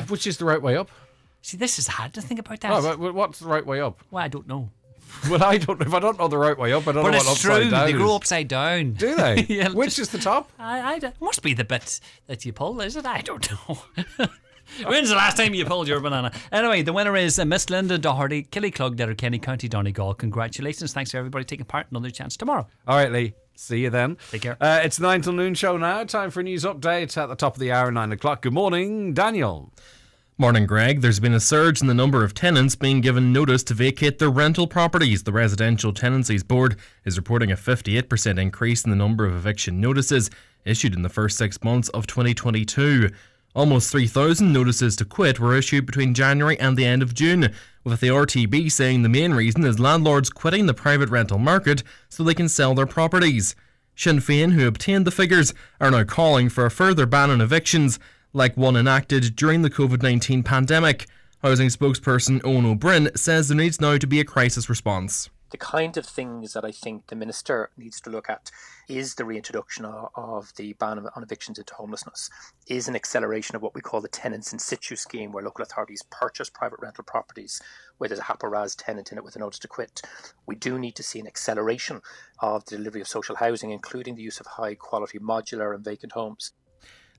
Which is the right way up? See, this is hard to think about that. Oh, but what's the right way up? Well, I don't know. Well, if I don't know the right way up, I don't know what upside down is. But it's true, they grow upside down. Do they? Yeah, Which is the top? I must be the bit that you pull, is it? I don't know. When's the last time you pulled your banana? Anyway, the winner is Miss Linda Doherty, Killyclug, Letterkenny, County Donegal. Congratulations. Thanks to everybody taking part. Another chance tomorrow. All right, Lee. See you then. Take care. It's the 9 till noon show now. Time for a news update at the top of the hour, 9 o'clock. Good morning, Daniel. Morning, Greg. There's been a surge in the number of tenants being given notice to vacate their rental properties. The Residential Tenancies Board is reporting a 58% increase in the number of eviction notices issued in the first 6 months of 2022. Almost 3,000 notices to quit were issued between January and the end of June, with the RTB saying the main reason is landlords quitting the private rental market so they can sell their properties. Sinn Féin, who obtained the figures, are now calling for a further ban on evictions, like one enacted during the COVID-19 pandemic. Housing spokesperson Owen O'Brien says there needs now to be a crisis response. The kind of things that I think the Minister needs to look at is the reintroduction of the ban on evictions into homelessness, is an acceleration of what we call the tenants in situ scheme, where local authorities purchase private rental properties where there's a haparaz tenant in it with a notice to quit. We do need to see an acceleration of the delivery of social housing, including the use of high quality modular and vacant homes.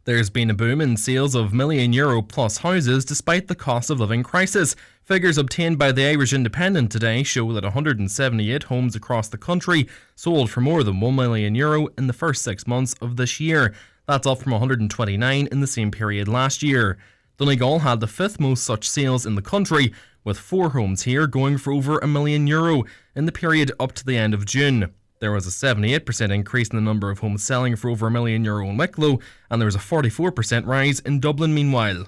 There's been a boom in sales of €1,000,000 plus houses despite the cost of living crisis. Figures obtained by the Irish Independent today show that 178 homes across the country sold for more than €1 million in the first 6 months of this year. That's up from 129 in the same period last year. Donegal had the 5th most such sales in the country, with 4 homes here going for over €1 million in the period up to the end of June. There was a 78% increase in the number of homes selling for over €1 million in Wicklow, and there was a 44% rise in Dublin meanwhile.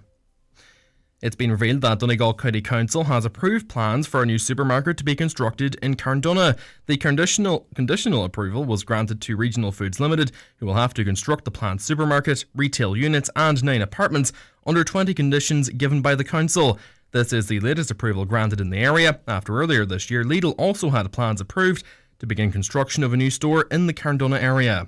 It's been revealed that Donegal County Council has approved plans for a new supermarket to be constructed in Carndonagh. The conditional approval was granted to Regional Foods Limited, who will have to construct the planned supermarket, retail units and 9 apartments under 20 conditions given by the council. This is the latest approval granted in the area, after earlier this year Lidl also had plans approved to begin construction of a new store in the Carndonagh area.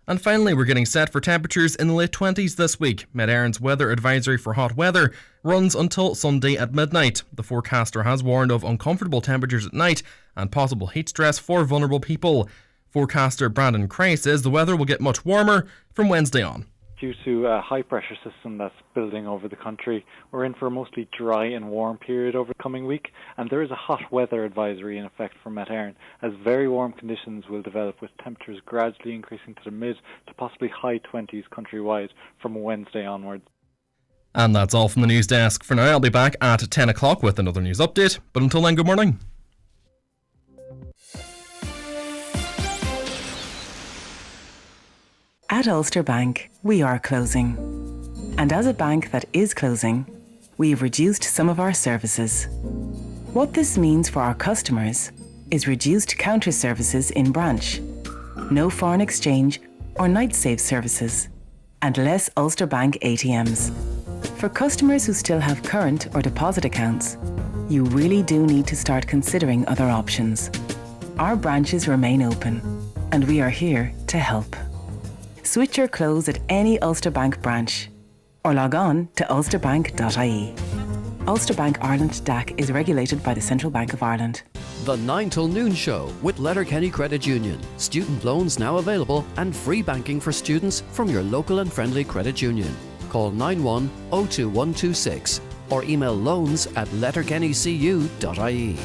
And finally, we're getting set for temperatures in the late 20s this week. Met Éireann's weather advisory for hot weather runs until Sunday at midnight. The forecaster has warned of uncomfortable temperatures at night and possible heat stress for vulnerable people. Forecaster Brandon Cray says the weather will get much warmer from Wednesday on. Due to a high-pressure system that's building over the country, we're in for a mostly dry and warm period over the coming week, and there is a hot weather advisory in effect for Met Éireann, as very warm conditions will develop with temperatures gradually increasing to the mid to possibly high 20s countrywide from Wednesday onwards. And that's all from the news desk. For now, I'll be back at 10 o'clock with another news update, but until then, good morning. At Ulster Bank, we are closing. And as a bank that is closing, we've reduced some of our services. What this means for our customers is reduced counter services in branch, no foreign exchange or night save services, and less Ulster Bank ATMs. For customers who still have current or deposit accounts, you really do need to start considering other options. Our branches remain open, and we are here to help. Switch your clothes at any Ulster Bank branch or log on to ulsterbank.ie. Ulster Bank Ireland DAC is regulated by the Central Bank of Ireland. The 9 till noon show with Letterkenny Credit Union. Student loans now available and free banking for students from your local and friendly credit union. Call 91022126 or email loans@letterkennycu.ie.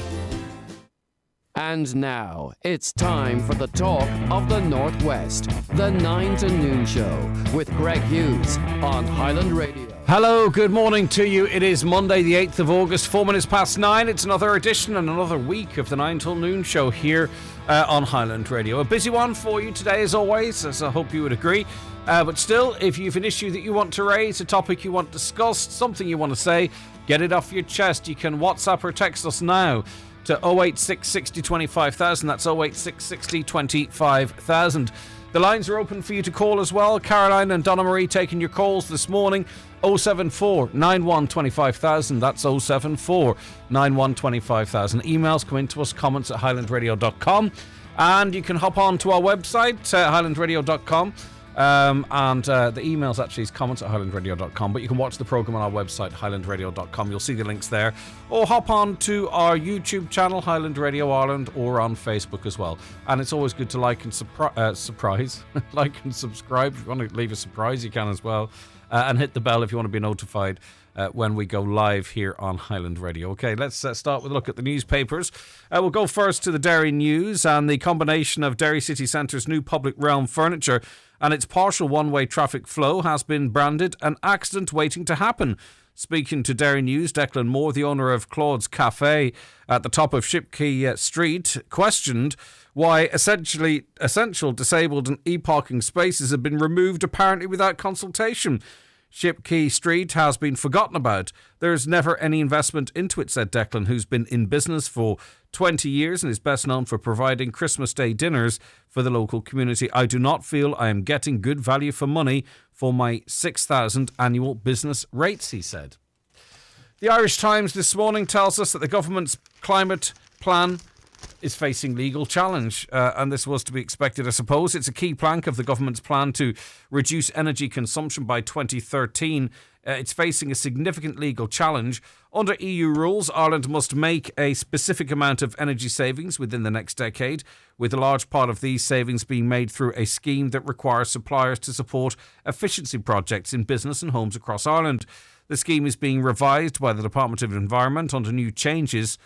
And now, it's time for the talk of the Northwest. The 9 to noon show with Greg Hughes on Highland Radio. Hello, good morning to you. It is Monday the 8th of August, 4 minutes past 9. It's another edition and another week of the 9 till noon show here on Highland Radio. A busy one for you today as always, as I hope you would agree. But still, if you've an issue that you want to raise, a topic you want discussed, something you want to say, get it off your chest. You can WhatsApp or text us now to 086 60 25,000. That's 086 60 25,000. The lines are open for you to call as well. Caroline and Donna Marie taking your calls this morning. 074 91 25,000. That's 074 91 25,000. Emails come in to us, comments at highlandradio.com. And you can hop on to our website, highlandradio.com. And the email's actually is comments@highlandradio.com, but you can watch the programme on our website, highlandradio.com. You'll see the links there. Or hop on to our YouTube channel, Highland Radio Ireland, or on Facebook as well. And it's always good to like and surprise. Like and subscribe. If you want to leave a surprise, you can as well. And hit the bell if you want to be notified when we go live here on Highland Radio. Okay, let's start with a look at the newspapers. We'll go first to the Derry News, and the combination of Derry City Centre's new public realm furniture and its partial one-way traffic flow has been branded an accident waiting to happen. Speaking to Derry News, Declan Moore, the owner of Claude's Cafe at the top of Shipquay Street, questioned why essential disabled and e-parking spaces have been removed apparently without consultation. Shipquay Street has been forgotten about. There is never any investment into it, said Declan, who's been in business for 20 years and is best known for providing Christmas Day dinners for the local community. I do not feel I am getting good value for money for my 6,000 annual business rates, he said. The Irish Times this morning tells us that the government's climate plan is facing legal challenge, and this was to be expected, I suppose. It's a key plank of the government's plan to reduce energy consumption by 2013. It's facing a significant legal challenge. Under EU rules, Ireland must make a specific amount of energy savings within the next decade, with a large part of these savings being made through a scheme that requires suppliers to support efficiency projects in business and homes across Ireland. The scheme is being revised by the Department of Environment under new changes.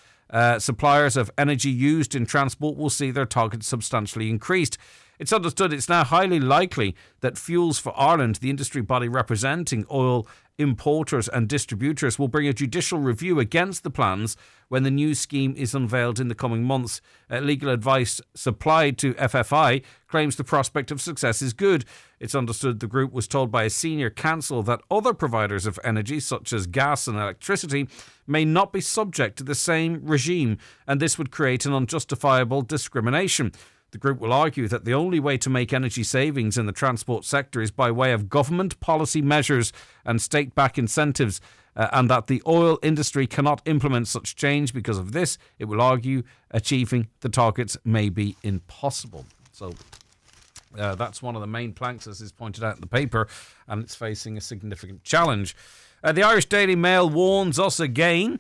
Suppliers of energy used in transport will see their targets substantially increased. It's understood it's now highly likely that Fuels for Ireland, the industry body representing oil importers and distributors, will bring a judicial review against the plans when the new scheme is unveiled in the coming months. Legal advice supplied to FFI claims the prospect of success is good. It's understood the group was told by a senior counsel that other providers of energy, such as gas and electricity, may not be subject to the same regime, and this would create an unjustifiable discrimination. The group will argue that the only way to make energy savings in the transport sector is by way of government policy measures and state-backed incentives, and that the oil industry cannot implement such change. Because of this, it will argue achieving the targets may be impossible. So that's one of the main planks, as is pointed out in the paper, and it's facing a significant challenge. The Irish Daily Mail warns us again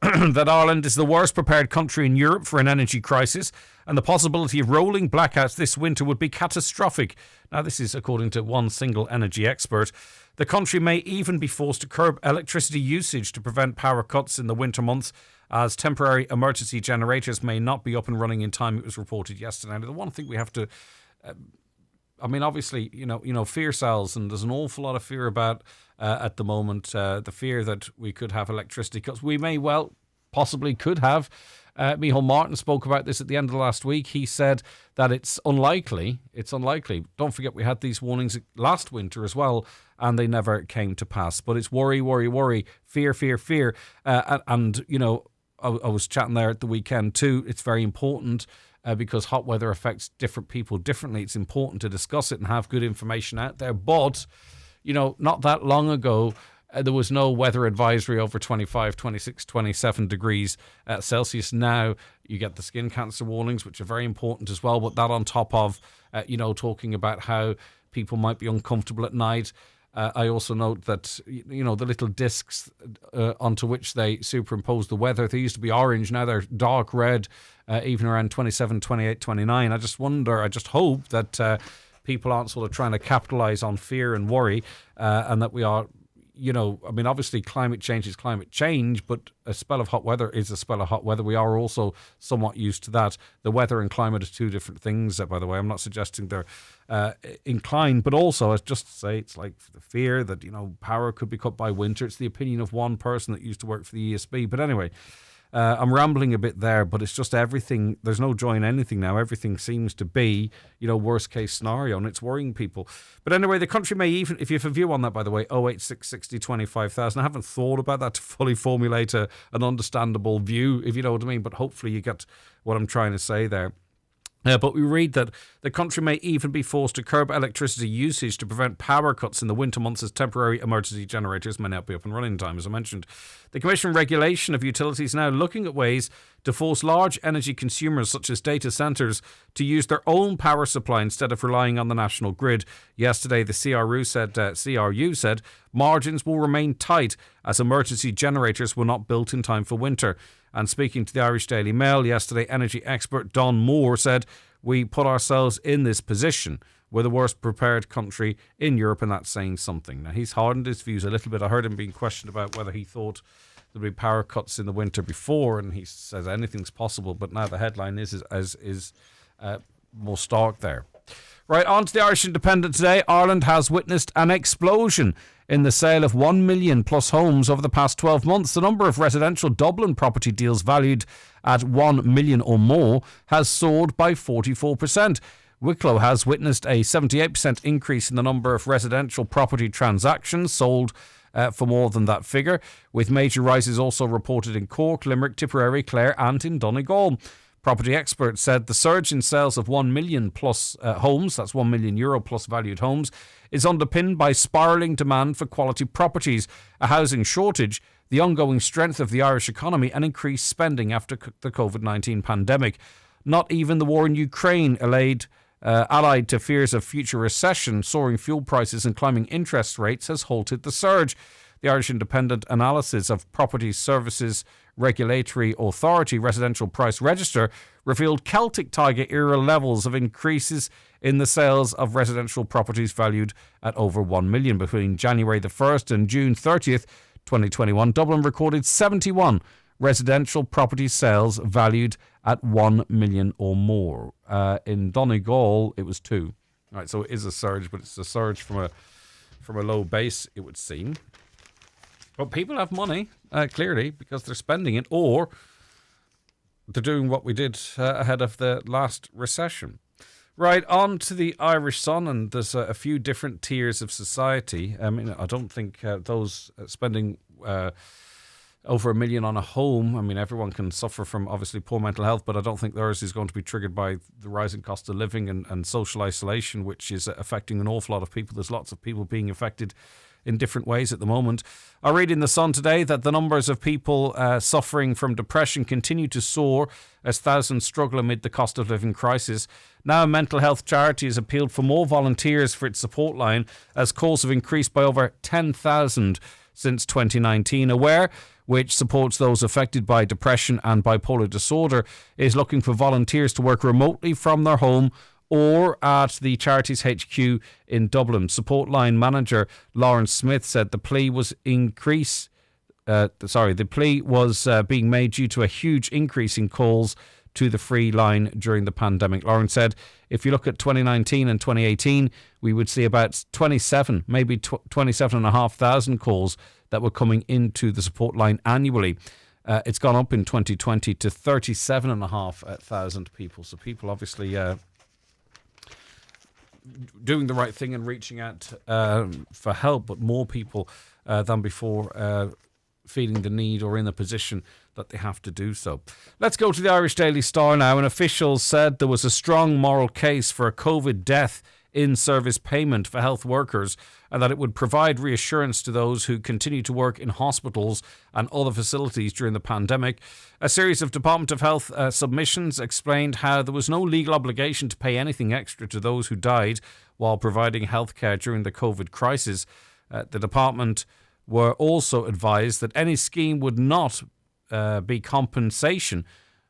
that Ireland is the worst prepared country in Europe for an energy crisis, and the possibility of rolling blackouts this winter would be catastrophic. Now, this is according to one single energy expert. The country may even be forced to curb electricity usage to prevent power cuts in the winter months, as temporary emergency generators may not be up and running in time, it was reported yesterday. Now, the one thing we have to obviously, fear sells, and there's an awful lot of fear about at the moment, the fear that we could have electricity cuts. We may well, possibly could have. Micheál Martin spoke about this at the end of last week. He said that it's unlikely. Don't forget we had these warnings last winter as well, and they never came to pass. But it's worry, worry, worry, fear, fear, fear. I was chatting there at the weekend too. It's very important. Because hot weather affects different people differently. It's important to discuss it and have good information out there. But, not that long ago, there was no weather advisory over 25, 26, 27 degrees Celsius. Now you get the skin cancer warnings, which are very important as well. But that on top of, talking about how people might be uncomfortable at night. I also note that, the little discs onto which they superimpose the weather, they used to be orange, now they're dark red, even around 27, 28, 29. I just hope that people aren't sort of trying to capitalise on fear and worry, and that we are, obviously climate change is climate change, but a spell of hot weather is a spell of hot weather. We are also somewhat used to that. The weather and climate are two different things, by the way. I'm not suggesting they're inclined, but also, as just to say, it's like the fear that, power could be cut by winter. It's the opinion of one person that used to work for the ESB. But anyway, I'm rambling a bit there, but it's just everything. There's no joy in anything now. Everything seems to be, worst case scenario, and it's worrying people. But anyway, the country may even, if you have a view on that, by the way, 08660 25,000. I haven't thought about that to fully formulate an understandable view, if you know what I mean, but hopefully you get what I'm trying to say there. But we read that the country may even be forced to curb electricity usage to prevent power cuts in the winter months as temporary emergency generators may not be up and running in time, as I mentioned. The Commission Regulation of Utilities now looking at ways to force large energy consumers such as data centres to use their own power supply instead of relying on the national grid. Yesterday, the CRU said margins will remain tight as emergency generators were not built in time for winter. And speaking to the Irish Daily Mail yesterday, energy expert Don Moore said, "We put ourselves in this position. We're the worst prepared country in Europe," and that's saying something. Now, he's hardened his views a little bit. I heard him being questioned about whether he thought there'd be power cuts in the winter before, and he says anything's possible, but now the headline is more stark there. Right, on to the Irish Independent today. Ireland has witnessed an explosion in the sale of 1 million plus homes over the past 12 months. The number of residential Dublin property deals valued at 1 million or more has soared by 44%. Wicklow has witnessed a 78% increase in the number of residential property transactions sold for more than that figure, with major rises also reported in Cork, Limerick, Tipperary, Clare and in Donegal. Property experts said the surge in sales of 1 million plus homes, that's €1 million plus valued homes, is underpinned by spiralling demand for quality properties, a housing shortage, the ongoing strength of the Irish economy and increased spending after the COVID-19 pandemic. Not even the war in Ukraine, allied to fears of future recession, soaring fuel prices and climbing interest rates, has halted the surge. The Irish Independent Analysis of Property Services Regulatory Authority Residential Price Register revealed Celtic Tiger era levels of increases in the sales of residential properties valued at over 1 million. Between January the 1st and June 30th, 2021, Dublin recorded 71 residential property sales valued at 1 million or more. In Donegal, it was 2. All right, so it is a surge, but it's a surge from a low base, it would seem. But people have money, clearly, because they're spending it, or they're doing what we did ahead of the last recession. Right, on to the Irish Sun, and there's a few different tiers of society. I mean, I don't think those spending over 1 million on a home, I mean, everyone can suffer from, obviously, poor mental health, but I don't think theirs is going to be triggered by the rising cost of living and social isolation, which is affecting an awful lot of people. There's lots of people being affected in different ways at the moment. I read in The Sun today that the numbers of people suffering from depression continue to soar as thousands struggle amid the cost of living crisis. Now, a mental health charity has appealed for more volunteers for its support line as calls have increased by over 10,000 since 2019. Aware, which supports those affected by depression and bipolar disorder, is looking for volunteers to work remotely from their home or at the charity's HQ in Dublin. Support line manager Lawrence Smith said the plea was being made due to a huge increase in calls to the free line during the pandemic. Lawrence said, if you look at 2019 and 2018, we would see about 27, maybe 27,500 calls that were coming into the support line annually. It's gone up in 2020 to 37,500 people. So people obviously doing the right thing and reaching out for help, but more people than before feeling the need or in a position that they have to do so. Let's go to the Irish Daily Star now. And officials said there was a strong moral case for a COVID death in-service payment for health workers and that it would provide reassurance to those who continue to work in hospitals and other facilities during the pandemic. A series of Department of Health submissions explained how there was no legal obligation to pay anything extra to those who died while providing healthcare during the COVID crisis. The department were also advised that any scheme would not be compensation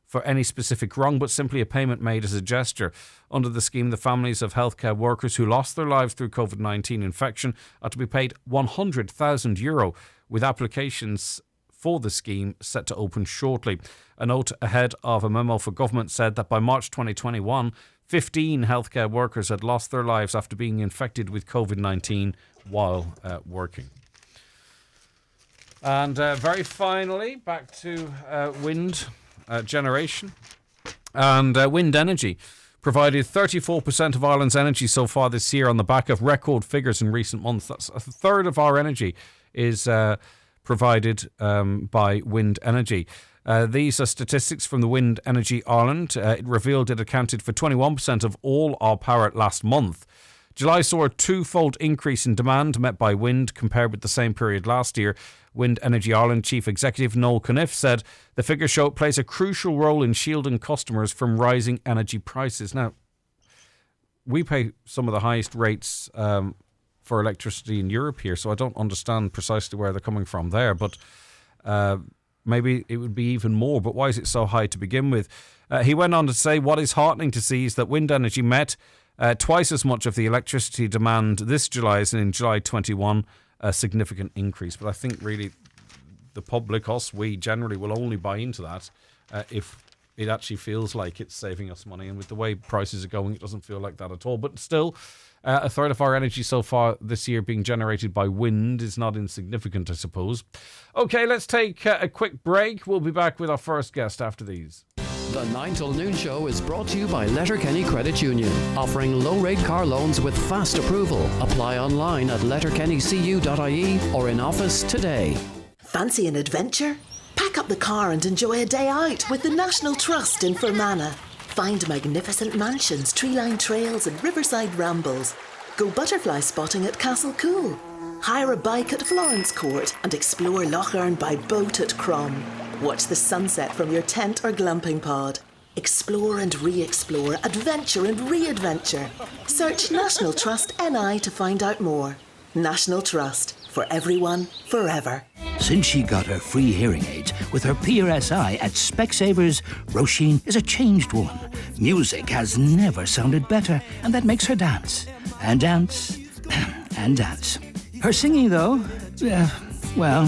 for any specific wrong, but simply a payment made as a gesture. Under the scheme, the families of healthcare workers who lost their lives through COVID-19 infection are to be paid €100,000, with applications for the scheme set to open shortly. A note ahead of a memo for government said that by March 2021, 15 healthcare workers had lost their lives after being infected with COVID-19 while working. And very finally, back to wind generation. And wind energy provided 34% of Ireland's energy so far this year on the back of record figures in recent months. That's a third of our energy is provided by wind energy. These are statistics from the Wind Energy Ireland. It revealed it accounted for 21% of all our power last month. July saw a twofold increase in demand met by wind compared with the same period last year. Wind Energy Ireland Chief Executive Noel Cuniff said the figure show it plays a crucial role in shielding customers from rising energy prices. Now, we pay some of the highest rates for electricity in Europe here, so I don't understand precisely where they're coming from there, but maybe it would be even more. But why is it so high to begin with? He went on to say what is heartening to see is that wind energy met twice as much of the electricity demand this July as in July 21, a significant increase. But I think really the public, we generally will only buy into that if it actually feels like it's saving us money. And with the way prices are going, it doesn't feel like that at all. But still, a third of our energy so far this year being generated by wind is not insignificant, I suppose. Okay, let's take a quick break. We'll be back with our first guest after these. The 9 till noon show is brought to you by Letterkenny Credit Union, offering low-rate car loans with fast approval. Apply online at letterkennycu.ie or in office today. Fancy an adventure? Pack up the car and enjoy a day out with the National Trust in Fermanagh. Find magnificent mansions, tree-lined trails and riverside rambles. Go butterfly spotting at Castle Cool. Hire a bike at Florence Court and explore Lough Erne by boat at Crom. Watch the sunset from your tent or glamping pod. Explore and re-explore, adventure and re-adventure. Search National Trust NI to find out more. National Trust, for everyone, forever. Since she got her free hearing aids with her PRSI at Specsavers, Roisin is a changed woman. Music has never sounded better, and that makes her dance. And dance. And dance. Her singing, though, well...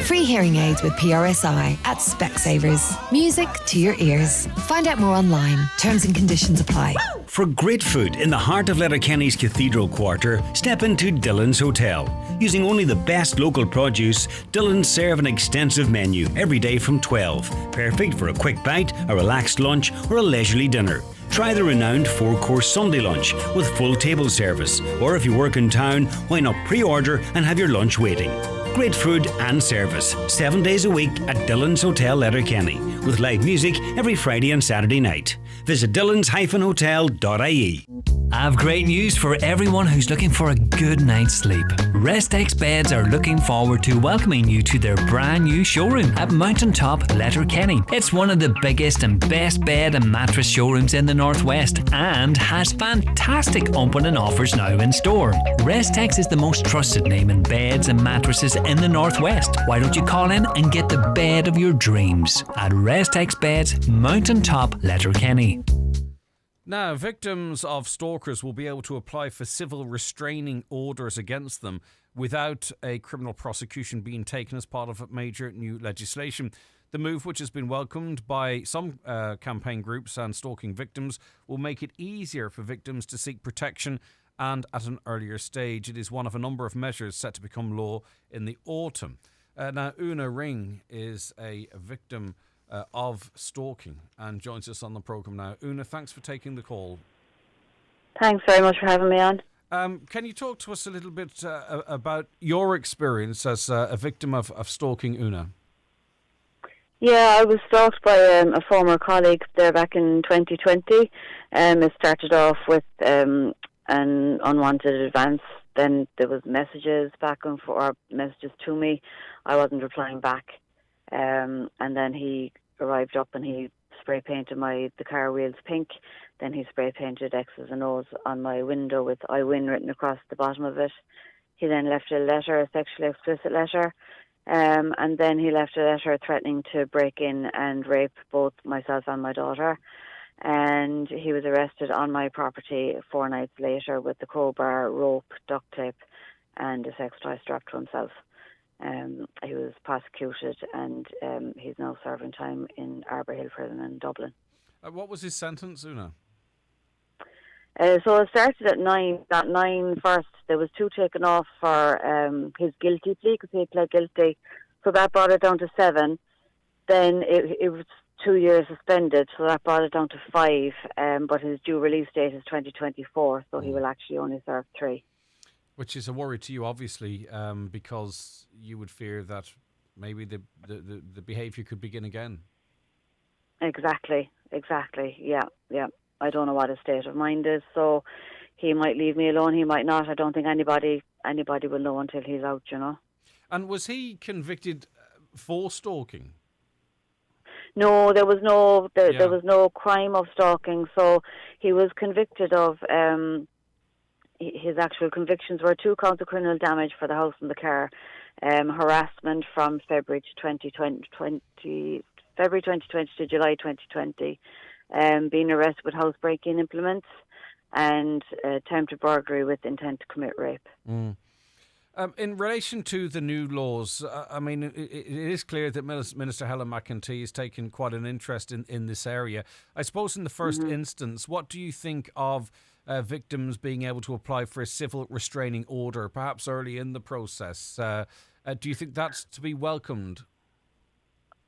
Free hearing aids with PRSI at Specsavers. Music to your ears. Find out more online. Terms and conditions apply. For great food in the heart of Letterkenny's Cathedral Quarter, step into Dillon's Hotel. Using only the best local produce, Dillon's serve an extensive menu every day from 12. Perfect for a quick bite, a relaxed lunch or a leisurely dinner. Try the renowned 4-course Sunday lunch with full table service. Or if you work in town, why not pre-order and have your lunch waiting? Great food and service, 7 days a week at Dillon's Hotel Letterkenny, with live music every Friday and Saturday night. Visit dillons-hotel.ie. I've great news for everyone who's looking for a good night's sleep. Restex Beds are looking forward to welcoming you to their brand new showroom at Mountaintop, Letterkenny. It's one of the biggest and best bed and mattress showrooms in the Northwest and has fantastic opening offers now in store. Restex is the most trusted name in beds and mattresses in the Northwest. Why don't you call in and get the bed of your dreams at Restex Beds, Mountaintop, Letterkenny. Now, victims of stalkers will be able to apply for civil restraining orders against them without a criminal prosecution being taken as part of major new legislation. The move, which has been welcomed by some campaign groups and stalking victims, will make it easier for victims to seek protection and at an earlier stage. It is one of a number of measures set to become law in the autumn. Now, Una Ring is a victim of stalking and joins us on the programme now. Una, thanks for taking the call. Thanks very much for having me on. Can you talk to us a little bit about your experience as a victim of stalking, Una? Yeah, I was stalked by a former colleague there back in 2020. It started off with an unwanted advance. Then there was messages back and forth, or messages to me. I wasn't replying back. And then he arrived up and he spray painted the car wheels pink. Then he spray painted X's and O's on my window with I win written across the bottom of it. He then left a letter, a sexually explicit letter. And then he left a letter threatening to break in and rape both myself and my daughter. And he was arrested on my property 4 nights later with the crowbar, rope, duct tape and a sex toy strapped to himself. He was prosecuted and he's now serving time in Arbour Hill Prison in Dublin. What was his sentence, Una? So it started at 9, not 9 first. There was 2 taken off for his guilty plea because he pled guilty. So that brought it down to 7. Then it was 2 years suspended, so that brought it down to 5. But his due release date is 2024, so he will actually only serve 3. Which is a worry to you, obviously, because you would fear that maybe the behaviour could begin again. Exactly. Yeah. I don't know what his state of mind is, so he might leave me alone, he might not. I don't think anybody will know until he's out, you know. And was he convicted for stalking? No, there was no crime of stalking, so he was convicted of, his actual convictions were 2 counts of criminal damage for the house and the car, harassment from February 2020 to July 2020, being arrested with housebreaking implements, and attempted burglary with intent to commit rape. In relation to the new laws, I mean, it is clear that Minister Helen McEntee has taken quite an interest in this area. I suppose in the first instance, what do you think of victims being able to apply for a civil restraining order, perhaps early in the process? Do you think that's to be welcomed?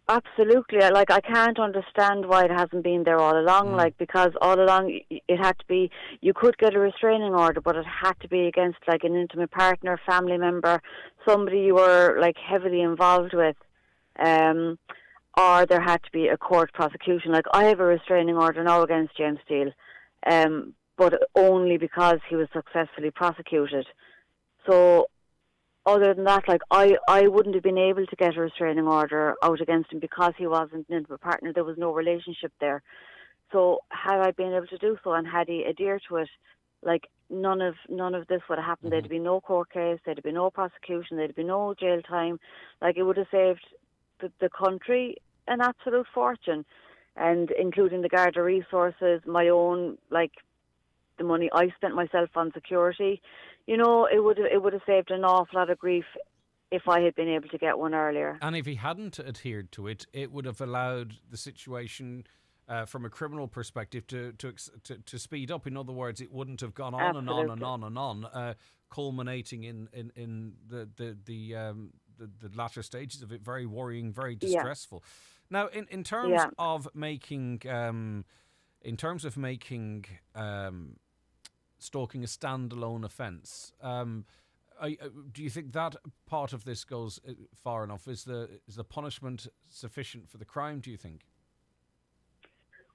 Absolutely. Like, I can't understand why it hasn't been there all along, like, because all along it had to be, you could get a restraining order, but it had to be against, like, an intimate partner, family member, somebody you were, like, heavily involved with, or there had to be a court prosecution. Like, I have a restraining order now against James Steele, but only because he was successfully prosecuted. So, other than that, like, I wouldn't have been able to get a restraining order out against him because he wasn't an intimate partner. There was no relationship there. So had I been able to do so and had he adhered to it, like, none of this would have happened. There'd be no court case, there'd be no prosecution, there'd be no jail time. Like, it would have saved the country an absolute fortune, and including the Garda resources, my own, like, the money I spent myself on security. You know, it would have saved an awful lot of grief if I had been able to get one earlier. And if he hadn't adhered to it, it would have allowed the situation from a criminal perspective to speed up. In other words, it wouldn't have gone on and on and on and on, culminating in the latter stages of it. Very worrying, very distressful. Now, in terms of making stalking a standalone offence, do you think that part of this goes far enough? Is the punishment sufficient for the crime, do you think?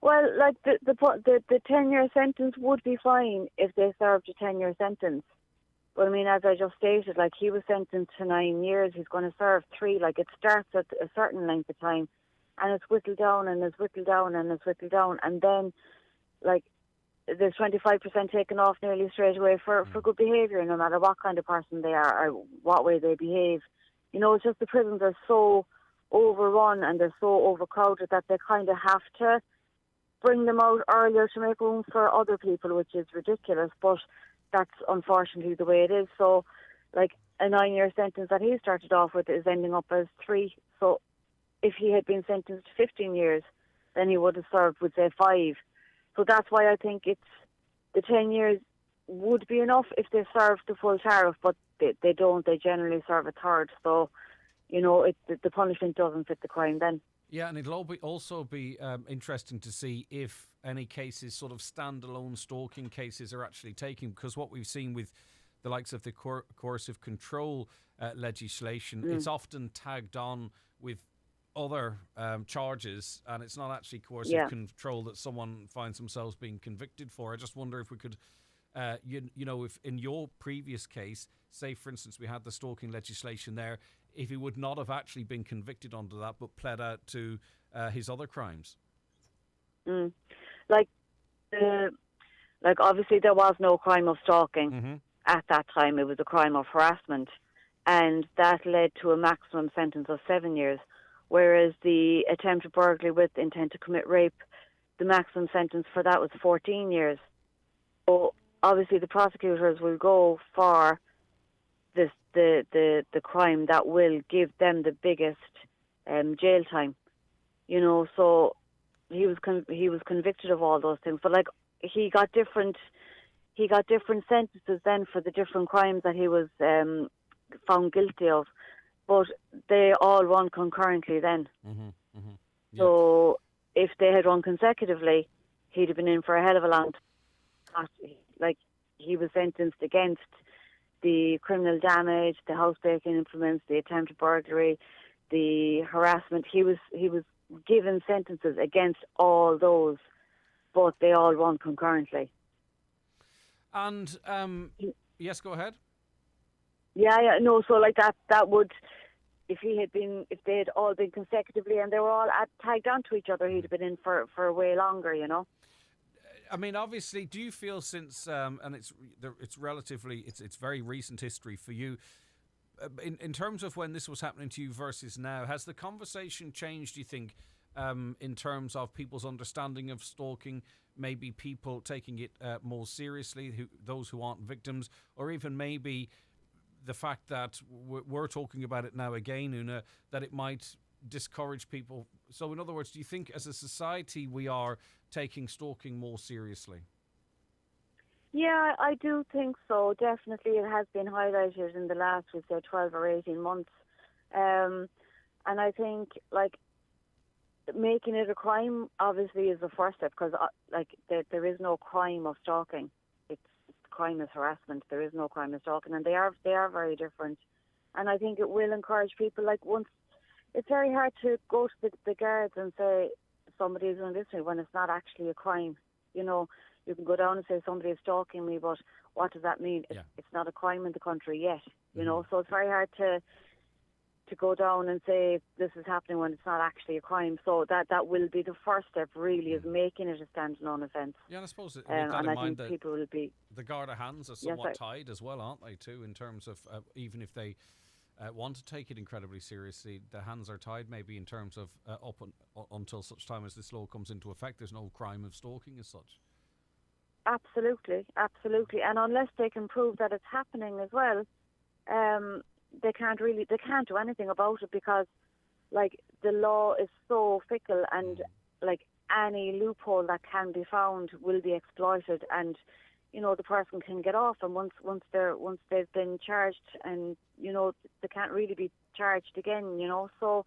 Well, like, the 10-year sentence would be fine if they served a 10-year sentence. But I mean, as I just stated, like, he was sentenced to 9 years, he's going to serve 3. Like, it starts at a certain length of time, and it's whittled down, and it's whittled down, and it's whittled down, and then, like, there's 25% taken off nearly straight away for good behaviour, no matter what kind of person they are or what way they behave. You know, it's just the prisons are so overrun and they're so overcrowded that they kind of have to bring them out earlier to make room for other people, which is ridiculous, but that's unfortunately the way it is. So, like, a 9-year sentence that he started off with is ending up as 3. So if he had been sentenced to 15 years, then he would have served, would say, 5. So that's why I think the 10 years would be enough if they served the full tariff, but they don't. They generally serve a third. So, you know, the punishment doesn't fit the crime then. Yeah, and it'll also be interesting to see if any cases, sort of standalone stalking cases, are actually taken, because what we've seen with the likes of the coercive control legislation, it's often tagged on with other charges, and it's not actually coercive control that someone finds themselves being convicted for. I just wonder if we could, you know, if in your previous case, say for instance we had the stalking legislation there, if he would not have actually been convicted under that but pled out to his other crimes. Like obviously there was no crime of stalking at that time. It was a crime of harassment, and that led to a maximum sentence of 7 years. Whereas the attempted burglary with intent to commit rape, the maximum sentence for that was 14 years. So obviously the prosecutors will go for the crime that will give them the biggest jail time. You know, so he was convicted of all those things. But, like, he got different sentences then for the different crimes that he was found guilty of. But they all run concurrently then. So if they had run consecutively, he'd have been in for a hell of a long time. Like, he was sentenced against the criminal damage, the housebreaking implements, the attempted burglary, the harassment. He was given sentences against all those, but they all run concurrently. And yes, go ahead. Yeah, no. So like that would, if they had all been consecutively and they were all tagged onto each other, he'd have been in for way longer, you know. I mean, obviously, do you feel since and it's relatively it's very recent history for you, in terms of when this was happening to you versus now, has the conversation changed, do you think, in terms of people's understanding of stalking, maybe people taking it more seriously, those who aren't victims, or even maybe the fact that we're talking about it now again, Una, that it might discourage people? So in other words, do you think as a society we are taking stalking more seriously? Yeah, I do think so. Definitely it has been highlighted in the last, we say, 12 or 18 months. And I think, like, making it a crime obviously is the first step, because there is no crime of stalking. Crime is harassment. There is no crime of stalking, and they are very different. And I think it will encourage people. Like, once it's very hard to go to the guards and say somebody is doing this to me when it's not actually a crime. You know, you can go down and say somebody is stalking me, but what does that mean? Yeah. It's not a crime in the country yet. You know, so it's very hard to go down and say this is happening when it's not actually a crime. So that will be the first step, really, is making it a standalone offence. Yeah, and I suppose with and that in I mind, think people will be... The Garda hands are somewhat tied as well, aren't they, too, in terms of even if they want to take it incredibly seriously, the hands are tied maybe in terms of until such time as this law comes into effect, there's no crime of stalking as such. Absolutely. And unless they can prove that it's happening as well, they can't do anything about it, because like the law is so fickle, and like any loophole that can be found will be exploited, and you know the person can get off, and once they've been charged, and you know they can't really be charged again, you know. So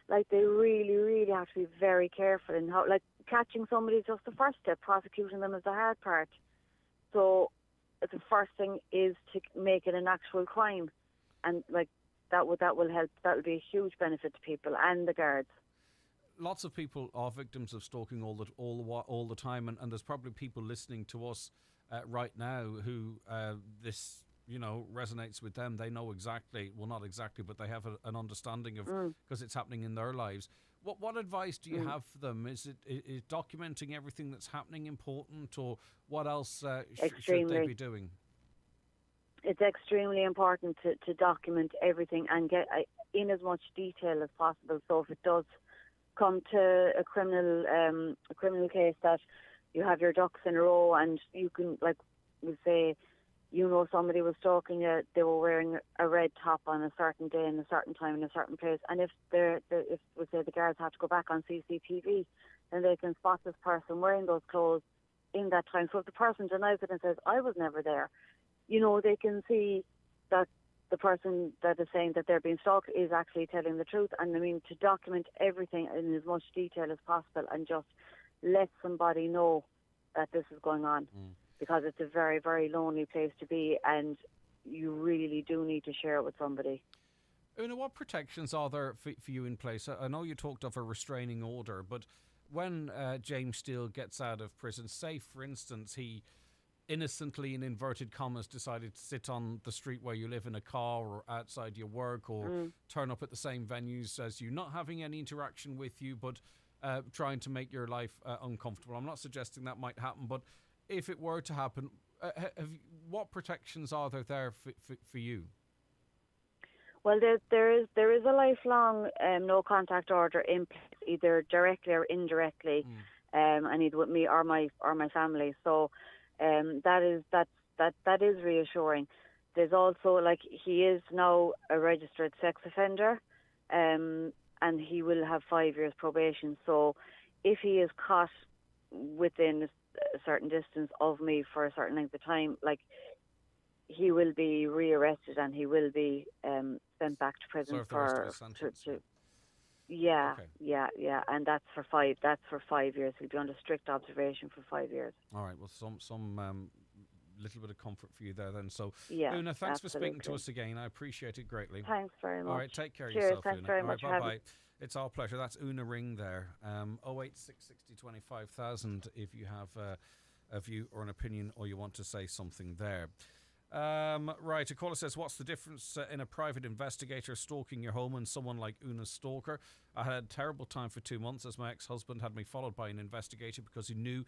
like they really have to be very careful in how, like, catching somebody is just the first step, prosecuting them is the hard part. So the first thing is to make it an actual crime. And like that will help. That will be a huge benefit to people and the guards. Lots of people are victims of stalking all the time, and there's probably people listening to us right now who this resonates with them. They know exactly, well, not exactly, but they have an understanding of, because it's happening in their lives. What advice do you have for them? Is documenting everything that's happening important, or what else should they be doing? It's extremely important to document everything and get in as much detail as possible. So if it does come to a criminal case, that you have your ducks in a row, and you can, like we say, somebody was stalking you, they were wearing a red top on a certain day and a certain time in a certain place, and if we say the guards have to go back on CCTV, then they can spot this person wearing those clothes in that time. So if the person denies it and says, I was never there, they can see that the person that is saying that they're being stalked is actually telling the truth. And I mean, to document everything in as much detail as possible and just let somebody know that this is going on, because it's a very, very lonely place to be, and you really do need to share it with somebody. Una, what protections are there for you in place? I know you talked of a restraining order, but when James Steele gets out of prison, say, for instance, he innocently, in inverted commas, decided to sit on the street where you live in a car, or outside your work, or turn up at the same venues as you, not having any interaction with you, but trying to make your life uncomfortable. I'm not suggesting that might happen, but if it were to happen, what protections are there for you? Well, there is a lifelong no contact order in place, either directly or indirectly, and either with me or my family. So that is reassuring. There's also, like, he is now a registered sex offender, and he will have 5 years probation. So if he is caught within a certain distance of me for a certain length of time, like, he will be rearrested and he will be sent back to prison Yeah, and that's for 5 years. He'll be under strict observation for 5 years. All right. Well, some little bit of comfort for you there then. So, Yeah, Una, thanks for speaking to absolutely. us again. I appreciate it greatly. Thanks very much. All right, take care of Cheers, yourself, thanks Una. very All much right, for having bye-bye. It's our pleasure. That's Una Ring there. 086 60 25,000 if you have a view or an opinion or you want to say something there. Right, a caller says, what's the difference in a private investigator stalking your home and someone like Una's stalker? I had a terrible time for 2 months as my ex-husband had me followed by an investigator because he knew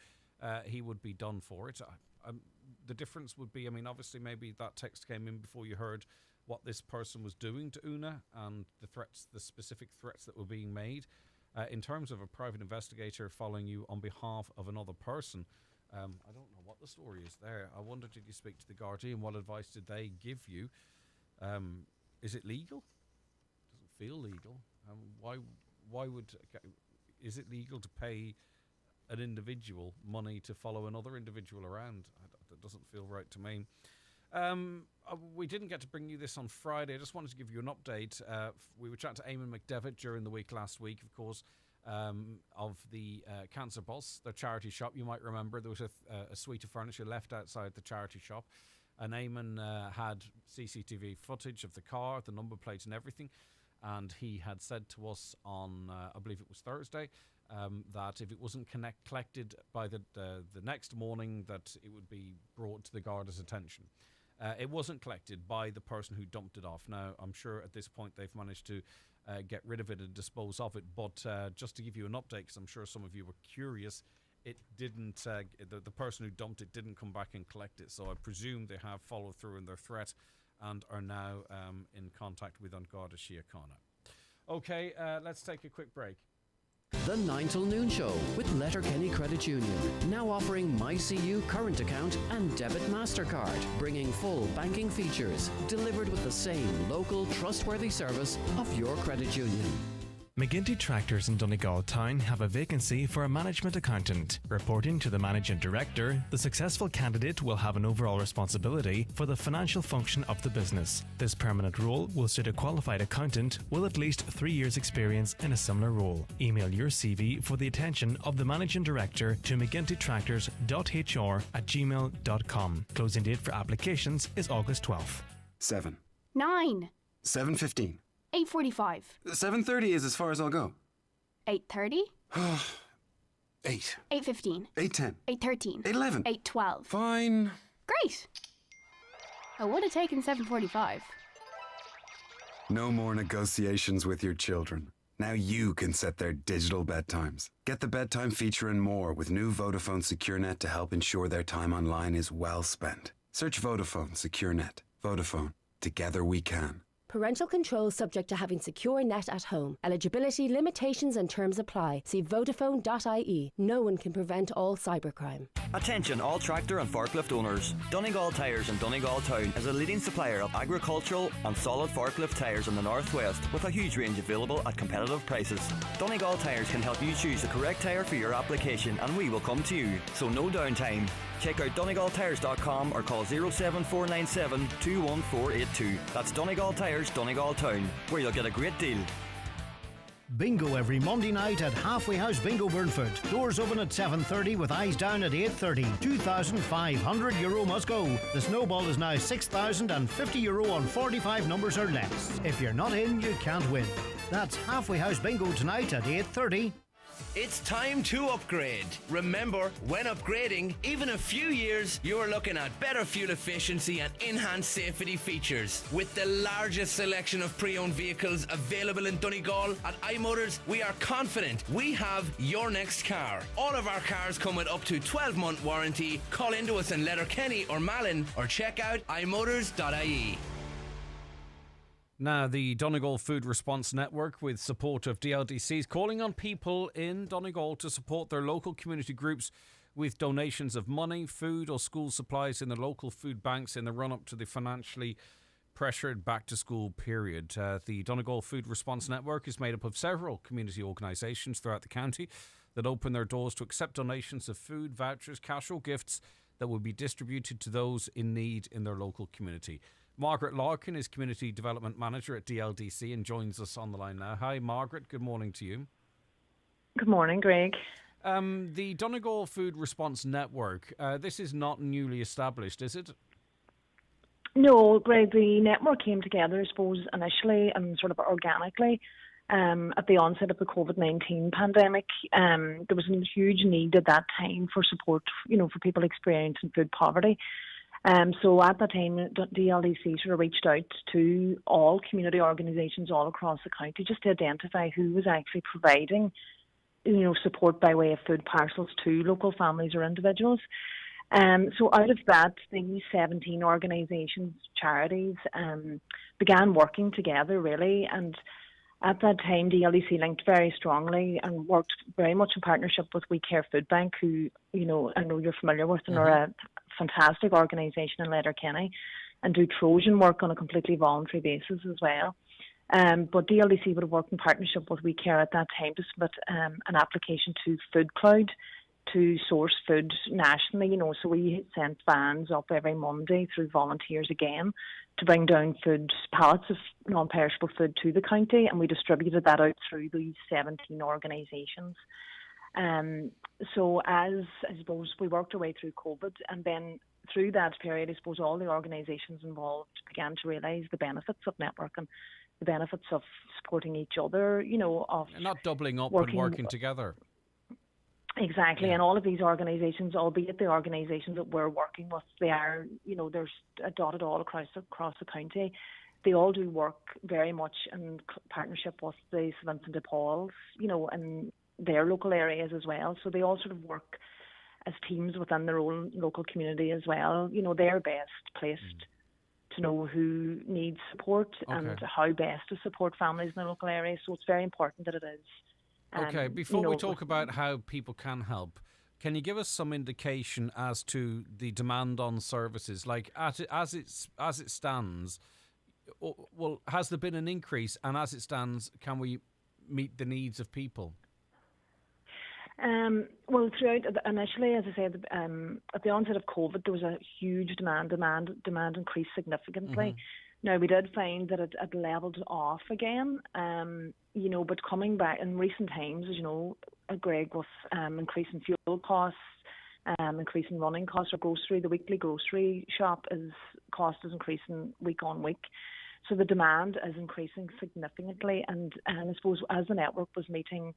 he would be done for it. The difference would be, I mean, obviously maybe that text came in before you heard what this person was doing to Una and the specific threats that were being made. In terms of a private investigator following you on behalf of another person, I don't know what the story is there. I wonder, did you speak to the Guardian? What advice did they give you? Is it legal? Doesn't feel legal. Is it legal to pay an individual money to follow another individual around? That doesn't feel right to me. We didn't get to bring you this on Friday. I just wanted to give you an update. We were chatting to Eamon McDevitt during the week last week, of course, of the Cancer Bus, their charity shop. You might remember there was a suite of furniture left outside the charity shop, and Eamon had CCTV footage of the car, the number plates and everything, and he had said to us on, I believe it was Thursday, that if it wasn't collected by the next morning, that it would be brought to the Garda's attention. It wasn't collected by the person who dumped it off. Now, I'm sure at this point they've managed to get rid of it and dispose of it, but just to give you an update, because I'm sure some of you were curious, it didn't. The person who dumped it didn't come back and collect it, so I presume they have followed through in their threat and are now in contact with An Garda Síochána. Okay, let's take a quick break. The 9 till noon show with Letterkenny Credit Union, now offering MyCU current account and debit MasterCard, bringing full banking features, delivered with the same local trustworthy service of your credit union. McGinty Tractors in Donegal Town have a vacancy for a management accountant. Reporting to the managing director, the successful candidate will have an overall responsibility for the financial function of the business. This permanent role will suit a qualified accountant with at least 3 years' experience in a similar role. Email your CV for the attention of the managing director to mcgintytractors.hr@gmail.com. Closing date for applications is August 12th. 7. 9. 7:15. 8:45. 7:30 is as far as I'll go. 8:30. 8. 8:15. 8:10. 8:13. 8:11. 8:12. Fine. Great. I would have taken 7:45. No more negotiations with your children. Now you can set their digital bedtimes. Get the bedtime feature and more with new Vodafone Securenet to help ensure their time online is well spent. Search Vodafone Securenet. Vodafone. Together we can. Parental controls subject to having secure net at home. Eligibility, limitations and terms apply. See Vodafone.ie. No one can prevent all cybercrime. Attention all tractor and forklift owners. Donegal Tyres in Donegal Town is a leading supplier of agricultural and solid forklift tyres in the northwest with a huge range available at competitive prices. Donegal Tyres can help you choose the correct tyre for your application and we will come to you, so no downtime. Check out DonegalTyres.com or call 07497 21482. That's Donegal Tyres, Donegal Town, where you'll get a great deal. Bingo every Monday night at Halfway House Bingo Burnfoot. Doors open at 7:30 with eyes down at 8:30. €2,500 must go. The snowball is now €6,050 on 45 numbers or less. If you're not in, you can't win. That's Halfway House Bingo tonight at 8:30. It's time to upgrade. Remember, when upgrading, even a few years, you're looking at better fuel efficiency and enhanced safety features. With the largest selection of pre-owned vehicles available in Donegal, at iMotors, we are confident we have your next car. All of our cars come with up to 12-month warranty. Call into us in Letterkenny or Malin or check out imotors.ie. Now, the Donegal Food Response Network, with support of DLDC, is calling on people in Donegal to support their local community groups with donations of money, food or school supplies in the local food banks in the run-up to the financially pressured back-to-school period. The Donegal Food Response Network is made up of several community organisations throughout the county that open their doors to accept donations of food, vouchers, cash or gifts that will be distributed to those in need in their local community. Margaret Larkin is Community Development Manager at DLDC and joins us on the line now. Hi, Margaret. Good morning to you. Good morning, Greg. The Donegal Food Response Network, this is not newly established, is it? No, Greg, the network came together, I suppose, initially and sort of organically at the onset of the COVID-19 pandemic. There was a huge need at that time for support, for people experiencing food poverty. So at that time, DLDC sort of reached out to all community organisations all across the county just to identify who was actually providing, support by way of food parcels to local families or individuals. So out of that, these 17 organisations, charities, began working together really, and at that time DLDC linked very strongly and worked very much in partnership with We Care Food Bank, who, I know you're familiar with, and are a fantastic organisation in Letterkenny, and do Trojan work on a completely voluntary basis as well. But DLDC would have worked in partnership with We Care at that time to submit an application to Food Cloud to source food nationally, so we sent vans up every Monday through volunteers again to bring down pallets of non-perishable food to the county, and we distributed that out through these 17 organisations. So as, I suppose, we worked our way through COVID, and then through that period, I suppose all the organisations involved began to realise the benefits of networking, the benefits of supporting each other, of not doubling up and working together. Exactly, and all of these organisations, albeit the organisations that we're working with, they are, there's dotted all across the county. They all do work very much in partnership with the St Vincent de Paul's, in their local areas as well. So they all sort of work as teams within their own local community as well. They're best placed to know who needs support and how best to support families in their local area. So it's very important that it is. Okay, before we talk about how people can help, can you give us some indication as to the demand on services? Like as it stands, well, has there been an increase? And as it stands, can we meet the needs of people? Well, throughout initially, as I said, at the onset of COVID, there was a huge demand increased significantly. Now, we did find that it leveled off again, but coming back in recent times, as Greg, with increasing fuel costs, increasing running costs for grocery, the weekly grocery shop cost is increasing week on week. So the demand is increasing significantly, and I suppose as the network was meeting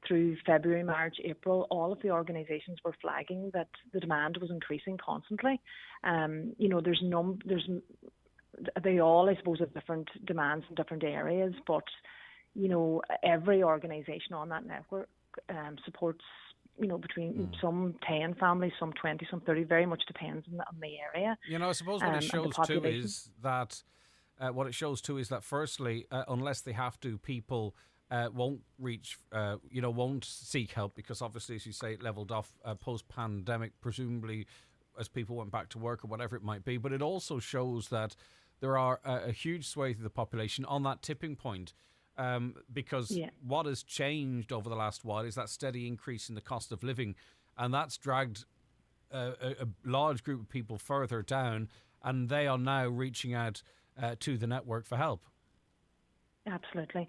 through February, March, April, all of the organisations were flagging that the demand was increasing constantly. They all, I suppose, have different demands in different areas, but, every organisation on that network supports, between some 10 families, some 20, some 30, very much depends on the area. I suppose what it shows too is that, firstly, unless they have to, people won't reach, won't seek help because obviously, as you say, it levelled off post-pandemic, presumably as people went back to work or whatever it might be. But it also shows that there are a huge swathe of the population on that tipping point because what has changed over the last while is that steady increase in the cost of living, and that's dragged a large group of people further down, and they are now reaching out to the network for help. Absolutely.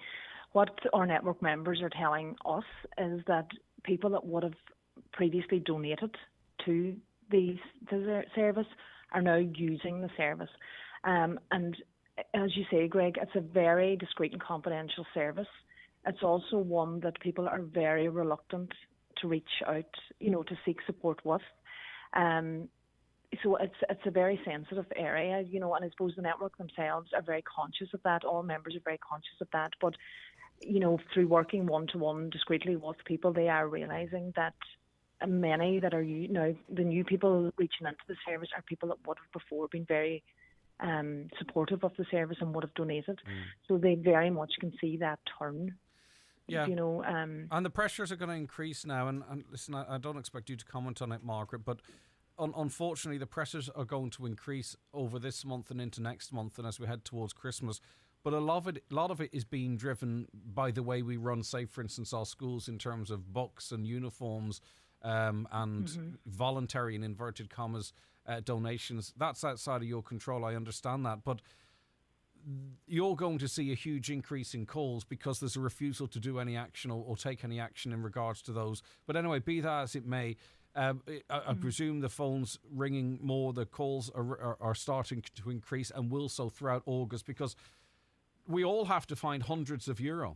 What our network members are telling us is that people that would have previously donated to the service are now using the service. And as you say, Greg, it's a very discreet and confidential service. It's also one that people are very reluctant to reach out, to seek support with. So it's a very sensitive area, and I suppose the network themselves are very conscious of that. All members are very conscious of that. But, through working one-to-one discreetly with people, they are realising that many that are the new people reaching into the service are people that would have before been very supportive of the service and would have donated. So they very much can see that turn. Yeah, and the pressures are going to increase now. And listen, I don't expect you to comment on it, Margaret, but unfortunately the pressures are going to increase over this month and into next month and as we head towards Christmas. But a lot of it is being driven by the way we run, say, for instance, our schools in terms of books and uniforms and voluntary, in inverted commas, donations. That's outside of your control. I understand that. But you're going to see a huge increase in calls because there's a refusal to do any action or take any action in regards to those. But anyway, be that as it may, I presume the phone's ringing more, the calls are starting to increase and will so throughout August, because we all have to find hundreds of euro,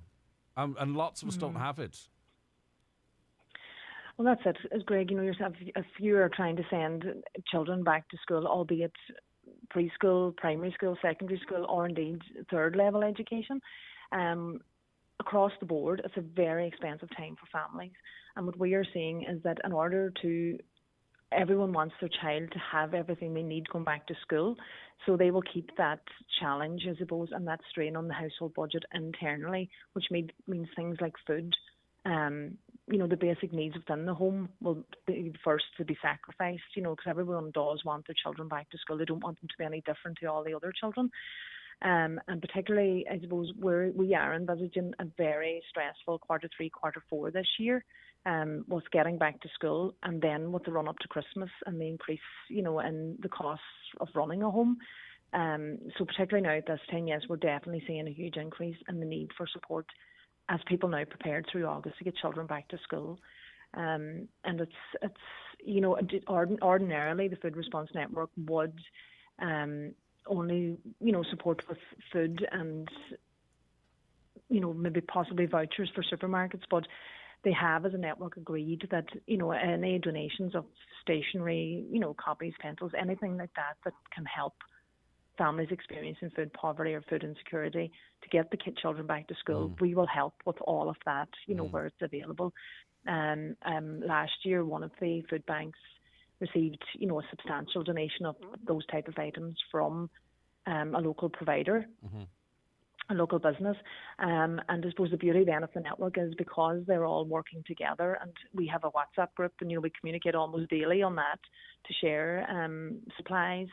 and lots of us don't have it. Well, that's it. As Greg, yourself, if you are trying to send children back to school, albeit preschool, primary school, secondary school, or indeed third level education, across the board, it's a very expensive time for families. And what we are seeing is that in order to, everyone wants their child to have everything they need going back to school, so they will keep that challenge, I suppose, and that strain on the household budget internally, which means things like food. The basic needs within the home will be the first to be sacrificed, because everyone does want their children back to school. They don't want them to be any different to all the other children. And particularly, I suppose, we are envisaging a very stressful quarter 3, quarter 4 this year, with getting back to school, and then with the run up to Christmas and the increase, in the costs of running a home. So particularly now at this time, yes, we're definitely seeing a huge increase in the need for support as people now prepared through August to get children back to school. And it's ordinarily the Food Response Network would only, support with food and, maybe possibly vouchers for supermarkets, but they have as a network agreed that, any donations of stationery, copies, pencils, anything like that can help families experiencing food poverty or food insecurity to get the children back to school. We will help with all of that, where it's available. Last year, one of the food banks received, a substantial donation of those type of items from a local provider, a local business. And I suppose the beauty then of the network is because they're all working together, and we have a WhatsApp group, and we communicate almost daily on that to share supplies.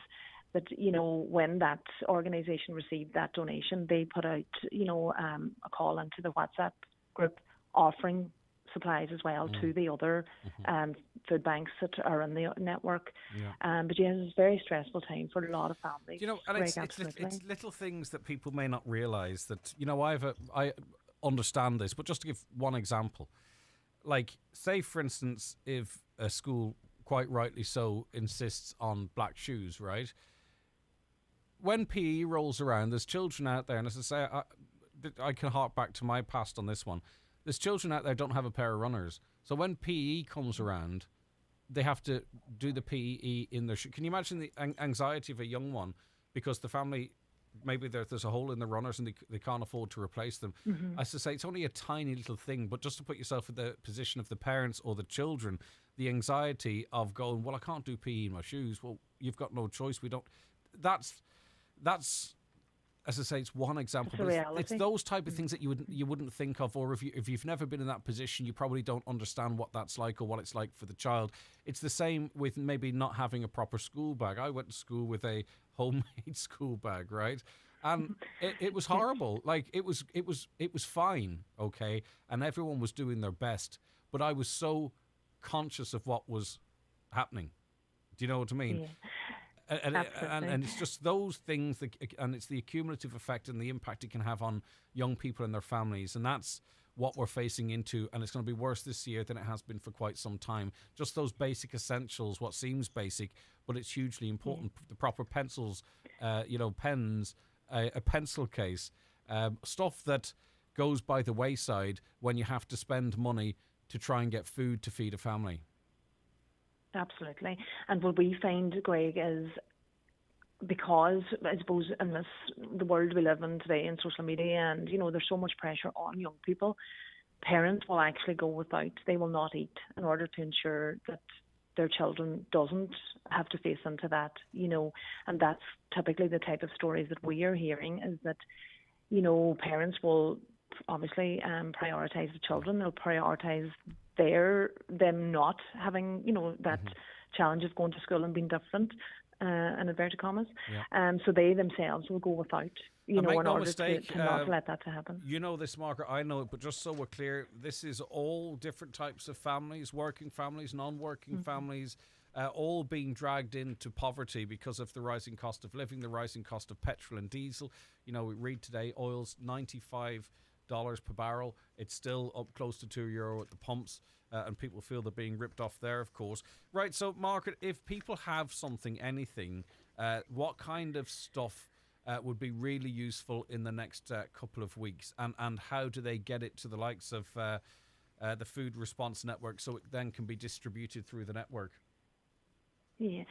But, when that organisation received that donation, they put out, a call into the WhatsApp group offering supplies as well to the other food banks that are in the network. Yeah. But yes, it's a very stressful time for a lot of families. And it's little things that people may not realise that, I understand this, but just to give one example, like, say, for instance, if a school, quite rightly so, insists on black shoes, right? When PE rolls around, there's children out there, and as I say, I can hark back to my past on this one. There's children out there who don't have a pair of runners. So when PE comes around, they have to do the PE in their shoe. Can you imagine the anxiety of a young one because the family, maybe there's a hole in the runners and they can't afford to replace them? As I say, it's only a tiny little thing, but just to put yourself in the position of the parents or the children, the anxiety of going, well, I can't do PE in my shoes. Well, you've got no choice. We don't. That's, as I say, it's one example. But it's those type of things that you wouldn't think of, or if you've never been in that position, you probably don't understand what that's like or what it's like for the child. It's the same with maybe not having a proper school bag. I went to school with a homemade school bag, right? And it was horrible. Like it was fine, okay, and everyone was doing their best, but I was so conscious of what was happening. Do you know what I mean? Yeah. And it's just those things, and it's the accumulative effect and the impact it can have on young people and their families, and that's what we're facing into, and it's going to be worse this year than it has been for quite some time. Just those basic essentials, what seems basic, but it's hugely important. The proper pencils, pens, a pencil case, stuff that goes by the wayside when you have to spend money to try and get food to feed a family. Absolutely. And what we find, Greg, is because, I suppose, in the world we live in today in social media, and, there's so much pressure on young people, parents will actually go without. They will not eat in order to ensure that their children doesn't have to face into that, and that's typically the type of stories that we are hearing, is that, parents will obviously prioritise the children. They'll prioritise them not having, that challenge of going to school and being different, in inverted commas. Yeah. So they themselves will go without, in order to not let that to happen. You know this, Margaret, I know it, but just so we're clear, this is all different types of families, working families, non-working families, all being dragged into poverty because of the rising cost of living, the rising cost of petrol and diesel. You know, we read today oil's $95 per barrel. It's still up close to €2 at the pumps, and people feel they're being ripped off there, of course. Right, so Margaret, if people have something, anything, what kind of stuff would be really useful in the next couple of weeks, and how do they get it to the likes of the Food Response Network so it then can be distributed through the network? Yeah.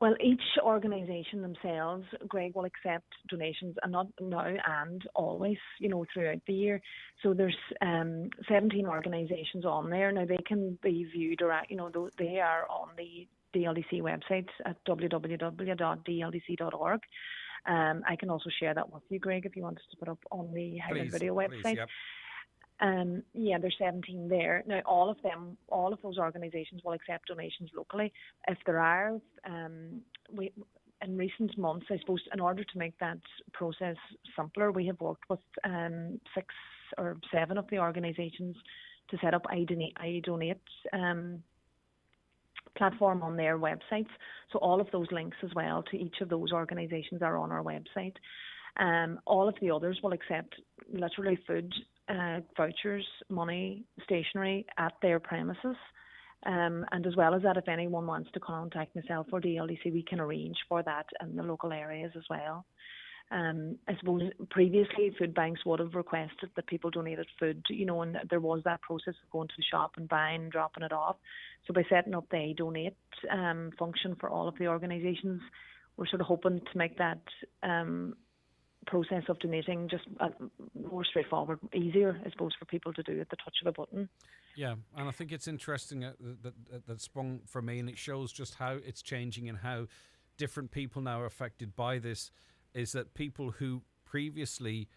Well, each organisation themselves, Greg, will accept donations, and not now and always, you know, throughout the year. So there's 17 organisations on there. Now, they can be viewed, or, you know, they are on the DLDC website at www.dldc.org. I can also share that with you, Greg, if you want us to put up on the Highland Video website. Please, yep. There's 17 there. Now, all of those organisations will accept donations locally. If there are, in recent months, I suppose, in order to make that process simpler, we have worked with 6 or 7 of the organisations to set up I Donate platform on their websites. So all of those links as well to each of those organisations are on our website. All of the others will accept literally food, vouchers, money, stationery at their premises. And as well as that, if anyone wants to contact myself or DLDC, we can arrange for that in the local areas as well. I suppose previously food banks would have requested that people donated food, you know, and there was that process of going to the shop and buying and dropping it off. So by setting up the I Donate function for all of the organisations, we're sort of hoping to make that process of donating just more straightforward, easier, I suppose, for people to do at the touch of a button. Yeah, and I think it's interesting that sprung from me, and it shows just how it's changing and how different people now are affected by this, is that people who previously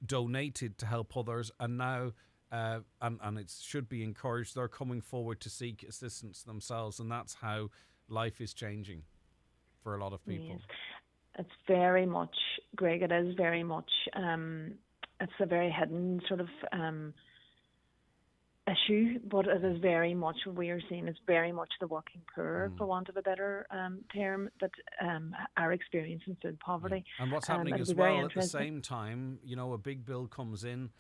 donated to help others and now, and it should be encouraged, they're coming forward to seek assistance themselves, and that's how life is changing for a lot of people. Yes. It's very much, Greg, it is very much, it's a very hidden sort of issue, but it is very much, what we are seeing is very much the working poor, for want of a better term, that are experiencing food poverty. Yeah. And what's happening as well at the same time, you know, a big bill comes in,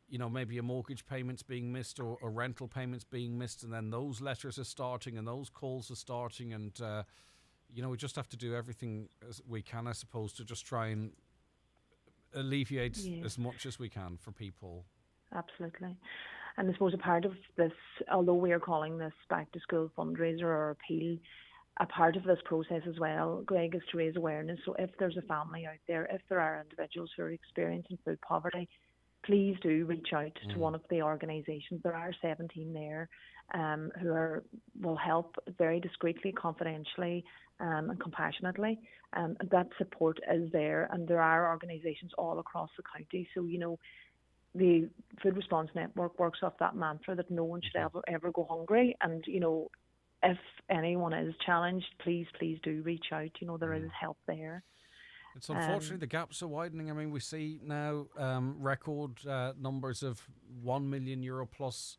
you know, maybe a mortgage payment's being missed or rental payments being missed, and then those letters are starting and those calls are starting, and you know, we just have to do everything as we can, I suppose, to just try and alleviate as much as we can for people. Absolutely. And I suppose a part of this, although we are calling this back to school fundraiser or appeal, a part of this process as well, Greg, is to raise awareness. So if there's a family out there, if there are individuals who are experiencing food poverty, please do reach out to one of the organisations. There are 17 there who will help very discreetly, confidentially and compassionately. That support is there, and there are organisations all across the county. So, you know, the Food Response Network works off that mantra that no one should ever go hungry. And, you know, if anyone is challenged, please do reach out. You know, there is help there. It's unfortunately the gaps are widening. I mean, we see now record numbers of €1 million plus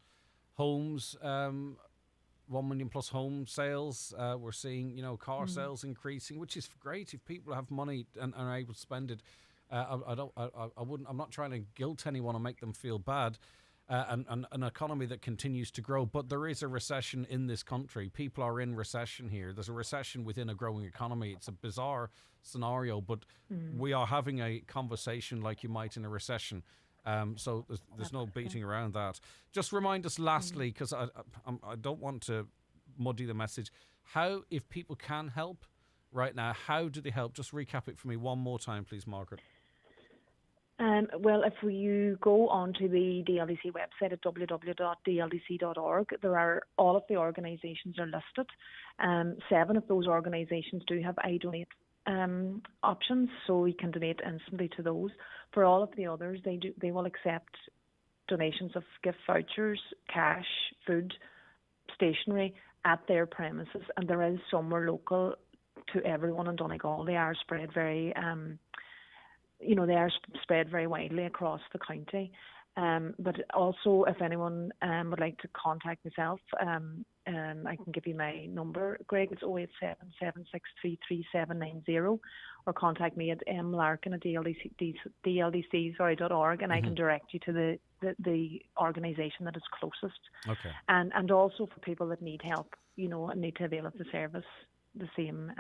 homes, 1 million plus home sales. We're seeing, you know, car sales increasing, which is great if people have money and are able to spend it. I'm not trying to guilt anyone or make them feel bad. And an economy that continues to grow, but there is a recession in this country. People are in recession here. There's a recession within a growing economy. It's a bizarre scenario, but we are having a conversation like you might in a recession. So there's no beating around that. Just remind us lastly, because I don't want to muddy the message, how, if people can help right now, how do they help? Just recap it for me one more time, please, Margaret. Well, if you go onto the DLDC website at www.dldc.org, there are all of the organisations are listed. 7 of those organisations do have I Donate options, so you can donate instantly to those. For all of the others, they will accept donations of gift vouchers, cash, food, stationery at their premises, and there is somewhere local to everyone in Donegal. They are spread very. They are spread very widely across the county. But also, if anyone would like to contact myself, I can give you my number, Greg. It's 087-763-3790, or contact me at mlarkin@dldc.org, and I can direct you to the organisation that is closest. Okay. And also for people that need help, and need to avail of the service, the same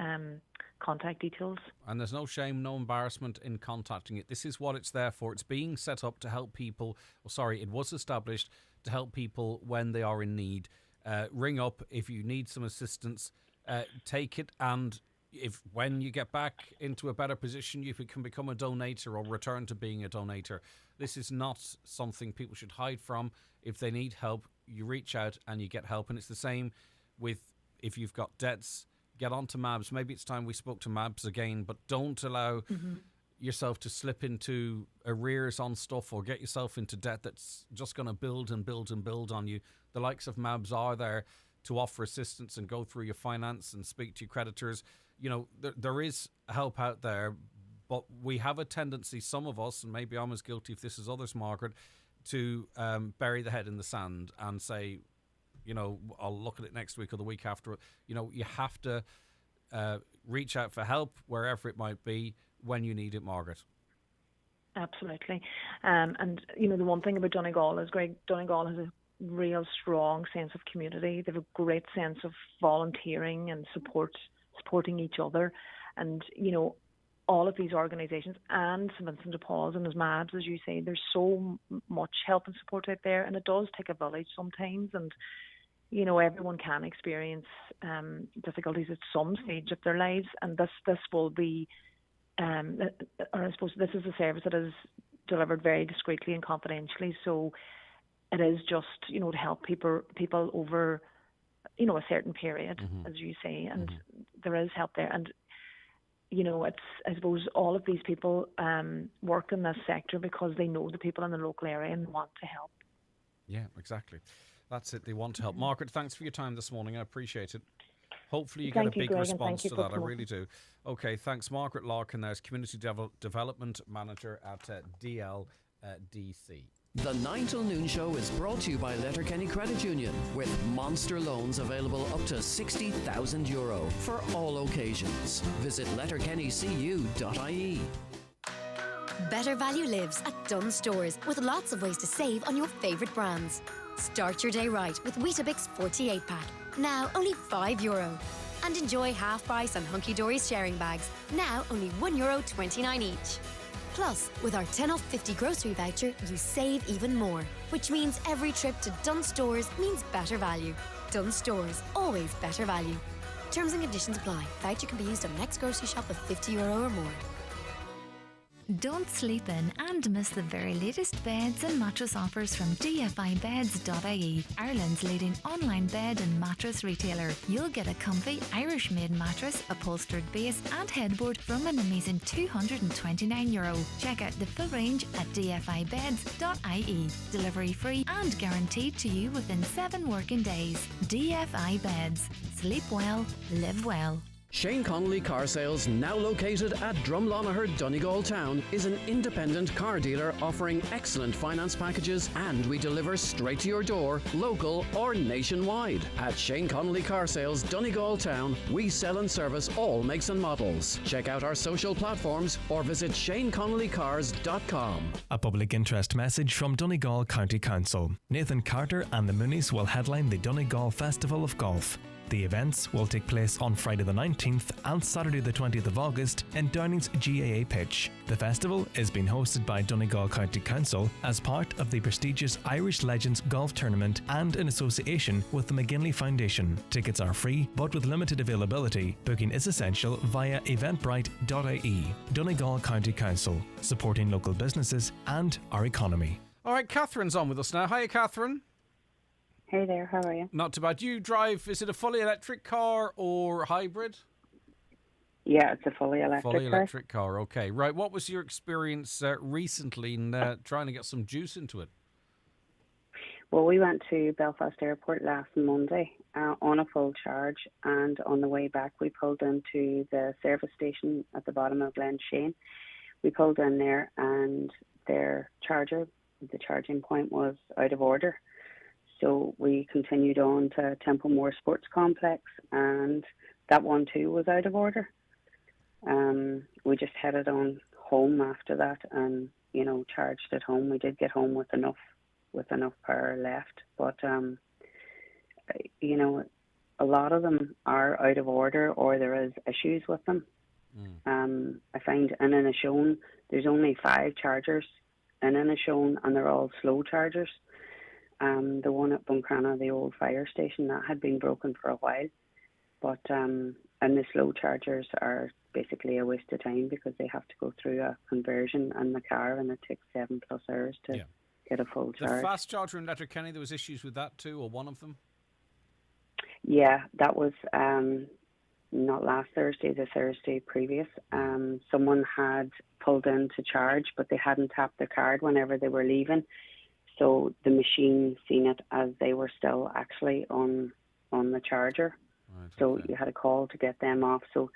contact details. And there's no shame, no embarrassment in contacting it. This is what it's there for. It's being set up to help people. It was established to help people when they are in need. Ring up if you need some assistance. Take it, and when you get back into a better position, you can become a donator or return to being a donator. This is not something people should hide from. If they need help, you reach out and you get help. And it's the same with if you've got debts. Get onto MABS. Maybe it's time we spoke to MABS again, but don't allow yourself to slip into arrears on stuff or get yourself into debt that's just going to build and build and build on you. The likes of MABS are there to offer assistance and go through your finance and speak to your creditors. There is help out there, but we have a tendency, some of us, and maybe I'm as guilty if this is others, Margaret, to bury the head in the sand and say, I'll look at it next week or the week after. You have to reach out for help wherever it might be when you need it, Margaret. Absolutely. And the one thing about Donegal is, Greg, Donegal has a real strong sense of community. They have a great sense of volunteering and supporting each other. And, all of these organisations and St Vincent de Paul's and as MABS, as you say, there's so much help and support out there, and it does take a village sometimes. And everyone can experience difficulties at some stage of their lives, and this will be, or I suppose this is a service that is delivered very discreetly and confidentially. So it is just to help people over a certain period, as you say, and there is help there. And it's, I suppose, all of these people work in this sector because they know the people in the local area and want to help. Yeah, exactly. That's it. They want to help. Margaret, thanks for your time this morning. I appreciate it. Hopefully you get a big response to that. I really do. Okay, thanks. Margaret Larkin, there's Community Development Manager at DLDC. The 9 till noon show is brought to you by Letterkenny Credit Union, with monster loans available up to €60,000 for all occasions. Visit letterkennycu.ie. Better value lives at Dunnes Stores, with lots of ways to save on your favourite brands. Start your day right with Weetabix 48-pack, now only €5. And enjoy half price on Hunky Dory's sharing bags, now only €1.29 each. Plus, with our 10 off 50 grocery voucher, you save even more, which means every trip to Dunnes Stores means better value. Dunnes Stores, always better value. Terms and conditions apply. Voucher can be used on next grocery shop of €50 or more. Don't sleep in and miss the very latest beds and mattress offers from dfibeds.ie, Ireland's leading online bed and mattress retailer. You'll get a comfy Irish-made mattress, upholstered base and headboard from an amazing €229. Check out the full range at dfibeds.ie. Delivery free and guaranteed to you within 7 working days. DFI Beds. Sleep well, live well. Shane Connolly Car Sales, now located at Drumlonagher, Donegal Town, is an independent car dealer offering excellent finance packages, and we deliver straight to your door, local or nationwide. At Shane Connolly Car Sales, Donegal Town, we sell and service all makes and models. Check out our social platforms or visit ShaneConnollyCars.com. A public interest message from Donegal County Council. Nathan Carter and the Moonies will headline the Donegal Festival of Golf. The events will take place on Friday the 19th and Saturday the 20th of August in Downing's GAA pitch. The festival is being hosted by Donegal County Council as part of the prestigious Irish Legends Golf Tournament and in association with the McGinley Foundation. Tickets are free but with limited availability. Booking is essential via eventbrite.ie. Donegal County Council, supporting local businesses and our economy. All right, Catherine's on with us now. Hiya, Catherine. Hey there, how are you? Not too bad. You drive, is it a fully electric car or hybrid? Yeah, it's a fully electric car. Okay, right. What was your experience recently in trying to get some juice into it? Well, we went to Belfast Airport last Monday on a full charge, and on the way back we pulled into the service station at the bottom of Glen Shane. We pulled in there and their charger the charging point was out of order. So we continued on to Templemore Sports Complex, and that one too was out of order. We just headed on home after that, and charged at home. We did get home with enough power left, but a lot of them are out of order, or there is issues with them. I find in Inishowen there's only 5 chargers in Inishowen, and they're all slow chargers. The one at Buncrana, the old fire station, that had been broken for a while, but and the slow chargers are basically a waste of time because they have to go through a conversion in the car, and it takes 7+ hours to get a full charge. The fast charger in Letterkenny, there was issues with that too, or one of them? Yeah, that was not last Thursday, the Thursday previous. Someone had pulled in to charge, but they hadn't tapped their card whenever they were leaving. So the machine seen it as they were still actually on the charger. Right, so you had a call to get them off. So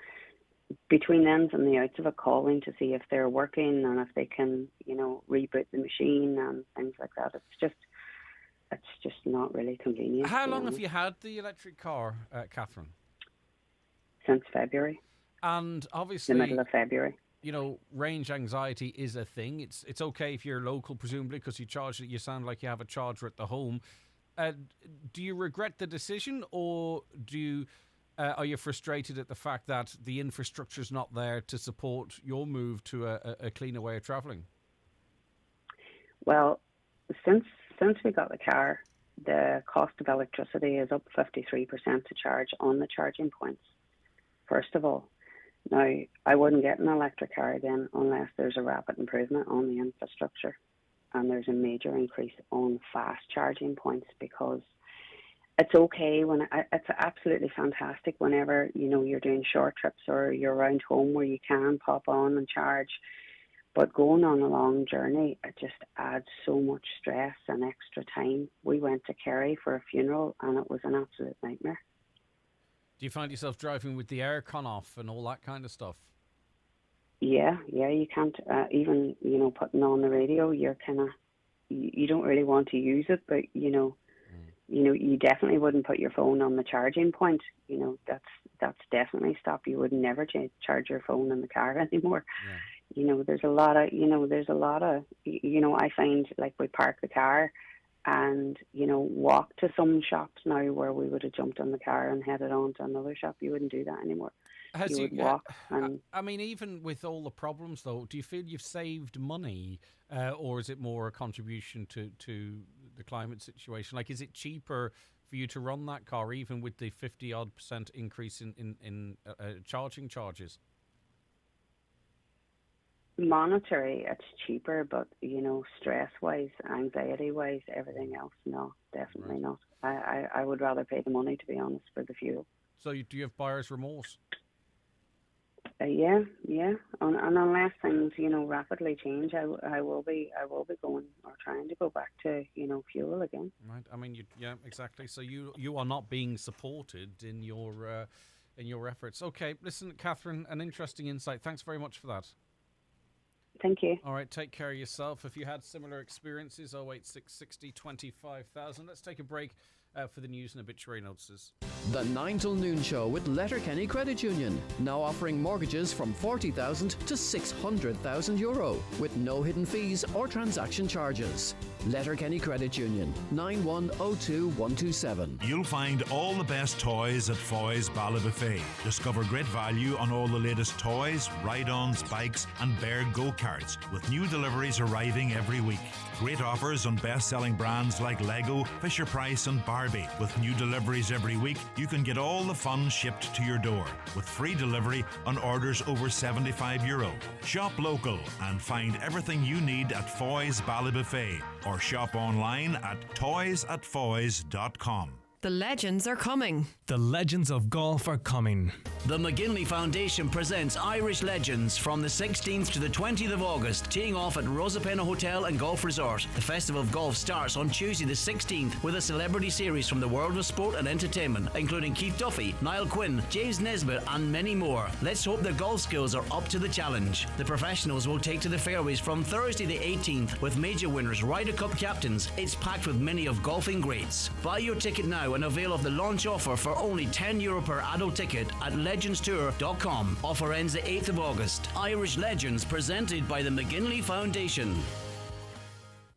between the ins and the outs of it, calling to see if they're working and if they can, reboot the machine and things like that. It's just not really convenient. How long have you had the electric car, Catherine? Since February. And obviously, the middle of February. Range anxiety is a thing. It's okay if you're local, presumably, because you charge it. You sound like you have a charger at the home. Do you regret the decision, or are you frustrated at the fact that the infrastructure's not there to support your move to a cleaner way of travelling? Well, since we got the car, the cost of electricity is up 53% to charge on the charging points, first of all. Now, I wouldn't get an electric car again unless there's a rapid improvement on the infrastructure and there's a major increase on fast charging points, because it's okay it's absolutely fantastic whenever, you're doing short trips or you're around home where you can pop on and charge. But going on a long journey, it just adds so much stress and extra time. We went to Kerry for a funeral and it was an absolute nightmare. Do you find yourself driving with the aircon off and all that kind of stuff? Yeah, you can't even, putting on the radio, you're kind of, you don't really want to use it, but, you definitely wouldn't put your phone on the charging point. That's definitely stopped. You would never charge your phone in the car anymore. Yeah. There's a lot of, I find like we park the car and, walk to some shops now where we would have jumped on the car and headed on to another shop. You wouldn't do that anymore. You would walk. I mean, even with all the problems, though, do you feel you've saved money, or is it more a contribution to the climate situation? Like, is it cheaper for you to run that car, even with the 50-odd% increase in charging charges? Monetary, it's cheaper, but stress-wise, anxiety-wise, everything else, no, definitely not. I would rather pay the money, to be honest, for the fuel. So do you have buyer's remorse? Yeah. And unless things, rapidly change, I will be going or trying to go back to, fuel again. Right. I mean, yeah, exactly. So you are not being supported in your efforts. Okay. Listen, Catherine, an interesting insight. Thanks very much for that. Thank you. All right, take care of yourself. If you had similar experiences, 08660 25,000. Let's take a break for the news and obituary notices. The 9 till noon show with Letterkenny Credit Union, now offering mortgages from 40,000 to 600,000 euro with no hidden fees or transaction charges. Letterkenny Credit Union, 9102127. You'll find all the best toys at Foy's Ballabouffet. Discover great value on all the latest toys, ride-ons, bikes and Bear go-karts, with new deliveries arriving every week. Great offers on best-selling brands like Lego, Fisher-Price and Barbie. With new deliveries every week, you can get all the fun shipped to your door, with free delivery on orders over €75. Shop local and find everything you need at Foy's Ballabouffet, or shop online at toysatfoys.com. The legends are coming. The legends of golf are coming. The McGinley Foundation presents Irish Legends from the 16th to the 20th of August, teeing off at Rosapena Hotel and Golf Resort. The Festival of Golf starts on Tuesday the 16th with a celebrity series from the world of sport and entertainment, including Keith Duffy, Niall Quinn, James Nesbitt and many more. Let's hope their golf skills are up to the challenge. The professionals will take to the fairways from Thursday the 18th with major winners, Ryder Cup captains. It's packed with many of golfing greats. Buy your ticket now and avail of the launch offer for only €10 per adult ticket at legendstour.com. Offer ends the 8th of August. Irish Legends presented by the McGinley Foundation.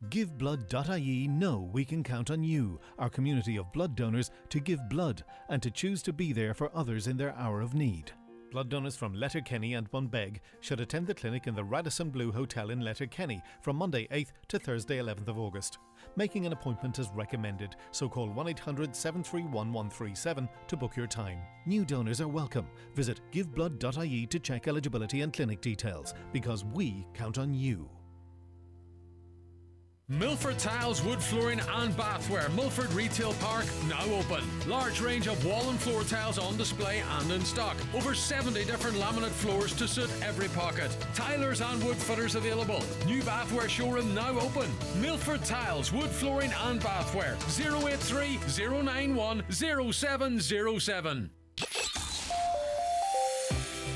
GiveBlood.ie know we can count on you, our community of blood donors, to give blood and to choose to be there for others in their hour of need. Blood donors from Letterkenny and Bunbeg should attend the clinic in the Radisson Blu Hotel in Letterkenny from Monday 8th to Thursday 11th of August. Making an appointment is recommended, so call 1-800-731-137 to book your time. New donors are welcome. Visit giveblood.ie to check eligibility and clinic details, because we count on you. Milford Tiles, wood flooring and bathware. Milford Retail Park now open. Large range of wall and floor tiles on display and in stock. Over 70 different laminate floors to suit every pocket. Tilers and wood fitters available. New bathware showroom now open. Milford Tiles, wood flooring and bathware. 083 091 0707.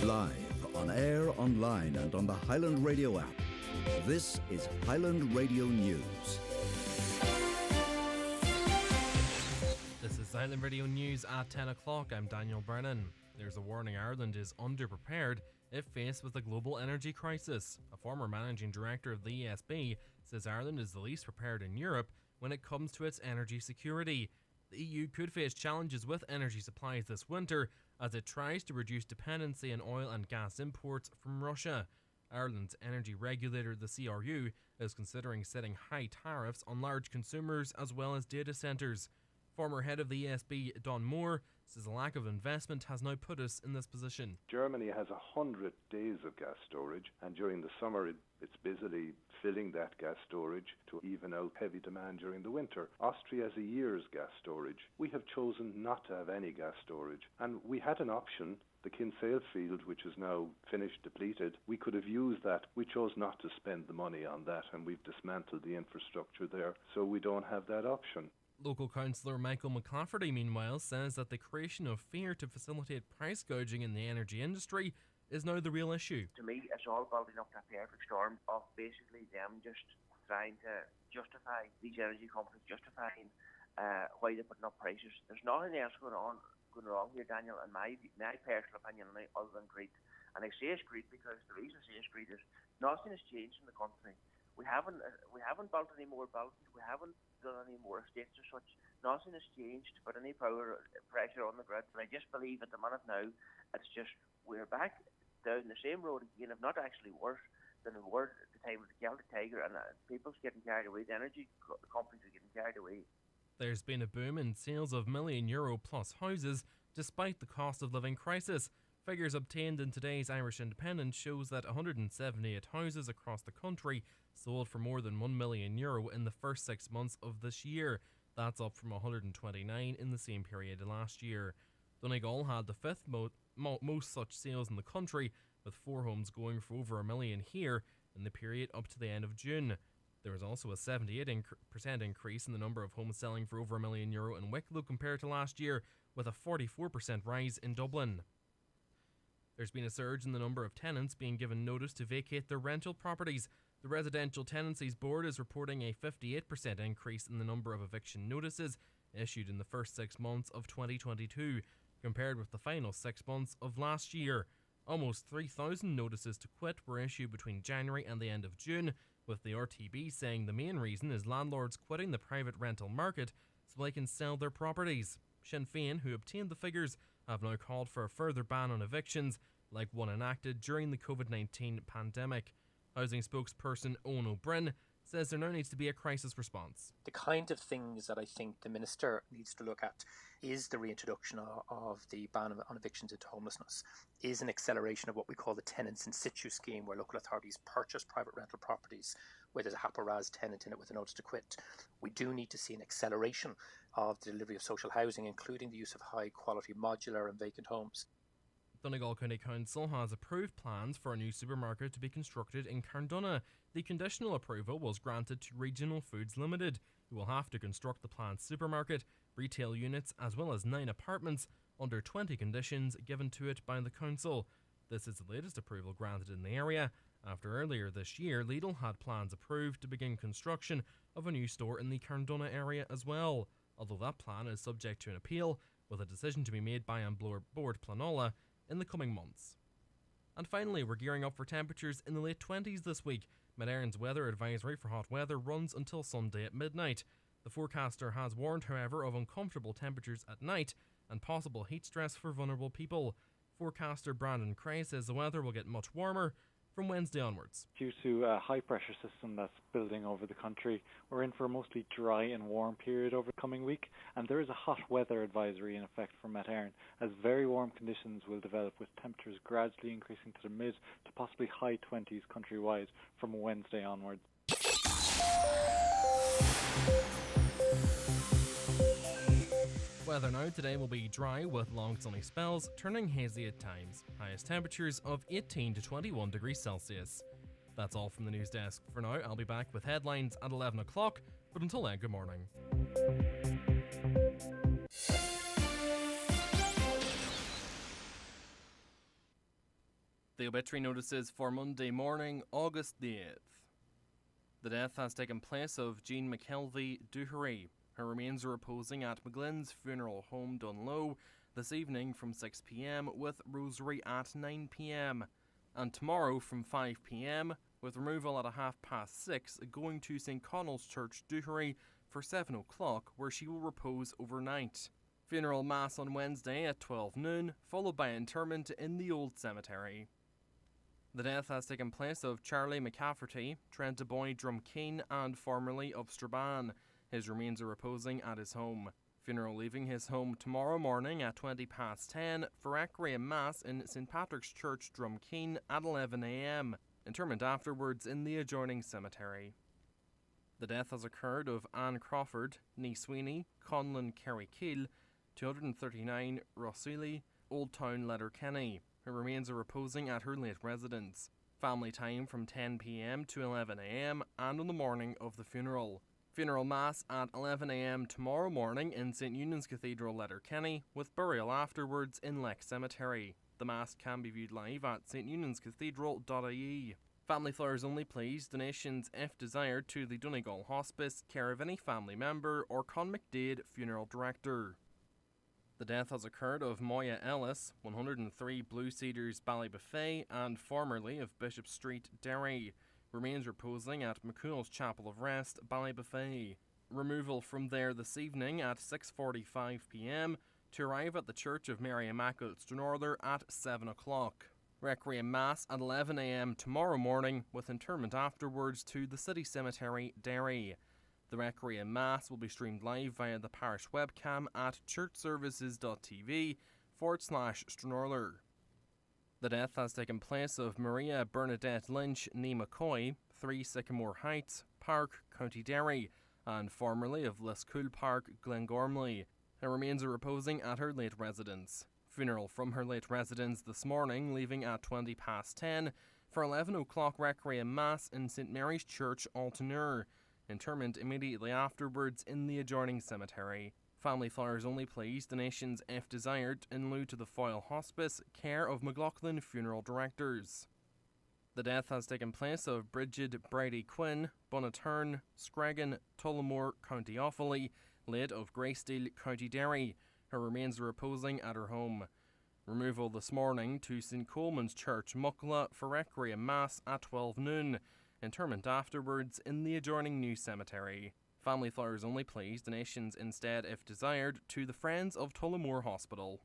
Live, on air, online and on the Highland Radio app. This is Highland Radio News. This is Highland Radio News at 10 o'clock. I'm Daniel Brennan. There's a warning Ireland is underprepared if faced with a global energy crisis. A former managing director of the ESB says Ireland is the least prepared in Europe when it comes to its energy security. The EU could face challenges with energy supplies this winter as it tries to reduce dependency on oil and gas imports from Russia. Ireland's energy regulator, the CRU, is considering setting high tariffs on large consumers as well as data centres. Former head of the ESB, Don Moore, says a lack of investment has now put us in this position. Germany has 100 days of gas storage, and during the summer it's busily filling that gas storage to even out heavy demand during the winter. Austria has a year's gas storage. We have chosen not to have any gas storage, and we had an option. The Kinsale field, which is now finished depleted, we could have used that. We chose not to spend the money on that, and we've dismantled the infrastructure there, so we don't have that option. Local councillor Michael McClafferty, meanwhile, says that the creation of fear to facilitate price gouging in the energy industry is now the real issue. To me, it's all building up that perfect storm of basically them just trying to justify, these energy companies justifying why they're putting up prices. There's nothing else going wrong here, Daniel, in my personal opinion, other than greed. And I say it's greed because the reason I say it's greed is nothing has changed in the country. We haven't built any more buildings. We haven't done any more estates or such. Nothing has changed to put any pressure on the grid. And I just believe at the minute now, it's just we're back down the same road again, if not actually worse than we were at the time of the Celtic Tiger. And people's getting carried away. The energy companies are getting carried away. There's been a boom in sales of €1 million plus houses despite the cost of living crisis. Figures obtained in today's Irish Independent shows that 178 houses across the country sold for more than €1 million in the first 6 months of this year. That's up from 129 in the same period last year. Donegal had the fifth most such sales in the country, with 4 homes going for over $1 million here in the period up to the end of June. There was also a 78% increase in the number of homes selling for over €1 million in Wicklow compared to last year, with a 44% rise in Dublin. There's been a surge in the number of tenants being given notice to vacate their rental properties. The Residential Tenancies Board is reporting a 58% increase in the number of eviction notices issued in the first 6 months of 2022, compared with the final 6 months of last year. Almost 3,000 notices to quit were issued between January and the end of June, with the RTB saying the main reason is landlords quitting the private rental market so they can sell their properties. Sinn Féin, who obtained the figures, have now called for a further ban on evictions, like one enacted during the COVID-19 pandemic. Housing spokesperson Owen O'Brien says there now needs to be a crisis response. The kind of things that I think the Minister needs to look at is the reintroduction of the ban on evictions into homelessness, is an acceleration of what we call the tenants in situ scheme, where local authorities purchase private rental properties where there's a HAPA-RAS tenant in it with a notice to quit. We do need to see an acceleration of the delivery of social housing, including the use of high-quality modular and vacant homes. Donegal County Council has approved plans for a new supermarket to be constructed in Carndonagh. The conditional approval was granted to Regional Foods Limited, who will have to construct the planned supermarket, retail units as well as 9 apartments under 20 conditions given to it by the council. This is the latest approval granted in the area, after earlier this year Lidl had plans approved to begin construction of a new store in the Carndonagh area as well, although that plan is subject to an appeal, with a decision to be made by An Board Planola in the coming months. And finally, we're gearing up for temperatures in the late 20s this week. Mid-Erin's weather advisory for hot weather runs until Sunday at midnight. The forecaster has warned, however, of uncomfortable temperatures at night and possible heat stress for vulnerable people. Forecaster Brandon Cray says the weather will get much warmer from Wednesday onwards. Due to a high pressure system that's building over the country, we're in for a mostly dry and warm period over the coming week, and there is a hot weather advisory in effect for Met Éireann, as very warm conditions will develop, with temperatures gradually increasing to the mid to possibly high 20s countrywide from Wednesday onwards. Weather now today will be dry with long sunny spells, turning hazy at times. Highest temperatures of 18 to 21 degrees Celsius. That's all from the news desk for now. I'll be back with headlines at 11 o'clock, but until then, good morning. The obituary notices for Monday morning, August the 8th. The death has taken place of Jean McKelvey Duherty. Her remains are reposing at McGlynn's Funeral Home, Dunlow, this evening from 6 p.m, with rosary at 9 p.m, and tomorrow from 5 p.m, with removal at 6:30, going to St Connell's Church, Duherty, for 7 o'clock, where she will repose overnight. Funeral mass on Wednesday at 12 noon, followed by interment in the Old Cemetery. The death has taken place of Charlie McCafferty, Trentaboy Drumkeen, and formerly of Strabane. His remains are reposing at his home. Funeral leaving his home tomorrow morning at 10:20 for Requiem Mass in St Patrick's Church, Drumkeen at 11 a.m. Interment afterwards in the adjoining cemetery. The death has occurred of Anne Crawford, Nee Sweeney, Conlon Kerry Keel, 239 Rossuli, Old Town Letterkenny. Her remains are reposing at her late residence. Family time from 10 p.m. to 11 a.m. and on the morning of the funeral. Funeral Mass at 11 a.m. tomorrow morning in St Eunan's Cathedral, Letterkenny, with burial afterwards in Leck Cemetery. The Mass can be viewed live at steunanscathedral.ie. Family flowers only please, donations if desired to the Donegal Hospice, care of any family member or Con McDade Funeral Director. The death has occurred of Moya Ellis, 103 Blue Cedars Ballybuffet, and formerly of Bishop Street, Derry. Remains reposing at McCool's Chapel of Rest, Ballybuffet. Removal from there this evening at 6:45 p.m. to arrive at the Church of Mary Immaculate Stranorther at 7 o'clock. Requiem Mass at 11 a.m. tomorrow morning, with interment afterwards to the City Cemetery, Derry. The Requiem Mass will be streamed live via the parish webcam at churchservices.tv/Stranorther. The death has taken place of Maria Bernadette Lynch Nee McCoy, 3 Sycamore Heights, Park, County Derry, and formerly of Liscool Park, Glengormley. Her remains are reposing at her late residence. Funeral from her late residence this morning, leaving at 10:20 for 11 o'clock Requiem Mass in St Mary's Church, Altonur. Interment immediately afterwards in the adjoining cemetery. Family flowers only please, donations if desired, in lieu to the Foyle Hospice, care of McLaughlin Funeral Directors. The death has taken place of Bridget Brady Quinn, Bunnaturn, Screggan, Tullamore, County Offaly, late of Greysteel, County Derry. Her remains are reposing at her home. Removal this morning to St Coleman's Church, Muckla, for Requiem Mass at 12 noon. Interment afterwards in the adjoining new cemetery. Family flowers only please, donations instead if desired to the Friends of Tullamore Hospital.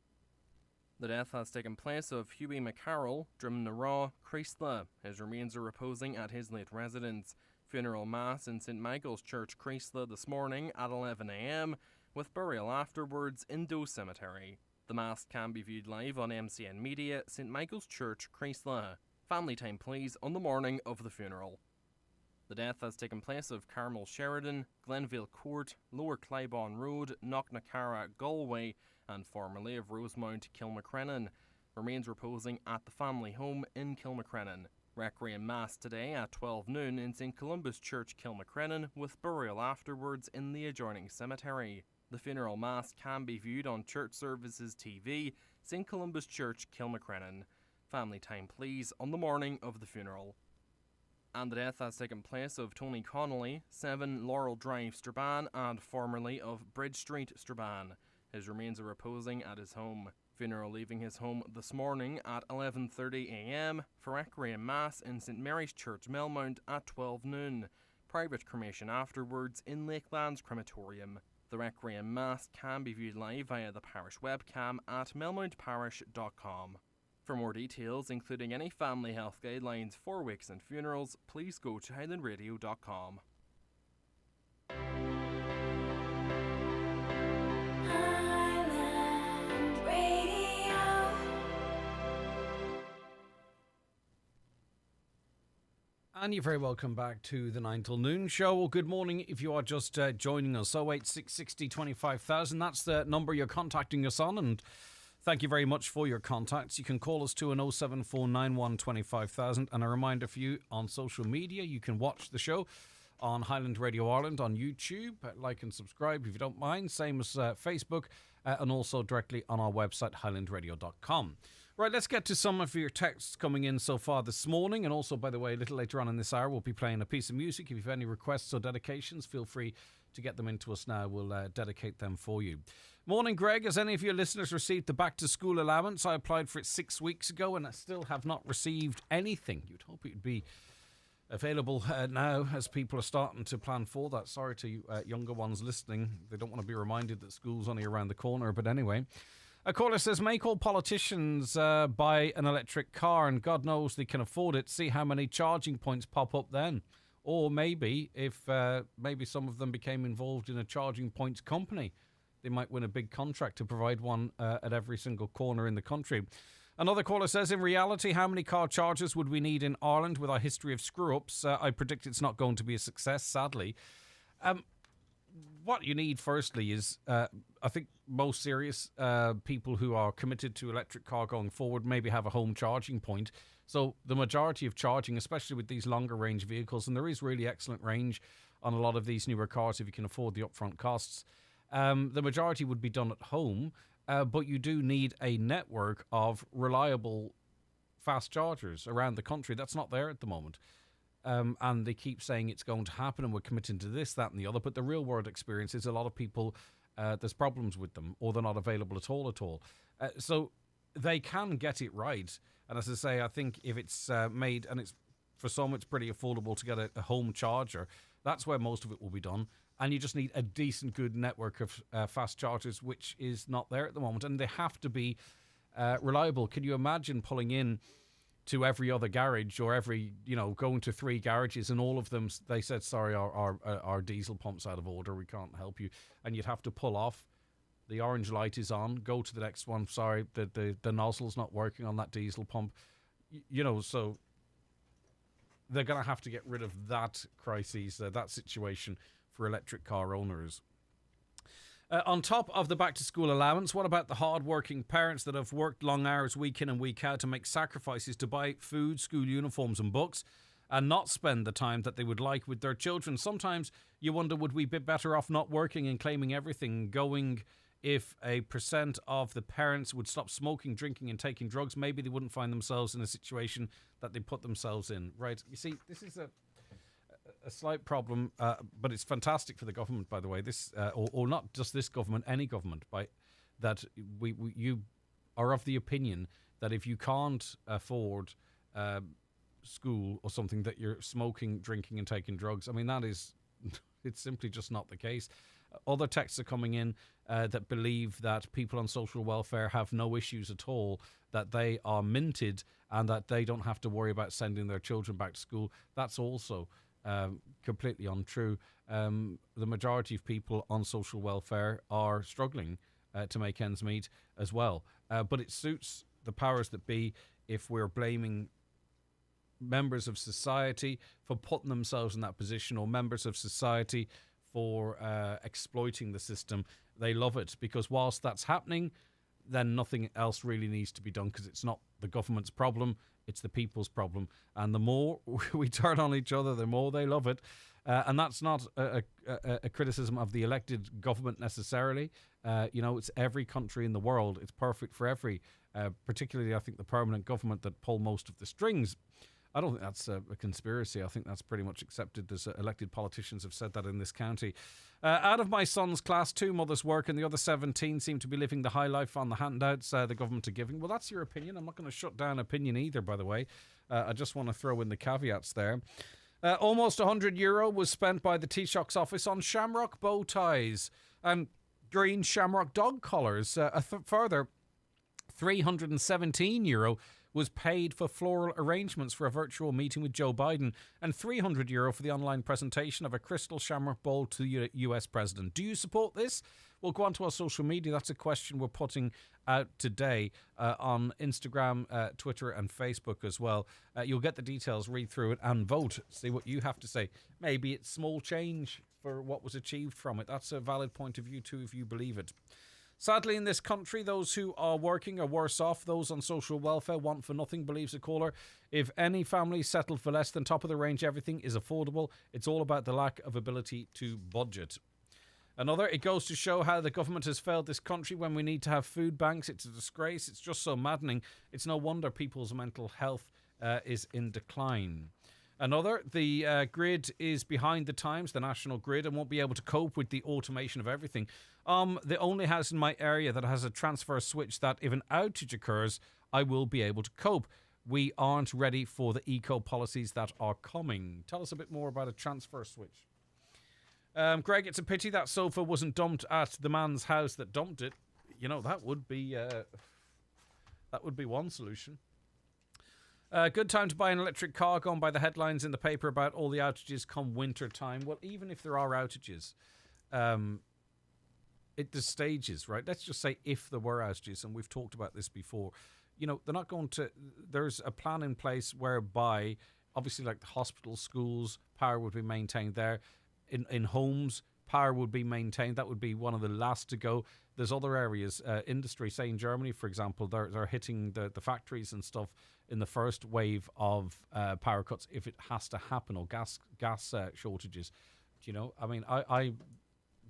The death has taken place of Hughie McCarroll, Drimnaraw, Creasla. His remains are reposing at his late residence. Funeral Mass in St Michael's Church, Creasla this morning at 11 a.m, with burial afterwards in Doe Cemetery. The Mass can be viewed live on MCN Media, St Michael's Church, Creasla. Family time please on the morning of the funeral. The death has taken place of Carmel Sheridan, Glenville Court, Lower Clybourne Road, Knocknacarra, Galway, and formerly of Rosemount, Kilmacrennan. Remains reposing at the family home in Kilmacrennan. Requiem Mass today at 12 noon in St Columba's Church, Kilmacrennan, with burial afterwards in the adjoining cemetery. The funeral Mass can be viewed on Church Services TV, St Columba's Church, Kilmacrennan. Family time please on the morning of the funeral. And the death has taken place of Tony Connolly, 7 Laurel Drive, Strabane, and formerly of Bridge Street, Strabane. His remains are reposing at his home. Funeral leaving his home this morning at 11:30 a.m. for Requiem Mass in St Mary's Church, Melmount at 12 noon. Private cremation afterwards in Lakelands Crematorium. The Requiem Mass can be viewed live via the parish webcam at melmountparish.com. For more details, including any family health guidelines for wakes and funerals, please go to highlandradio.com. And you're very welcome back to the 9 till noon show. Well, good morning if you are just joining us. 08660 25,000, that's the number you're contacting us on, and thank you very much for your contacts. You can call us to an 07491 25,000. And a reminder for you on social media, you can watch the show on Highland Radio Ireland on YouTube. Like and subscribe if you don't mind. Same as Facebook, and also directly on our website, highlandradio.com. Right, let's get to some of your texts coming in so far this morning. And also, by the way, a little later on in this hour, we'll be playing a piece of music. If you have any requests or dedications, feel free to get them into us now. We'll dedicate them for you. Morning, Greg. Has any of your listeners received the back-to-school allowance? I applied for it 6 weeks ago and I still have not received anything. You'd hope it would be available now as people are starting to plan for that. Sorry to younger ones listening. They don't want to be reminded that school's only around the corner. But anyway, a caller says, make all politicians buy an electric car, and God knows they can afford it. See how many charging points pop up then. Or maybe if maybe some of them became involved in a charging points company, they might win a big contract to provide one at every single corner in the country. Another caller says, in reality, how many car chargers would we need in Ireland with our history of screw-ups? I predict it's not going to be a success, sadly. What you need, firstly, is I think most serious people who are committed to electric car going forward maybe have a home charging point. So the majority of charging, especially with these longer range vehicles, and there is really excellent range on a lot of these newer cars if you can afford the upfront costs, the majority would be done at home. But you do need a network of reliable fast chargers around the country. That's not there at the moment. And they keep saying it's going to happen and we're committing to this, that and the other. But the real world experience is a lot of people, there's problems with them or they're not available at all. So they can get it right. And as I say, I think if it's made, and it's for some it's pretty affordable to get a home charger, that's where most of it will be done. And you just need a decent, good network of fast chargers, which is not there at the moment. And they have to be reliable. Can you imagine pulling in to every other garage or going to 3 garages and all of them, they said, sorry, our diesel pump's out of order, we can't help you. And you'd have to pull off. The orange light is on. Go to the next one. Sorry, the nozzle's not working on that diesel pump. So they're going to have to get rid of that crisis, that situation for electric car owners. On top of the back-to-school allowance, what about the hard-working parents that have worked long hours week in and week out to make sacrifices to buy food, school uniforms and books and not spend the time that they would like with their children? Sometimes you wonder, would we be better off not working and claiming everything, going if a % of the parents would stop smoking, drinking and taking drugs? Maybe they wouldn't find themselves in a situation that they put themselves in. Right, you see, this is a slight problem, but it's fantastic for the government, by the way. This, or not just this government, any government, that you are of the opinion that if you can't afford school or something, that you're smoking, drinking, and taking drugs. I mean, that is, it's simply just not the case. Other texts are coming in that believe that people on social welfare have no issues at all, that they are minted and that they don't have to worry about sending their children back to school. That's also completely untrue. The majority of people on social welfare are struggling to make ends meet as well. But it suits the powers that be if we're blaming members of society for putting themselves in that position, or members of society for exploiting the system. They love it, because whilst that's happening, then nothing else really needs to be done, because it's not the government's problem, it's the people's problem. And the more we turn on each other, the more they love it. And that's not a criticism of the elected government necessarily. It's every country in the world. It's perfect for every, particularly I think the permanent government that pull most of the strings. I don't think that's a conspiracy. I think that's pretty much accepted. There's elected politicians have said that in this county. Out of my son's class, 2 mothers work and the other 17 seem to be living the high life on the handouts the government are giving. Well, that's your opinion. I'm not going to shut down opinion either, by the way. I just want to throw in the caveats there. Almost €100 was spent by the Taoiseach's office on shamrock bow ties and green shamrock dog collars. Further, €317 was paid for floral arrangements for a virtual meeting with Joe Biden, and €300 for the online presentation of a crystal shamrock bowl to the US president. Do you support this? Well, go on to our social media. That's a question we're putting out today on Instagram, Twitter and Facebook as well. You'll get the details, read through it and vote. See what you have to say. Maybe it's small change for what was achieved from it. That's a valid point of view too, if you believe it. Sadly, in this country, those who are working are worse off. Those on social welfare want for nothing, believes a caller. If any family settled for less than top of the range, everything is affordable. It's all about the lack of ability to budget. Another, it goes to show how the government has failed this country when we need to have food banks. It's a disgrace. It's just so maddening. It's no wonder people's mental health is in decline. Another, the grid is behind the times, the national grid, and won't be able to cope with the automation of everything. The only house in my area that has a transfer switch that if an outage occurs, I will be able to cope. We aren't ready for the eco policies that are coming. Tell us a bit more about a transfer switch. Greg, it's a pity that sofa wasn't dumped at the man's house that dumped it. That would be one solution. Good time to buy an electric car, going by the headlines in the paper about all the outages come winter time. Well, even if there are outages, there's stages, right? Let's just say if there were outages, and we've talked about this before, they're not going to... There's a plan in place whereby, obviously, like the hospitals, schools, power would be maintained there. In homes, power would be maintained. That would be one of the last to go. There's other areas, industry, say in Germany, for example, they're hitting the factories and stuff in the first wave of power cuts if it has to happen, or gas shortages. I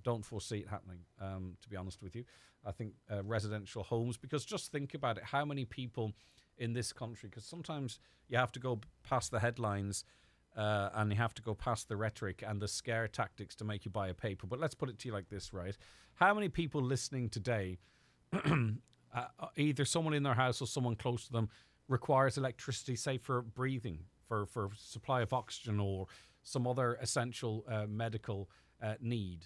don't foresee it happening, to be honest with you. I think residential homes, because just think about it, how many people in this country, because sometimes you have to go past the headlines and you have to go past the rhetoric and the scare tactics to make you buy a paper. But let's put it to you like this, right? How many people listening today, either someone in their house or someone close to them, requires electricity, say for breathing, for supply of oxygen or some other essential medical need?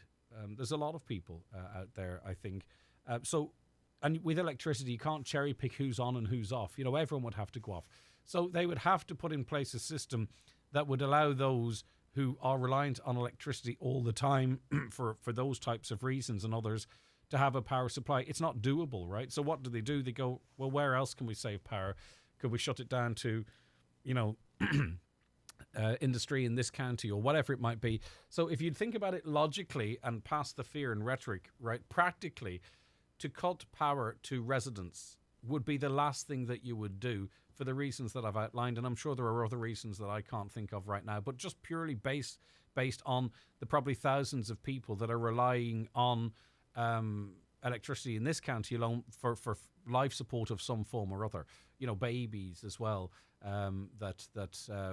There's a lot of people out there, I think. And with electricity, you can't cherry pick who's on and who's off. Everyone would have to go off. So they would have to put in place a system that would allow those who are reliant on electricity all the time for those types of reasons and others to have a power supply. It's not doable, right? So what do? They go, well, where else can we save power? Could we shut it down to, industry in this county or whatever it might be? So if you'd think about it logically and past the fear and rhetoric, right, practically, to cut power to residents would be the last thing that you would do for the reasons that I've outlined, and I'm sure there are other reasons that I can't think of right now, but just purely based on the probably thousands of people that are relying on electricity in this county alone for life support of some form or other. Babies as well, that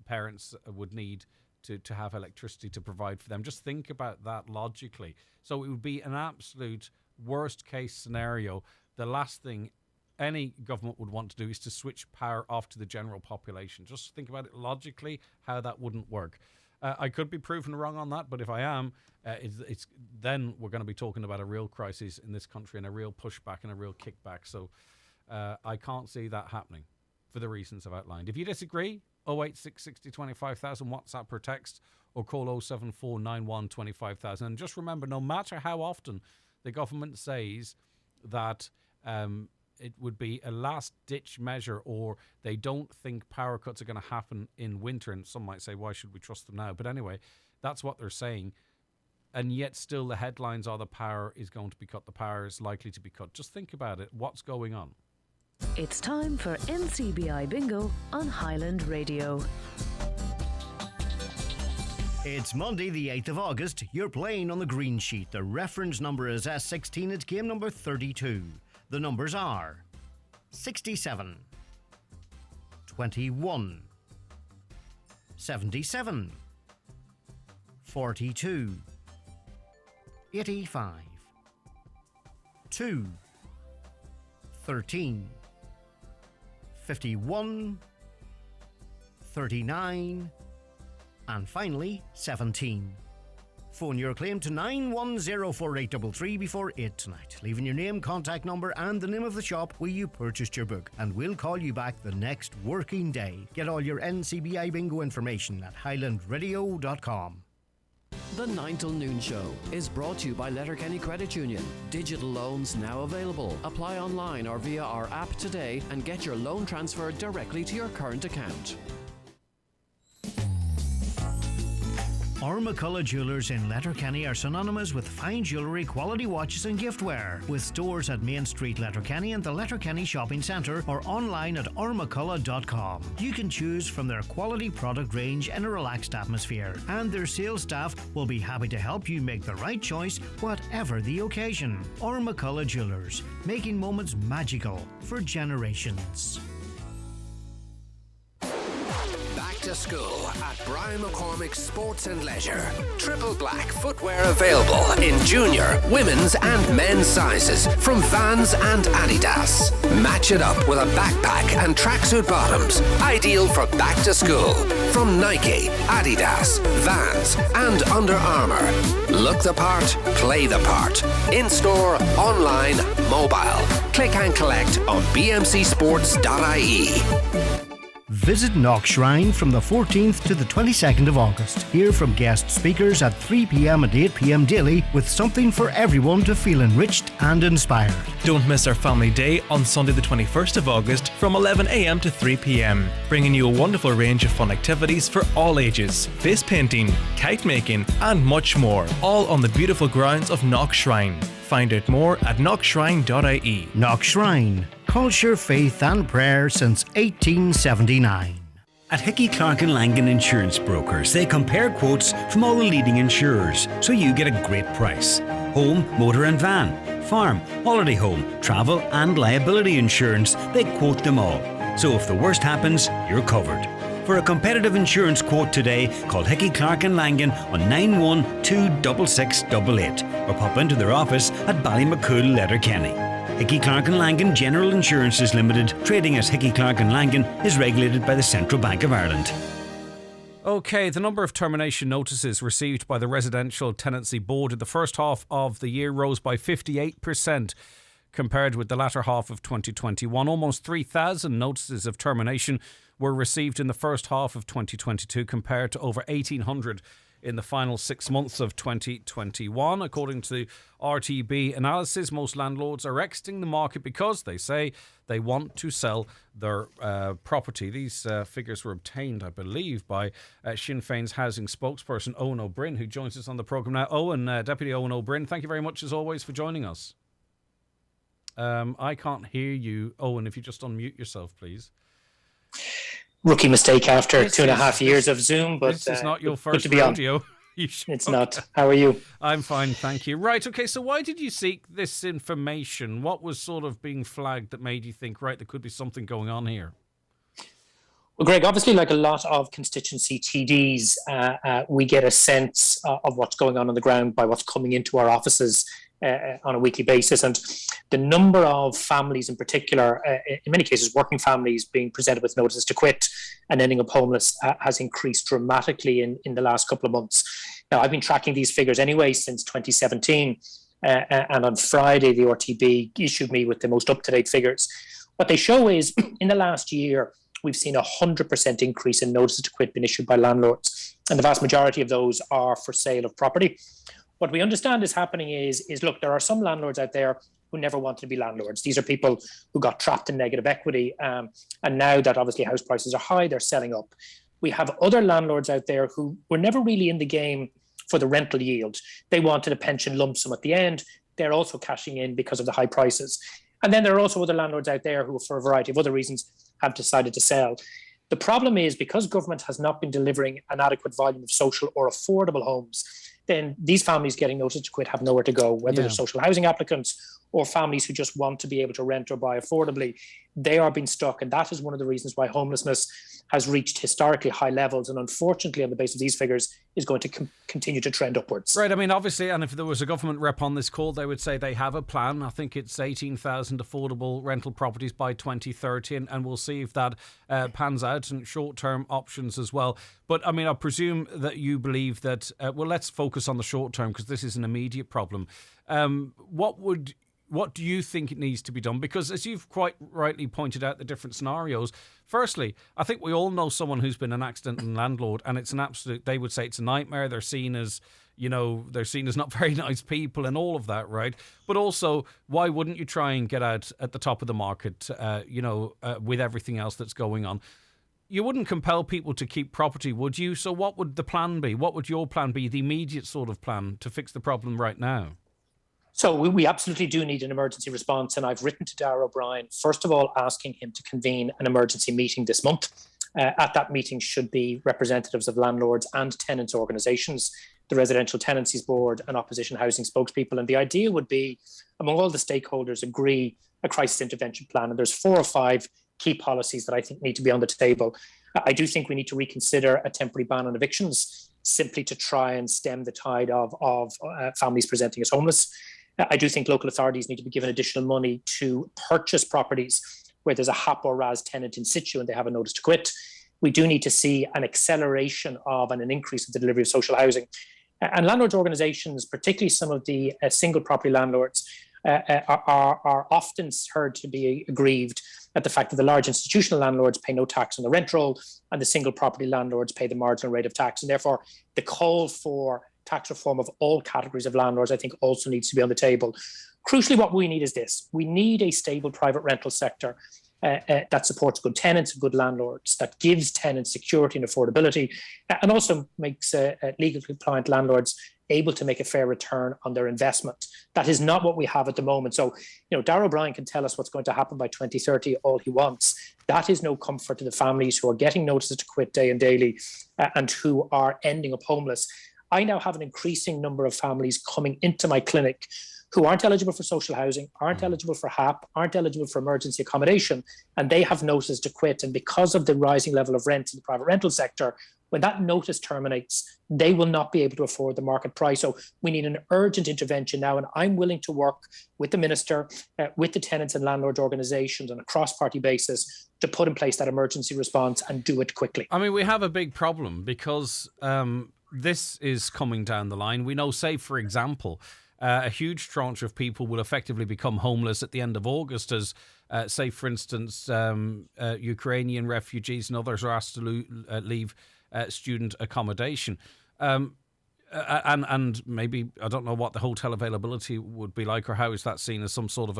parents would need to have electricity to provide for them. Just think about that logically. So it would be an absolute worst case scenario. The last thing any government would want to do is to switch power off to the general population. Just think about it logically, how that wouldn't work. I could be proven wrong on that, but if I am, it's then we're going to be talking about a real crisis in this country and a real pushback and a real kickback. So I can't see that happening for the reasons I've outlined. If you disagree, 086 60 25,000, WhatsApp or text, or call 074 91 25,000. And just remember, no matter how often the government says that it would be a last-ditch measure, or they don't think power cuts are going to happen in winter, and some might say, why should we trust them now? But anyway, that's what they're saying. And yet still the headlines are the power is going to be cut, the power is likely to be cut. Just think about it. What's going on? It's time for NCBI Bingo on Highland Radio. It's Monday the 8th of August. You're playing on the green sheet. The reference number is S16. It's game number 32. The numbers are 67, 21, 77, 42, 85, 2, 13, 51, 39, and finally 17. Phone your claim to 9104833 before 8 tonight, leaving your name, contact number and the name of the shop where you purchased your book, and we'll call you back the next working day. Get all your NCBI bingo information at highlandradio.com. The 9 till noon show is brought to you by Letterkenny Credit Union. Digital loans now available. Apply online or via our app today and get your loan transferred directly to your current account. McCullough Jewellers in Letterkenny are synonymous with fine jewellery, quality watches and giftware, with stores at Main Street, Letterkenny and the Letterkenny Shopping Centre, or online at ormccullough.com. You can choose from their quality product range in a relaxed atmosphere, and their sales staff will be happy to help you make the right choice, whatever the occasion. McCullough Jewellers, making moments magical for generations. To school at Brian McCormick's Sports and Leisure. Triple black footwear available in junior, women's and men's sizes from Vans and Adidas. Match it up with a backpack and tracksuit bottoms, ideal for back to school, from Nike, Adidas, Vans and Under Armour. Look the part, play the part. In-store, online, mobile. Click and collect on bmcsports.ie. Visit Knock Shrine from the 14th to the 22nd of August. Hear from guest speakers at 3 p.m. and 8 p.m. daily, with something for everyone to feel enriched and inspired. Don't miss our family day on Sunday the 21st of August from 11 a.m. to 3 p.m, bringing you a wonderful range of fun activities for all ages, face painting, kite making and much more, all on the beautiful grounds of Knock Shrine. Find out more at knockshrine.ie. Knock Shrine, culture, faith and prayer since 1879. At Hickey, Clark and Langan Insurance Brokers, they compare quotes from all the leading insurers, so you get a great price. Home, motor and van, farm, holiday home, travel and liability insurance, they quote them all. So if the worst happens, you're covered. For a competitive insurance quote today, call Hickey, Clark and Langan on 9126688 or pop into their office at Ballymacool, Letterkenny. Hickey, Clark and Langan General Insurances Limited, trading as Hickey, Clark and Langan, is regulated by the Central Bank of Ireland. Okay, the number of termination notices received by the Residential Tenancy Board in the first half of the year rose by 58% compared with the latter half of 2021. Almost 3,000 notices of termination were received in the first half of 2022 compared to over 1,800 in the final 6 months of 2021. According to RTB analysis, most landlords are exiting the market because they say they want to sell their property. These figures were obtained, I believe, by Sinn Féin's housing spokesperson Owen O'Brien, who joins us on the programme now. Owen, Deputy Owen O'Brien, thank you very much as always for joining us. I can't hear you, Owen, if you just unmute yourself, please. Rookie mistake after 2.5 years of Zoom, but this is not your first to be rodeo. It's not. How are you? I'm fine, thank you. Right, okay, so why did you seek this information? What was sort of being flagged that made you think, right, there could be something going on here? Well, Greg, obviously, like a lot of constituency TDs, we get a sense of what's going on the ground by what's coming into our offices on a weekly basis. And the number of families in particular, in many cases working families, being presented with notices to quit and ending up homeless has increased dramatically in the last couple of months. Now, I've been tracking these figures anyway since 2017, and on Friday the RTB issued me with the most up-to-date figures. What they show is in the last year, we've seen 100% increase in notices to quit being issued by landlords. And the vast majority of those are for sale of property. What we understand is happening is look, there are some landlords out there who never wanted to be landlords. These are people who got trapped in negative equity. And now that obviously house prices are high, they're selling up. We have other landlords out there who were never really in the game for the rental yield. They wanted a pension lump sum at the end. They're also cashing in because of the high prices. And then there are also other landlords out there who, for a variety of other reasons, have decided to sell. The problem is, because government has not been delivering an adequate volume of social or affordable homes, then these families getting notice to quit have nowhere to go, whether they're social housing applicants or families who just want to be able to rent or buy affordably. They are being stuck. And that is one of the reasons why homelessness has reached historically high levels. And unfortunately, on the basis of these figures, is going to continue to trend upwards. Right. I mean, obviously, and if there was a government rep on this call, they would say they have a plan. I think it's 18,000 affordable rental properties by 2030. And we'll see if that pans out, and short-term options as well. But I mean, I presume that you believe that, well, let's focus on the short term, because this is an immediate problem. What do you think it needs to be done? Because as you've quite rightly pointed out, the different scenarios. Firstly, I think we all know someone who's been an accidental landlord, and it's an absolute, they would say it's a nightmare. They're seen as, they're seen as not very nice people and all of that, right? But also, why wouldn't you try and get out at the top of the market, with everything else that's going on? You wouldn't compel people to keep property, would you? So what would the plan be? What would your plan be, the immediate sort of plan to fix the problem right now? So we absolutely do need an emergency response. And I've written to Darragh O'Brien, first of all, asking him to convene an emergency meeting this month. At that meeting should be representatives of landlords and tenants organisations, the Residential Tenancies Board and opposition housing spokespeople. And the idea would be, among all the stakeholders, agree a crisis intervention plan. And there's 4 or 5 key policies that I think need to be on the table. I do think we need to reconsider a temporary ban on evictions, simply to try and stem the tide of families presenting as homeless. I do think local authorities need to be given additional money to purchase properties where there's a HAP or RAS tenant in situ and they have a notice to quit. We do need to see an acceleration of and an increase of the delivery of social housing. And landlords organisations, particularly some of the single property landlords, are often heard to be aggrieved at the fact that the large institutional landlords pay no tax on the rent roll and the single property landlords pay the marginal rate of tax. And therefore, the call for tax reform of all categories of landlords, I think, also needs to be on the table. Crucially, what we need is this. We need a stable private rental sector that supports good tenants and good landlords, that gives tenants security and affordability, and also makes legally compliant landlords able to make a fair return on their investment. That is not what we have at the moment. So, Darragh O'Brien can tell us what's going to happen by 2030 all he wants. That is no comfort to the families who are getting notices to quit day and daily and who are ending up homeless. I now have an increasing number of families coming into my clinic who aren't eligible for social housing, aren't eligible for HAP, aren't eligible for emergency accommodation, and they have notices to quit. And because of the rising level of rent in the private rental sector, when that notice terminates, they will not be able to afford the market price. So we need an urgent intervention now, and I'm willing to work with the Minister, with the tenants and landlords organisations on a cross-party basis to put in place that emergency response and do it quickly. I mean, we have a big problem because this is coming down the line. We know, say, for example, a huge tranche of people will effectively become homeless at the end of August as, say, for instance, Ukrainian refugees and others are asked to leave student accommodation. And maybe, I don't know what the hotel availability would be like, or how is that seen as some sort of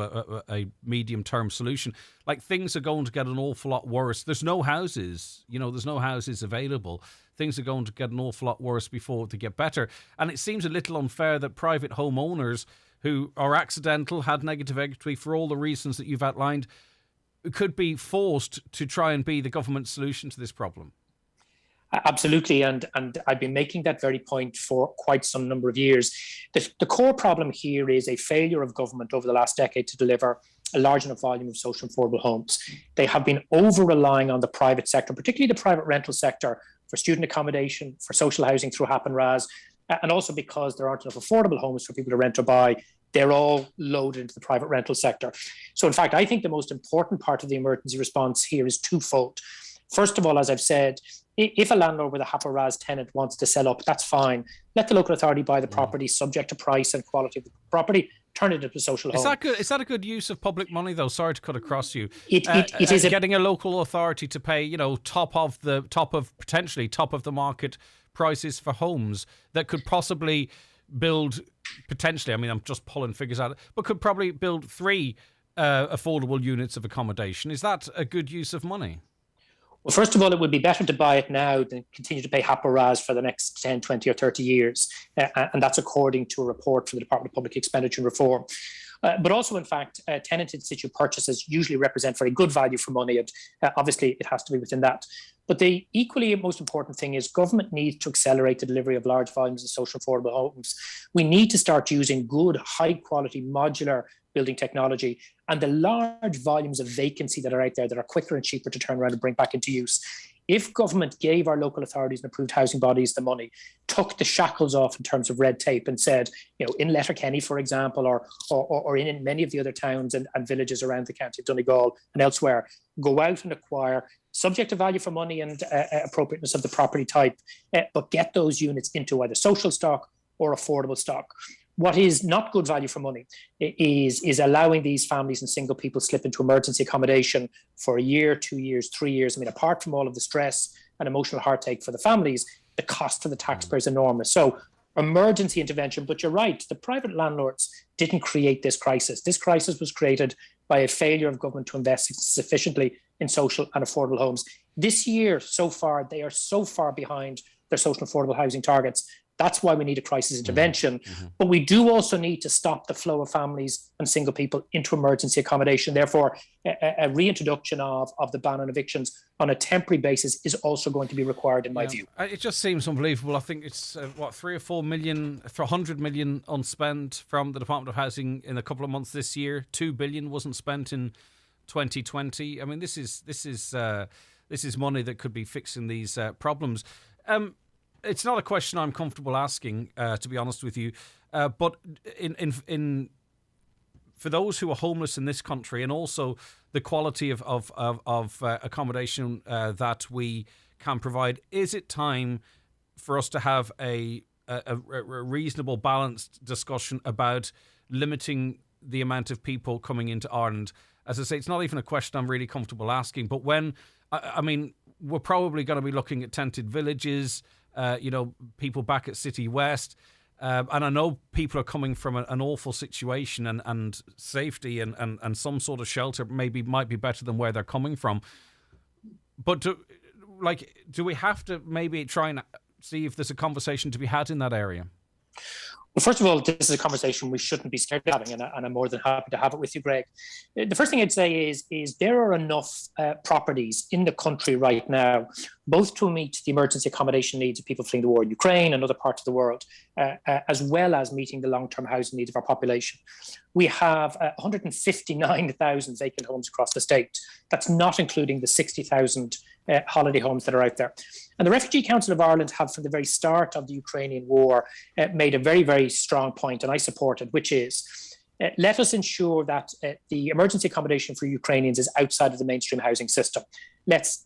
a medium-term solution. Like, things are going to get an awful lot worse. There's no houses, there's no houses available. Things are going to get an awful lot worse before they get better. And it seems a little unfair that private homeowners who are accidental, had negative equity for all the reasons that you've outlined, could be forced to try and be the government solution to this problem. Absolutely, and I've been making that very point for quite some number of years. The core problem here is a failure of government over the last decade to deliver a large enough volume of social and affordable homes. They have been over-relying on the private sector, particularly the private rental sector, for student accommodation, for social housing through HAP and RAS, and also because there aren't enough affordable homes for people to rent or buy. They're all loaded into the private rental sector. So in fact, I think the most important part of the emergency response here is twofold. First of all, as I've said, if a landlord with a HAP or RAS tenant wants to sell up, that's fine. Let the local authority buy the property subject to price and quality of the property. turn it into a social home. Is that good? Is that a good use of public money, though? Sorry to cut across you. It is getting a local authority to pay, potentially top of the market prices for homes that could possibly build, potentially, I mean, I'm just pulling figures out, but could probably build 3 affordable units of accommodation. Is that a good use of money? Well, first of all, it would be better to buy it now than continue to pay HAPORAS for the next 10, 20 or 30 years. And that's according to a report from the Department of Public Expenditure and Reform. But also, in fact, tenant in situ purchases usually represent very good value for money. And obviously, it has to be within that. But the equally most important thing is government needs to accelerate the delivery of large volumes of social affordable homes. We need to start using good, high-quality, modular building technology and the large volumes of vacancy that are out there that are quicker and cheaper to turn around and bring back into use. If government gave our local authorities and approved housing bodies the money, took the shackles off in terms of red tape and said, in Letterkenny, for example, or in many of the other towns and villages around the county of Donegal and elsewhere, go out and acquire, subject to value for money and appropriateness of the property type, but get those units into either social stock or affordable stock. What is not good value for money is allowing these families and single people slip into emergency accommodation for a year, 2 years, 3 years. I mean, apart from all of the stress and emotional heartache for the families, the cost for the taxpayer is enormous. So emergency intervention, but you're right, the private landlords didn't create this crisis. This crisis was created by a failure of government to invest sufficiently in social and affordable homes. This year, so far, they are so far behind their social and affordable housing targets. That's why we need a crisis intervention. Mm-hmm. But we do also need to stop the flow of families and single people into emergency accommodation. Therefore, a reintroduction of the ban on evictions on a temporary basis is also going to be required, in my view. It just seems unbelievable. I think it's, 3 or 4 million, 100 million unspent from the Department of Housing in a couple of months this year. 2 billion wasn't spent in 2020. I mean, this is money that could be fixing these problems. It's not a question I'm comfortable asking, to be honest with you. But for those who are homeless in this country, and also the quality of accommodation that we can provide, is it time for us to have a reasonable, balanced discussion about limiting the amount of people coming into Ireland? As I say, it's not even a question I'm really comfortable asking. But when, I mean, we're probably going to be looking at tented villages. People back at City West. And I know people are coming from an awful situation and safety and some sort of shelter might be better than where they're coming from. But do we have to maybe try and see if there's a conversation to be had in that area? Well, first of all, this is a conversation we shouldn't be scared of having, and I'm more than happy to have it with you, Greg. The first thing I'd say is there are enough properties in the country right now, both to meet the emergency accommodation needs of people fleeing the war in Ukraine and other parts of the world, as well as meeting the long-term housing needs of our population. We have 159,000 vacant homes across the state. That's not including the 60,000 holiday homes that are out there. And the Refugee Council of Ireland have, from the very start of the Ukrainian war, made a very, very strong point, and I support it, which is let us ensure that the emergency accommodation for Ukrainians is outside of the mainstream housing system. Let's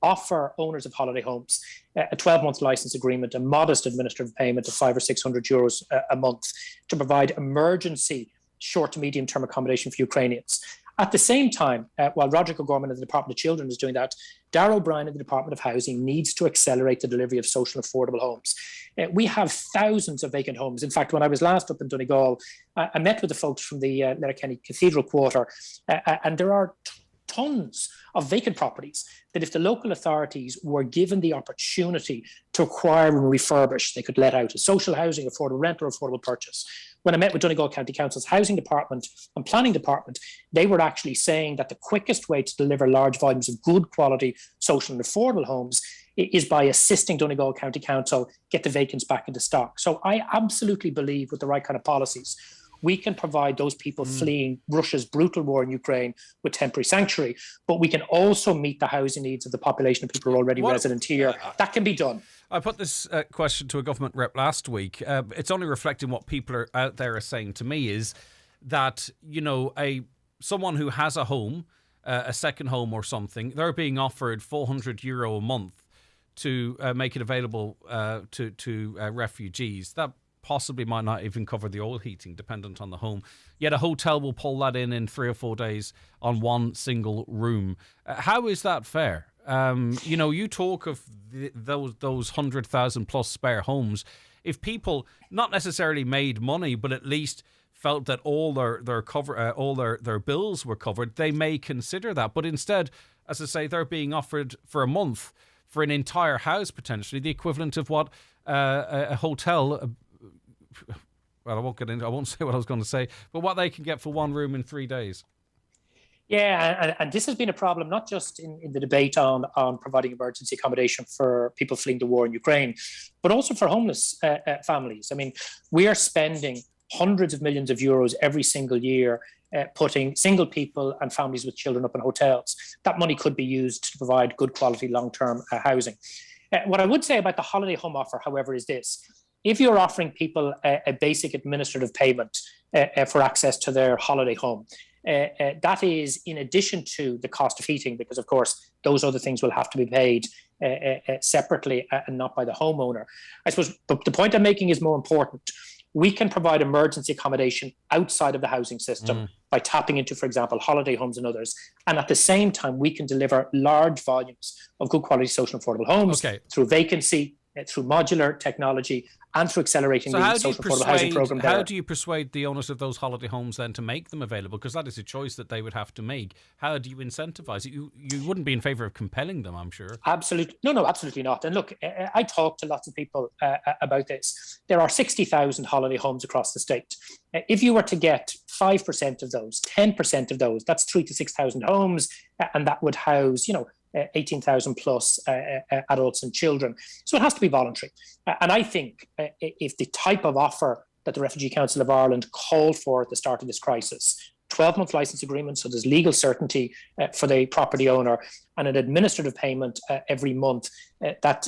offer owners of holiday homes a 12-month license agreement, a modest administrative payment of 500 or 600 euros a month to provide emergency short to medium term accommodation for Ukrainians. At the same time, while Roderick O'Gorman of the Department of Children is doing that, Darragh O'Brien of the Department of Housing needs to accelerate the delivery of social and affordable homes. We have thousands of vacant homes. In fact, when I was last up in Donegal, I met with the folks from the Letterkenny Cathedral Quarter, and there are tons of vacant properties that if the local authorities were given the opportunity to acquire and refurbish, they could let out as social housing, affordable rent or affordable purchase. When I met with Donegal County Council's housing department and planning department, they were actually saying that the quickest way to deliver large volumes of good quality social and affordable homes is by assisting Donegal County Council get the vacants back into stock. So I absolutely believe with the right kind of policies, we can provide those people fleeing Russia's brutal war in Ukraine with temporary sanctuary, but we can also meet the housing needs of the population of people who are already resident here. That can be done. I put this question to a government rep last week. It's only reflecting what people are out there are saying to me is that, someone who has a home, a second home or something, they're being offered €400 a month to make it available to refugees. That possibly might not even cover the oil heating, dependent on the home. Yet a hotel will pull that in 3 or 4 days on one single room. How is that fair? You talk of those 100,000 plus spare homes. If people not necessarily made money, but at least felt that all their bills were covered, they may consider that. But instead, as I say, they're being offered for a month for an entire house, potentially the equivalent of what a hotel. Well, I won't say what I was going to say, but what they can get for one room in 3 days. Yeah, and this has been a problem, not just in the debate on providing emergency accommodation for people fleeing the war in Ukraine, but also for homeless families. I mean, we are spending hundreds of millions of euros every single year putting single people and families with children up in hotels. That money could be used to provide good quality long-term housing. What I would say about the holiday home offer, however, is this. If you're offering people a basic administrative payment for access to their holiday home, that is in addition to the cost of heating, because of course those other things will have to be paid separately and not by the homeowner. I suppose the point I'm making is more important. We can provide emergency accommodation outside of the housing system by tapping into, for example, holiday homes and others. And at the same time, we can deliver large volumes of good quality social and affordable homes through vacancy, through modular technology, and through accelerating the social affordable housing programme. How do you persuade the owners of those holiday homes then to make them available? Because that is a choice that they would have to make. How do you incentivise it? You wouldn't be in favour of compelling them, I'm sure. Absolutely. No, absolutely not. And look, I talk to lots of people about this. There are 60,000 holiday homes across the state. If you were to get 5% of those, 10% of those, that's 3,000 to 6,000 homes, and that would house, 18,000 plus adults and children. So it has to be voluntary. And I think if the type of offer that the Refugee Council of Ireland called for at the start of this crisis, 12-month licence agreement, so there's legal certainty for the property owner, and an administrative payment every month that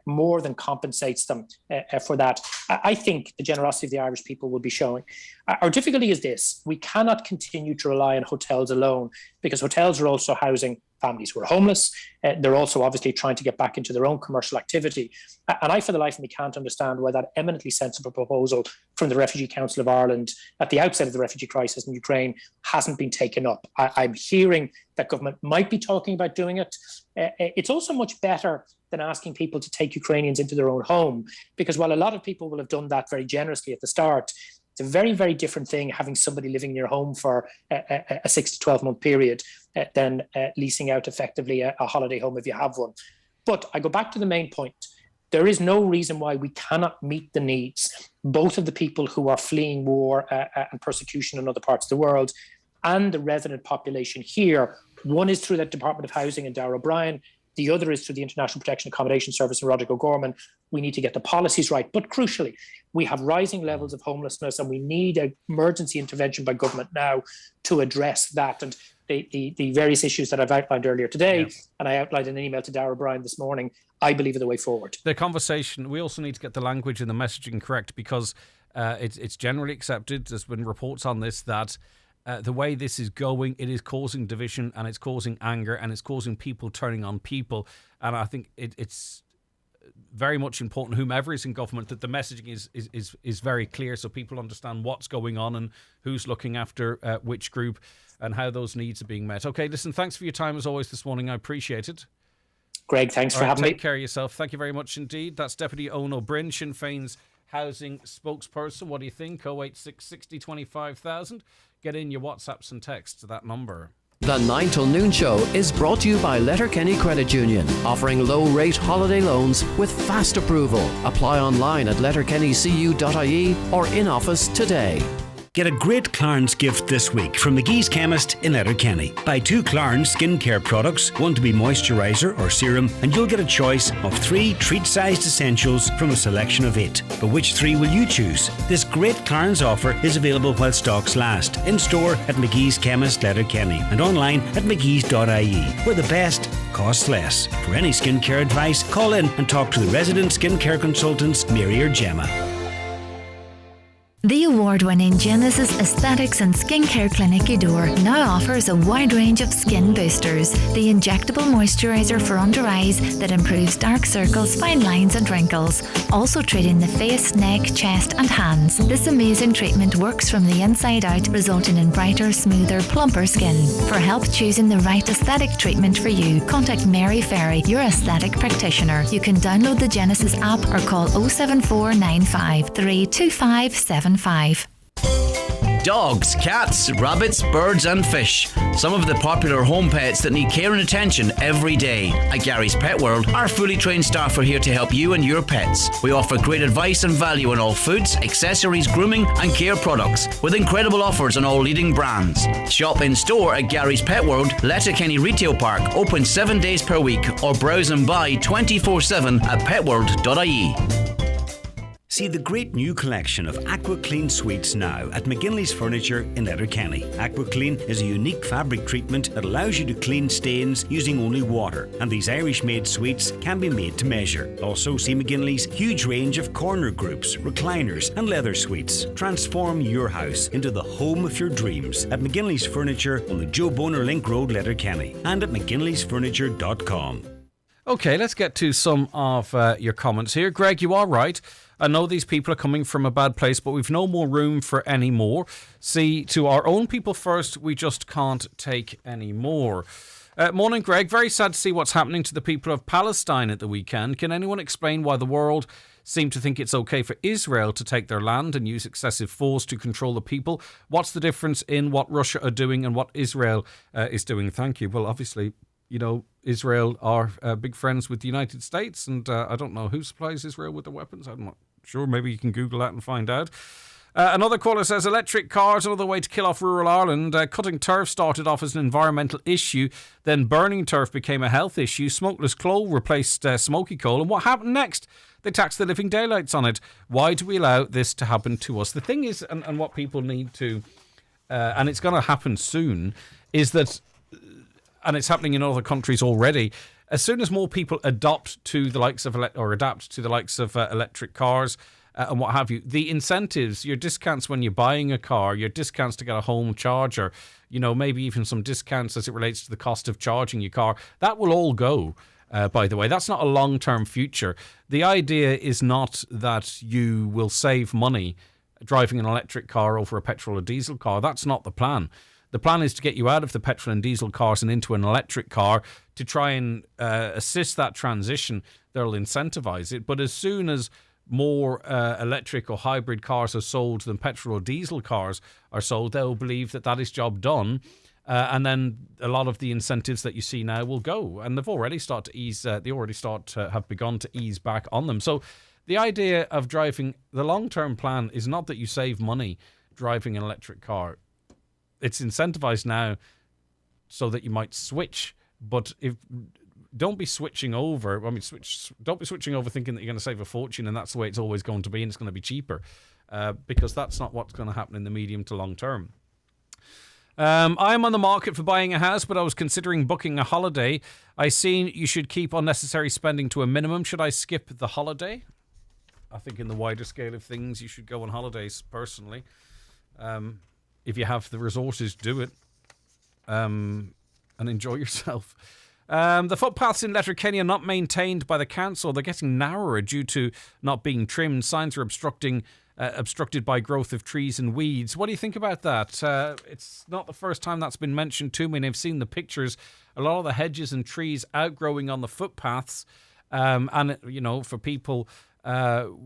more than compensates them for that. I think the generosity of the Irish people will be showing. Our difficulty is this. We cannot continue to rely on hotels alone, because hotels are also housing families who are homeless. They're also obviously trying to get back into their own commercial activity. And I, for the life of me, can't understand why that eminently sensible proposal from the Refugee Council of Ireland at the outset of the refugee crisis in Ukraine hasn't been taken up. I'm hearing that government might be talking about doing it. It's also much better than asking people to take Ukrainians into their own home, because while a lot of people will have done that very generously at the start, it's a very, very different thing having somebody living in your home for a 6 to 12 month period than leasing out effectively a holiday home if you have one. But I go back to the main point. There is no reason why we cannot meet the needs, both of the people who are fleeing war and persecution in other parts of the world and the resident population here. One is through the Department of Housing and Darragh O'Brien. The other is through the International Protection Accommodation Service and Roderick O'Gorman. We need to get the policies right. But crucially, we have rising levels of homelessness and we need an emergency intervention by government now to address that. And the various issues that I've outlined earlier today, and I outlined in an email to Darragh O'Brien this morning, I believe are the way forward. The conversation, we also need to get the language and the messaging correct, because it's generally accepted, there's been reports on this, that the way this is going, it is causing division and it's causing anger and it's causing people turning on people. And I think it's very much important, whomever is in government, that the messaging is very clear so people understand what's going on and who's looking after which group and how those needs are being met. Okay, listen, thanks for your time as always this morning. I appreciate it. Greg, thanks for having me. Take care of yourself. Thank you very much indeed. That's Deputy Owen O'Brien, Sinn Féin's housing spokesperson. What do you think? 086 60 25,000. Get in your WhatsApps and texts to that number. The 9 till noon show is brought to you by Letterkenny Credit Union, offering low-rate holiday loans with fast approval. Apply online at letterkennycu.ie or in office today. Get a great Clarins gift this week from McGee's Chemist in Letterkenny. Buy 2 Clarins skincare products, one to be moisturiser or serum, and you'll get a choice of 3 treat-sized essentials from a selection of 8. But which 3 will you choose? This great Clarins offer is available while stocks last, in store at McGee's Chemist Letterkenny and online at mcgees.ie, where the best costs less. For any skincare advice, call in and talk to the resident skincare consultants, Mary or Gemma. The award-winning Genesis Aesthetics and Skincare Clinic Udor now offers a wide range of skin boosters. The injectable moisturiser for under eyes that improves dark circles, fine lines and wrinkles. Also treating the face, neck, chest and hands. This amazing treatment works from the inside out, resulting in brighter, smoother, plumper skin. For help choosing the right aesthetic treatment for you, contact Mary Ferry, your aesthetic practitioner. You can download the Genesis app or call 07495 32575. Dogs, cats, rabbits, birds and fish. Some of the popular home pets that need care and attention every day. At Gary's Pet World, our fully trained staff are here to help you and your pets. We offer great advice and value on all foods, accessories, grooming and care products, with incredible offers on all leading brands. Shop in store at Gary's Pet World, Letterkenny Retail Park, open 7 days per week, or browse and buy 24/7 at petworld.ie. See the great new collection of AquaClean suites now at McGinley's Furniture in Letterkenny. AquaClean is a unique fabric treatment that allows you to clean stains using only water, and these Irish-made suites can be made to measure. Also see McGinley's huge range of corner groups, recliners and leather suites. Transform your house into the home of your dreams at McGinley's Furniture on the Joe Boner Link Road, Letterkenny, and at mcginleysfurniture.com. Okay, let's get to some of your comments here. Greg, you are right. I know these people are coming from a bad place, but we've no more room for any more. See to our own people first. We just can't take any more. Morning, Greg. Very sad to see what's happening to the people of Palestine at the weekend. Can anyone explain why the world seem to think it's okay for Israel to take their land and use excessive force to control the people? What's the difference in what Russia are doing and what Israel is doing? Thank you. Well, obviously, you know, Israel are big friends with the United States, and I don't know who supplies Israel with the weapons. I'm not sure. Maybe you can Google that and find out. Another caller says, electric cars, another way to kill off rural Ireland. Cutting turf started off as an environmental issue, then burning turf became a health issue. Smokeless coal replaced smoky coal, and what happened next? They taxed the living daylights on it. Why do we allow this to happen to us? The thing is, and what people need to, and it's going to happen soon, is that, and it's happening in other countries already, as soon as more people adapt to the likes of electric cars and what have you, the incentives, your discounts when you're buying a car, your discounts to get a home charger, you know, maybe even some discounts as it relates to the cost of charging your car, that will all go. By the way, that's not a long-term future. The idea is not that you will save money driving an electric car over a petrol or diesel car. That's not the plan. The plan is to get you out of the petrol and diesel cars and into an electric car to try and assist that transition. They'll incentivize it. But as soon as more electric or hybrid cars are sold than petrol or diesel cars are sold, they'll believe that that is job done. And then a lot of the incentives that you see now will go. And they've already started to ease. Have begun to ease back on them. So the idea of driving, the long-term plan is not that you save money driving an electric car. It's incentivized now so that you might switch, but don't be switching over. Don't be switching over thinking that you're going to save a fortune and that's the way it's always going to be and it's going to be cheaper, because that's not what's going to happen in the medium to long term. I am on the market for buying a house, but I was considering booking a holiday. I seen you should keep unnecessary spending to a minimum. Should I skip the holiday? I think in the wider scale of things, you should go on holidays personally. If you have the resources, do it and enjoy yourself. The footpaths in Letterkenny are not maintained by the council. They're getting narrower due to not being trimmed. Signs are obstructed by growth of trees and weeds. What do you think about that? It's not the first time that's been mentioned to me, and I've seen the pictures. A lot of the hedges and trees outgrowing on the footpaths, and, you know, for people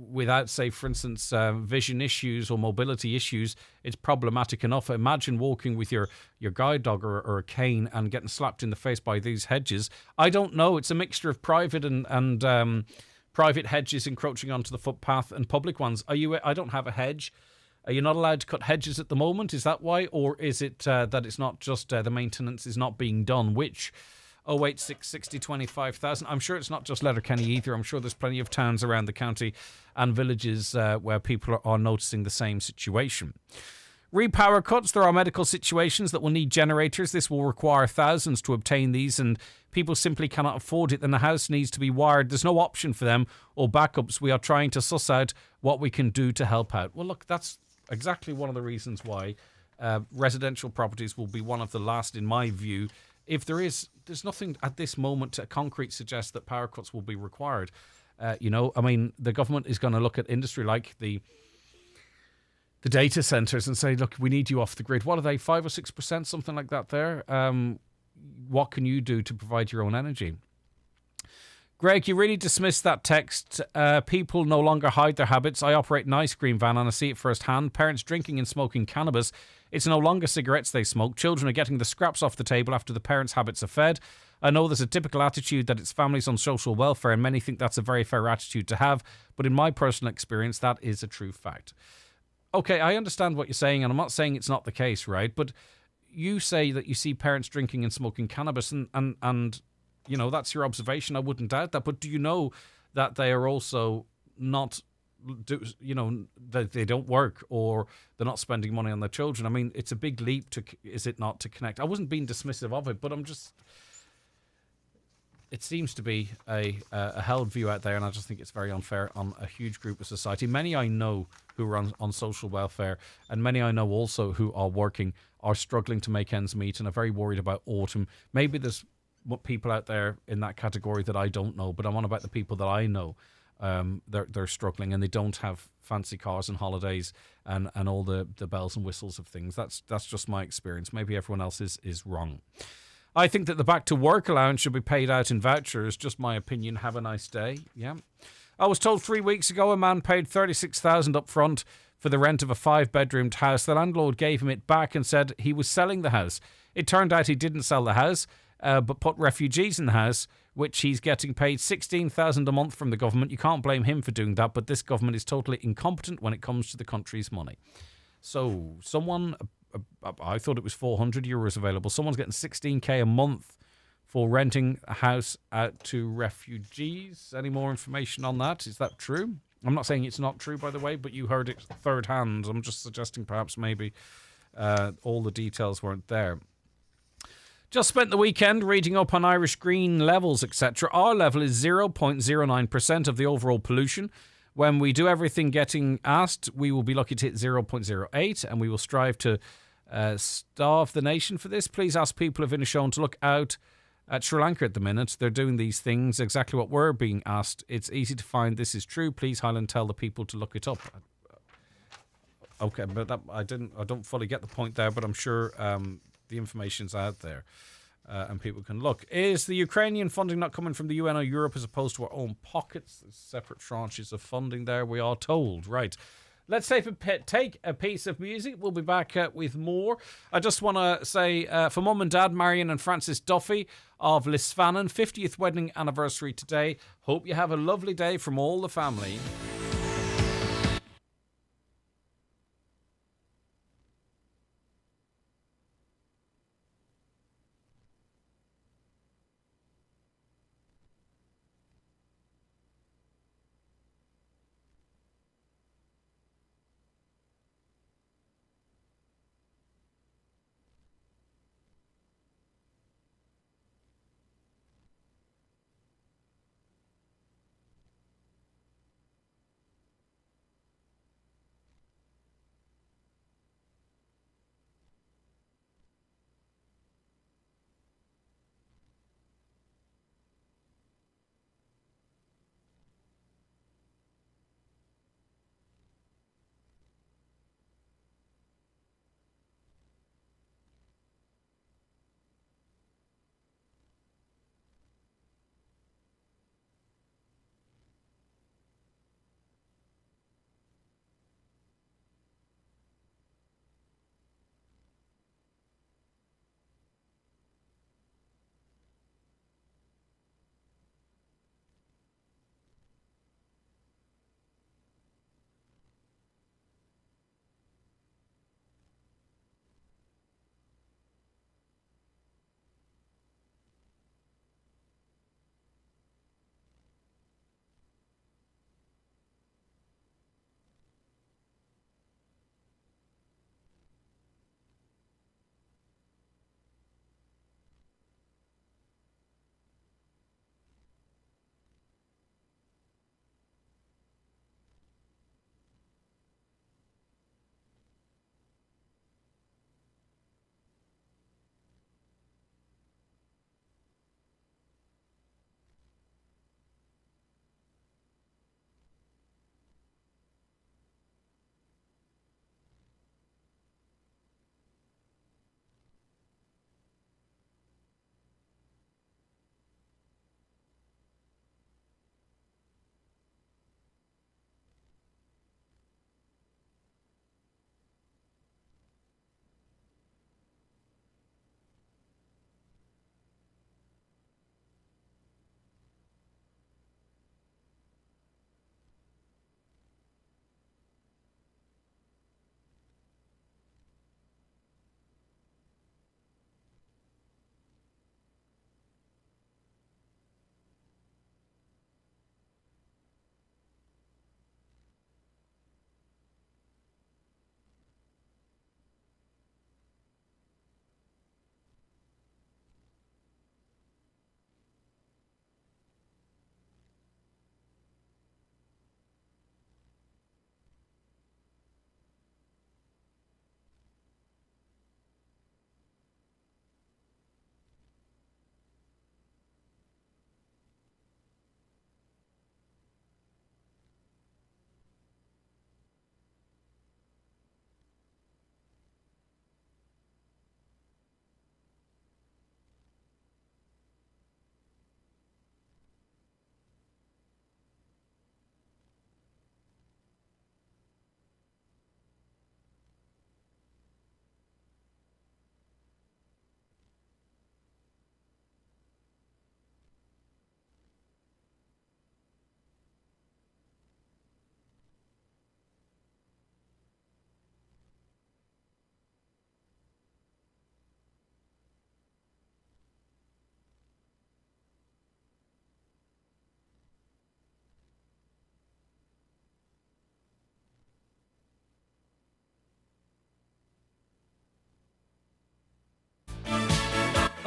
without, say, for instance, vision issues or mobility issues, it's problematic enough. Imagine walking with your guide dog or a cane and getting slapped in the face by these hedges. I don't know. It's a mixture of private and private hedges encroaching onto the footpath and public ones. I don't have a hedge. Are you not allowed to cut hedges at the moment? Is that why? Or is it that it's not just the maintenance is not being done? Which? 086 60 25,000. I'm sure it's not just Letterkenny either. I'm sure there's plenty of towns around the county and villages where people are noticing the same situation. Repower cuts. There are medical situations that will need generators. This will require thousands to obtain these, and people simply cannot afford it. Then the house needs to be wired. There's no option for them or backups. We are trying to suss out what we can do to help out. Well, look, that's exactly one of the reasons why residential properties will be one of the last, in my view. If there's nothing at this moment to concrete suggests that power cuts will be required. The government is going to look at industry like the data centers and say, look, we need you off the grid. What are they, 5 or 6%, something like that there? What can you do to provide your own energy? Greg, you really dismissed that text. People no longer hide their habits. I operate an ice cream van and I see it firsthand. Parents drinking and smoking cannabis. It's no longer cigarettes they smoke. Children are getting the scraps off the table after the parents' habits are fed. I know there's a typical attitude that it's families on social welfare, and many think that's a very fair attitude to have. But in my personal experience, that is a true fact. Okay, I understand what you're saying, and I'm not saying it's not the case, right? But you say that you see parents drinking and smoking cannabis, and that's your observation. I wouldn't doubt that. But do you know that they are also not, that they don't work or they're not spending money on their children? I mean, it's a big leap is it not, to connect? I wasn't being dismissive of it, but it seems to be a held view out there, and I just think it's very unfair on a huge group of society. Many I know who are on social welfare, and many I know also who are working, are struggling to make ends meet and are very worried about autumn. Maybe there's people out there in that category that I don't know, but I'm on about the people that I know. They're struggling, and they don't have fancy cars and holidays and all the bells and whistles of things. That's just my experience. Maybe everyone else is wrong. I think that the back to work allowance should be paid out in vouchers. Just my opinion. Have a nice day. Yeah. I was told 3 weeks ago a man paid $36,000 up front for the rent of a 5-bedroomed house. The landlord gave him it back and said he was selling the house. It turned out he didn't sell the house, but put refugees in the house, which he's getting paid $16,000 a month from the government. You can't blame him for doing that, but this government is totally incompetent when it comes to the country's money. So someone, I thought it was €400 available. Someone's getting $16,000 a month for renting a house out to refugees. Any more information on that? Is that true? I'm not saying it's not true, by the way, but you heard it third hand. I'm just suggesting perhaps maybe all the details weren't there. Just spent the weekend reading up on Irish green levels, etc. Our level is 0.09% of the overall pollution. When we do everything getting asked, we will be lucky to hit 0.08, and we will strive to starve the nation for this. Please ask people of Inishowen to look out at Sri Lanka at the minute. They're doing these things, exactly what we're being asked. It's easy to find this is true. Please, Highland, tell the people to look it up. Okay, but I don't fully get the point there, but I'm sure the information's out there and people can look. Is the Ukrainian funding not coming from the UN or Europe as opposed to our own pockets? There's separate tranches of funding there, we are told. Right. Let's take a piece of music. We'll be back with more. I just want to say for Mum and Dad, Marion and Francis Duffy of Lisfannon, 50th wedding anniversary today. Hope you have a lovely day from all the family.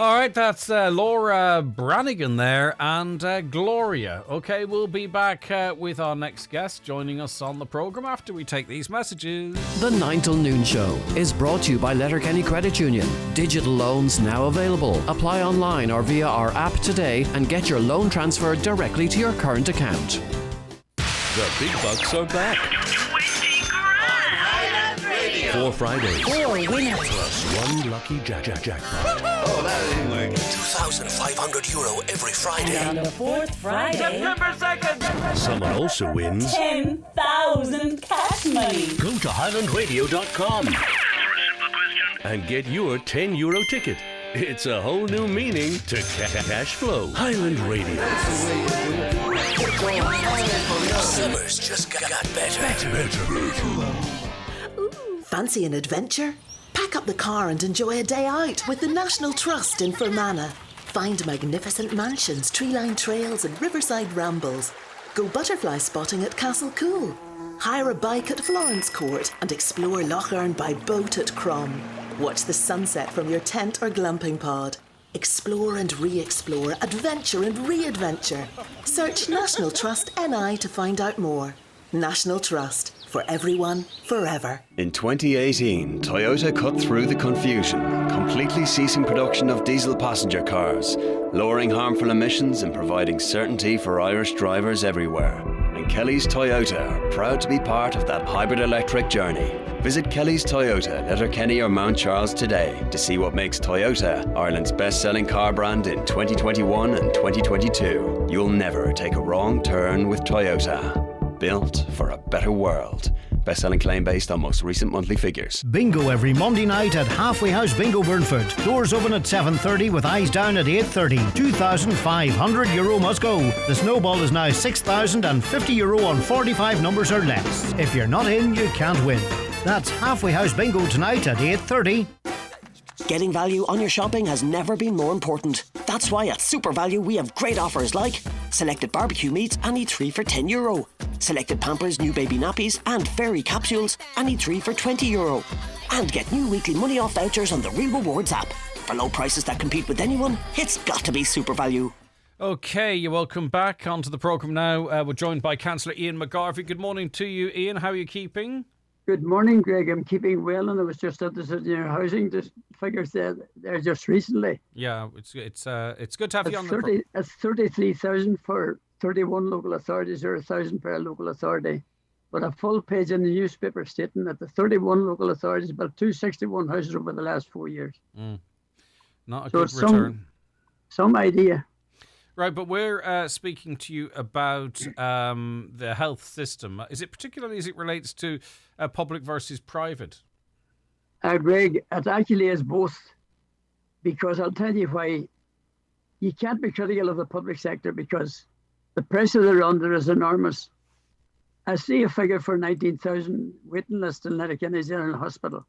All right, that's Laura Brannigan there and Gloria. Okay, we'll be back with our next guest joining us on the programme after we take these messages. The 9 till noon show is brought to you by Letterkenny Credit Union. Digital loans now available. Apply online or via our app today and get your loan transferred directly to your current account. The big bucks are back. 4 Fridays. 4 winners. Plus 1 lucky jackpot. Oh, that didn't work. €2,500 every Friday. And on the 4th Friday, September 2nd, Someone also wins 10,000 cash money. Go to highlandradio.com and get your €10 ticket. It's a whole new meaning to cash flow. Highland Radio. Summer's just got better. Fancy an adventure? Pack up the car and enjoy a day out with the National Trust in Fermanagh. Find magnificent mansions, tree-lined trails and riverside rambles. Go butterfly spotting at Castle Cool. Hire a bike at Florence Court and explore Lough Erne by boat at Crom. Watch the sunset from your tent or glamping pod. Explore and re-explore, adventure and re-adventure. Search National Trust NI to find out more. National Trust, for everyone, forever. In 2018, Toyota cut through the confusion, completely ceasing production of diesel passenger cars, lowering harmful emissions and providing certainty for Irish drivers everywhere. And Kelly's Toyota are proud to be part of that hybrid electric journey. Visit Kelly's Toyota, Letterkenny or Mount Charles today to see what makes Toyota Ireland's best-selling car brand in 2021 and 2022. You'll never take a wrong turn with Toyota. Built for a better world. Best-selling claim based on most recent monthly figures. Bingo every Monday night at Halfway House Bingo Burnford. Doors open at 7:30 with eyes down at 8:30. €2,500 must go. The snowball is now €6,050 on 45 numbers or less. If you're not in, you can't win. That's Halfway House Bingo tonight at 8:30. Getting value on your shopping has never been more important. That's why at Super Value we have great offers like selected barbecue meats, any 3 for €10. Selected Pampers new baby nappies and fairy capsules, any 3 for €20. And get new weekly money off vouchers on the Real Rewards app. For low prices that compete with anyone, it's got to be Super Value. Okay, you're welcome back onto the programme now. We're joined by Councillor Ian McGarvey. Good morning to you, Ian. How are you keeping? Good morning, Greg. I'm keeping well, and I was just at the senior housing figures there just recently. Yeah, it's good to have you on the It's 33,000 for 31 local authorities, or 1,000 per local authority. But a full page in the newspaper stating that the 31 local authorities built 261 houses over the last 4 years. Not a good return. Some idea. Right, but we're speaking to you about the health system. Is it particularly as it relates to public versus private? Greg, it actually is both. Because I'll tell you why. You can't be critical of the public sector because the pressure they're under is enormous. I see a figure for 19,000 waiting list in Letterkenny General Hospital.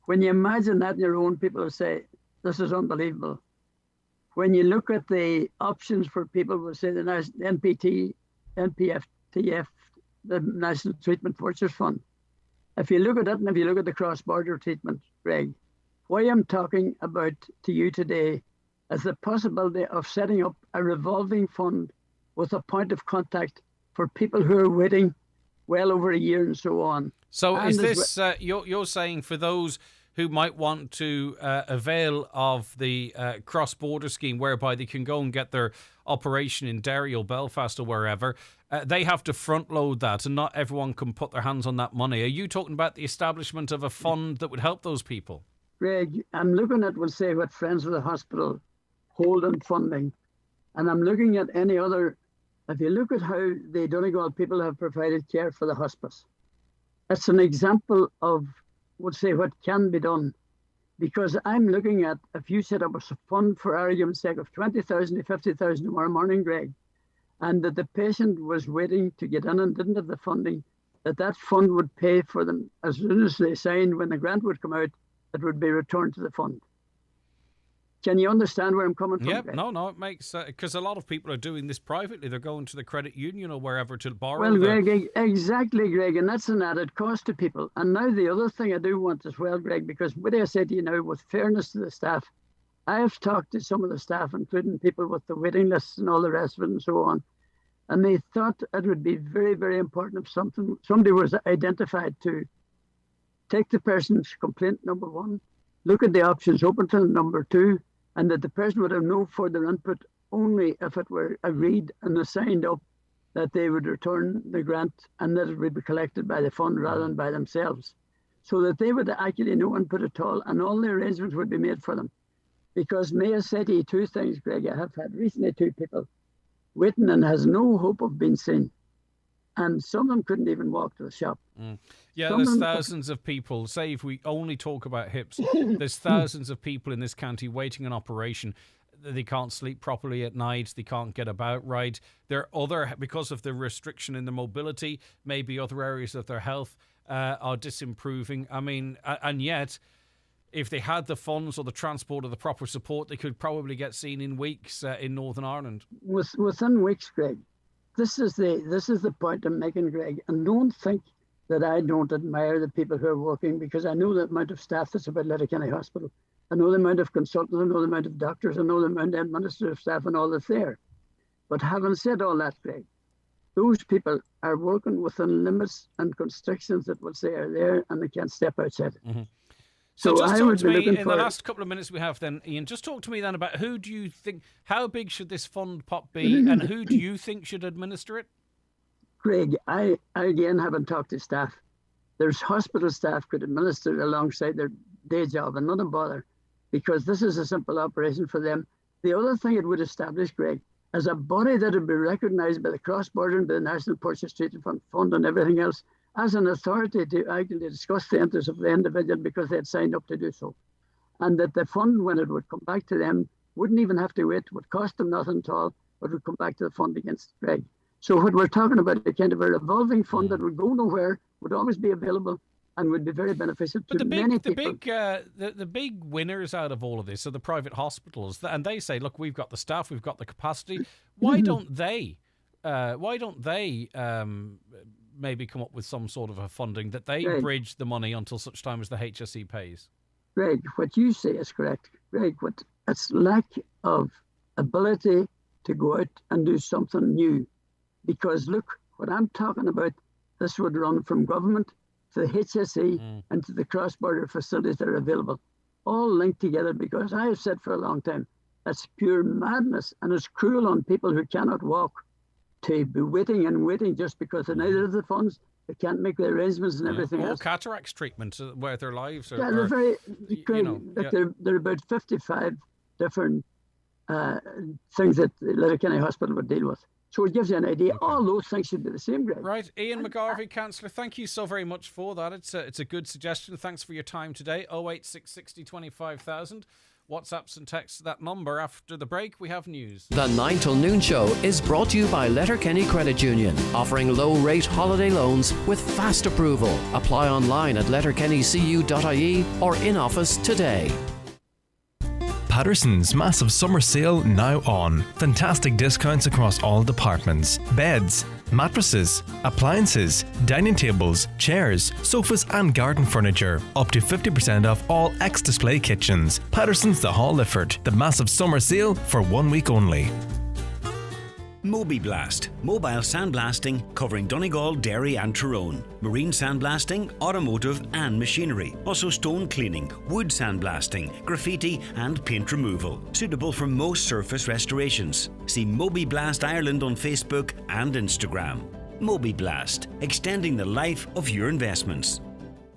When you imagine that in your own, people will say, this is unbelievable. When you look at the options for people, will say the NPTF, the National Treatment Vouchers Fund. If you look at it and if you look at the cross-border treatment, Greg, why I'm talking about to you today is the possibility of setting up a revolving fund with a point of contact for people who are waiting well over a year and so on. So is this, you're saying for those who might want to avail of the cross-border scheme whereby they can go and get their operation in Derry or Belfast or wherever, they have to front-load that and not everyone can put their hands on that money. Are you talking about the establishment of a fund that would help those people? Greg, I'm looking at, we'll say, what Friends of the Hospital hold on funding. And I'm looking at any other, if you look at how the Donegal people have provided care for the hospice, it's an example of, would say, what can be done. Because I'm looking at, if you set up a fund for argument's sake of 20,000 to 50,000 tomorrow morning, Greg, and that the patient was waiting to get in and didn't have the funding, that fund would pay for them as soon as they signed, when the grant would come out, it would be returned to the fund. Can you understand where I'm coming from? Yeah, no, it makes, because a lot of people are doing this privately. They're going to the credit union or wherever to borrow. Well, Greg, exactly, Greg, and that's an added cost to people. And now the other thing I do want as well, Greg, because what I said to you now, with fairness to the staff, I have talked to some of the staff, including people with the waiting lists and all the rest of it and so on, and they thought it would be very, very important if somebody was identified to take the person's complaint, number one, look at the options open to them, number two, and that the person would have no further input only if it were agreed and assigned up that they would return the grant and that it would be collected by the fund rather than by themselves. So that they would actually no input at all and all the arrangements would be made for them. Because may I say to you two things, Greg, I have had recently two people waiting and has no hope of being seen. And some of them couldn't even walk to the shop. Yeah, there's thousands of people. Say if we only talk about hips, there's thousands of people in this county waiting an operation. They can't sleep properly at night. They can't get about right. There are other, because of the restriction in their mobility, maybe other areas of their health are disimproving. I mean, and yet, if they had the funds or the transport or the proper support, they could probably get seen in weeks in Northern Ireland. Within weeks, Greg. This is the point I'm making, Greg. And don't think that I don't admire the people who are working, because I know the amount of staff that's about Letterkenny Hospital. I know the amount of consultants, I know the amount of doctors, I know the amount of administrative staff and all that's there. But having said all that, Greg, those people are working within limits and constrictions that will say are there and they can't step outside it. Mm-hmm. So just I talk would to be me, looking in for the last couple of minutes we have then, Ian, just talk to me then about who do you think, how big should this fund pot be and who do you think should administer it? Greg, I again haven't talked to staff. There's hospital staff could administer it alongside their day job and not a bother, because this is a simple operation for them. The other thing it would establish, Greg, as a body that would be recognised by the cross-border and by the National Purchase Treaty Fund and everything else as an authority to actually discuss the interests of the individual because they had signed up to do so. And that the fund, when it would come back to them, wouldn't even have to wait, would cost them nothing at all, but would come back to the fund against Greg. So what we're talking about, a kind of a revolving fund that would go nowhere, would always be available, and would be very beneficial to many people. The big winners out of all of this are the private hospitals, and they say, "Look, we've got the staff, we've got the capacity. Why don't they? Maybe come up with some sort of a funding that they bridge the money until such time as the HSE pays?" Greg, what you say is correct. Greg, it's lack of ability to go out and do something new, because look, what I'm talking about, this would run from government to the HSE and to the cross-border facilities that are available, all linked together, because I have said for a long time, that's pure madness and it's cruel on people who cannot walk to be waiting and waiting just because they neither have the funds, they can't make the arrangements and everything else. Or cataracts treatment where their lives are... Yeah, they're very... There are about 55 different things that the Letterkenny Hospital would deal with. So it gives you an idea. Okay. All those things should be the same, Greg. Right. Ian McGarvey, Councillor, thank you so very much for that. It's a good suggestion. Thanks for your time today. 08660 25,000. WhatsApps and texts to that number. After the break, we have news. The 9 till noon show is brought to you by Letterkenny Credit Union, offering low-rate holiday loans with fast approval. Apply online at letterkennycu.ie or in office today. Patterson's massive summer sale now on. Fantastic discounts across all departments. Beds, mattresses, appliances, dining tables, chairs, sofas and garden furniture. Up to 50% off all X-Display kitchens. Patterson's the Hall Lifford. The massive summer sale for 1 week only. MobiBlast, mobile sandblasting covering Donegal, Derry and Tyrone. Marine sandblasting, automotive and machinery. Also stone cleaning, wood sandblasting, graffiti and paint removal. Suitable for most surface restorations. See MobiBlast Ireland on Facebook and Instagram. MobiBlast, extending the life of your investments.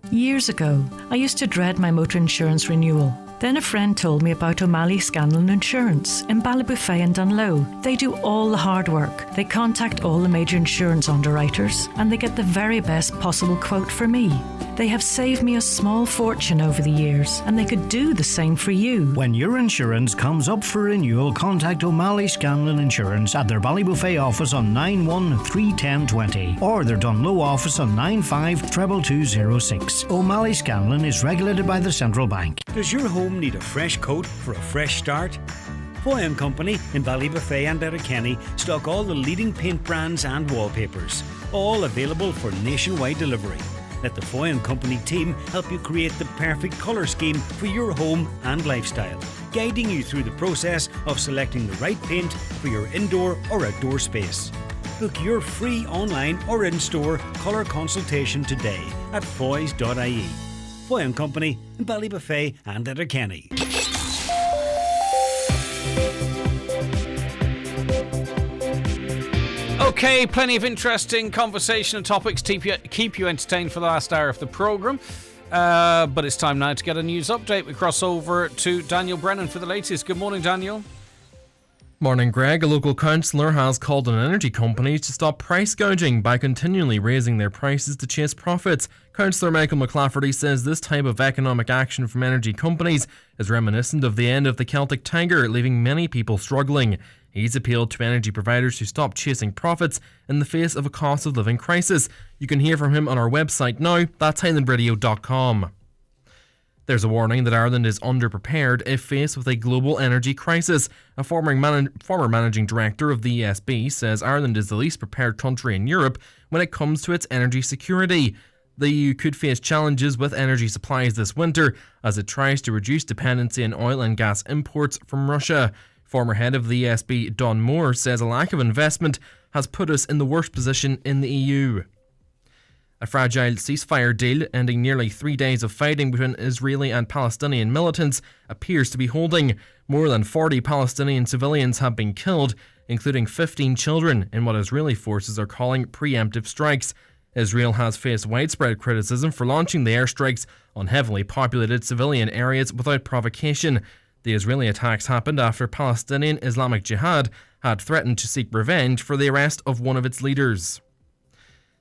Years ago, I used to dread my motor insurance renewal. Then a friend told me about O'Malley Scanlon Insurance in Ballybofey and Dunlow. They do all the hard work. They contact all the major insurance underwriters and they get the very best possible quote for me. They have saved me a small fortune over the years and they could do the same for you. When your insurance comes up for renewal, contact O'Malley Scanlon Insurance at their Ballybofey office on 9131020 or their Dunlow office on 952206. O'Malley Scanlon is regulated by the Central Bank. Does your home need a fresh coat for a fresh start? Foy & Company in Ballybofey and Letterkenny stock all the leading paint brands and wallpapers, all available for nationwide delivery. Let the Foy & Company team help you create the perfect colour scheme for your home and lifestyle. guiding you through the process of selecting the right paint for your indoor or outdoor space. Book your free online or in-store colour consultation today at foys.ie. Foy & Company in Ballybuffet and Letterkenny. Okay, plenty of interesting conversation and topics to keep you entertained for the last hour of the programme. But it's time now to get a news update. We cross over to Daniel Brennan for the latest. Good morning, Daniel. Morning, Greg. A local councillor has called on energy companies to stop price gouging by continually raising their prices to chase profits. Councillor Michael McLafferty says this type of economic action from energy companies is reminiscent of the end of the Celtic Tiger, leaving many people struggling. He's appealed to energy providers to stop chasing profits in the face of a cost of living crisis. You can hear from him on our website now, that's highlandradio.com. There's a warning that Ireland is underprepared if faced with a global energy crisis. A former managing director of the ESB says Ireland is the least prepared country in Europe when it comes to its energy security. The EU could face challenges with energy supplies this winter as it tries to reduce dependency on oil and gas imports from Russia. Former head of the ESB, Don Moore, says a lack of investment has put us in the worst position in the EU. A fragile ceasefire deal ending nearly 3 days of fighting between Israeli and Palestinian militants appears to be holding. More than 40 Palestinian civilians have been killed, including 15 children, in what Israeli forces are calling preemptive strikes. Israel has faced widespread criticism for launching the airstrikes on heavily populated civilian areas without provocation. The Israeli attacks happened after Palestinian Islamic Jihad had threatened to seek revenge for the arrest of one of its leaders.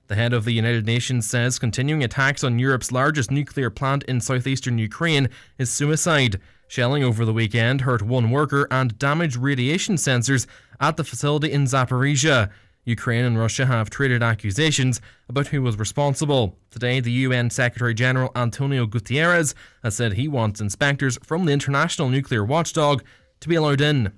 The head of the United Nations says continuing attacks on Europe's largest nuclear plant in southeastern Ukraine is suicide. Shelling over the weekend hurt one worker and damaged radiation sensors at the facility in Zaporizhia. Ukraine and Russia have traded accusations about who was responsible. Today, the UN Secretary-General Antonio Guterres has said he wants inspectors from the International Nuclear Watchdog to be allowed in.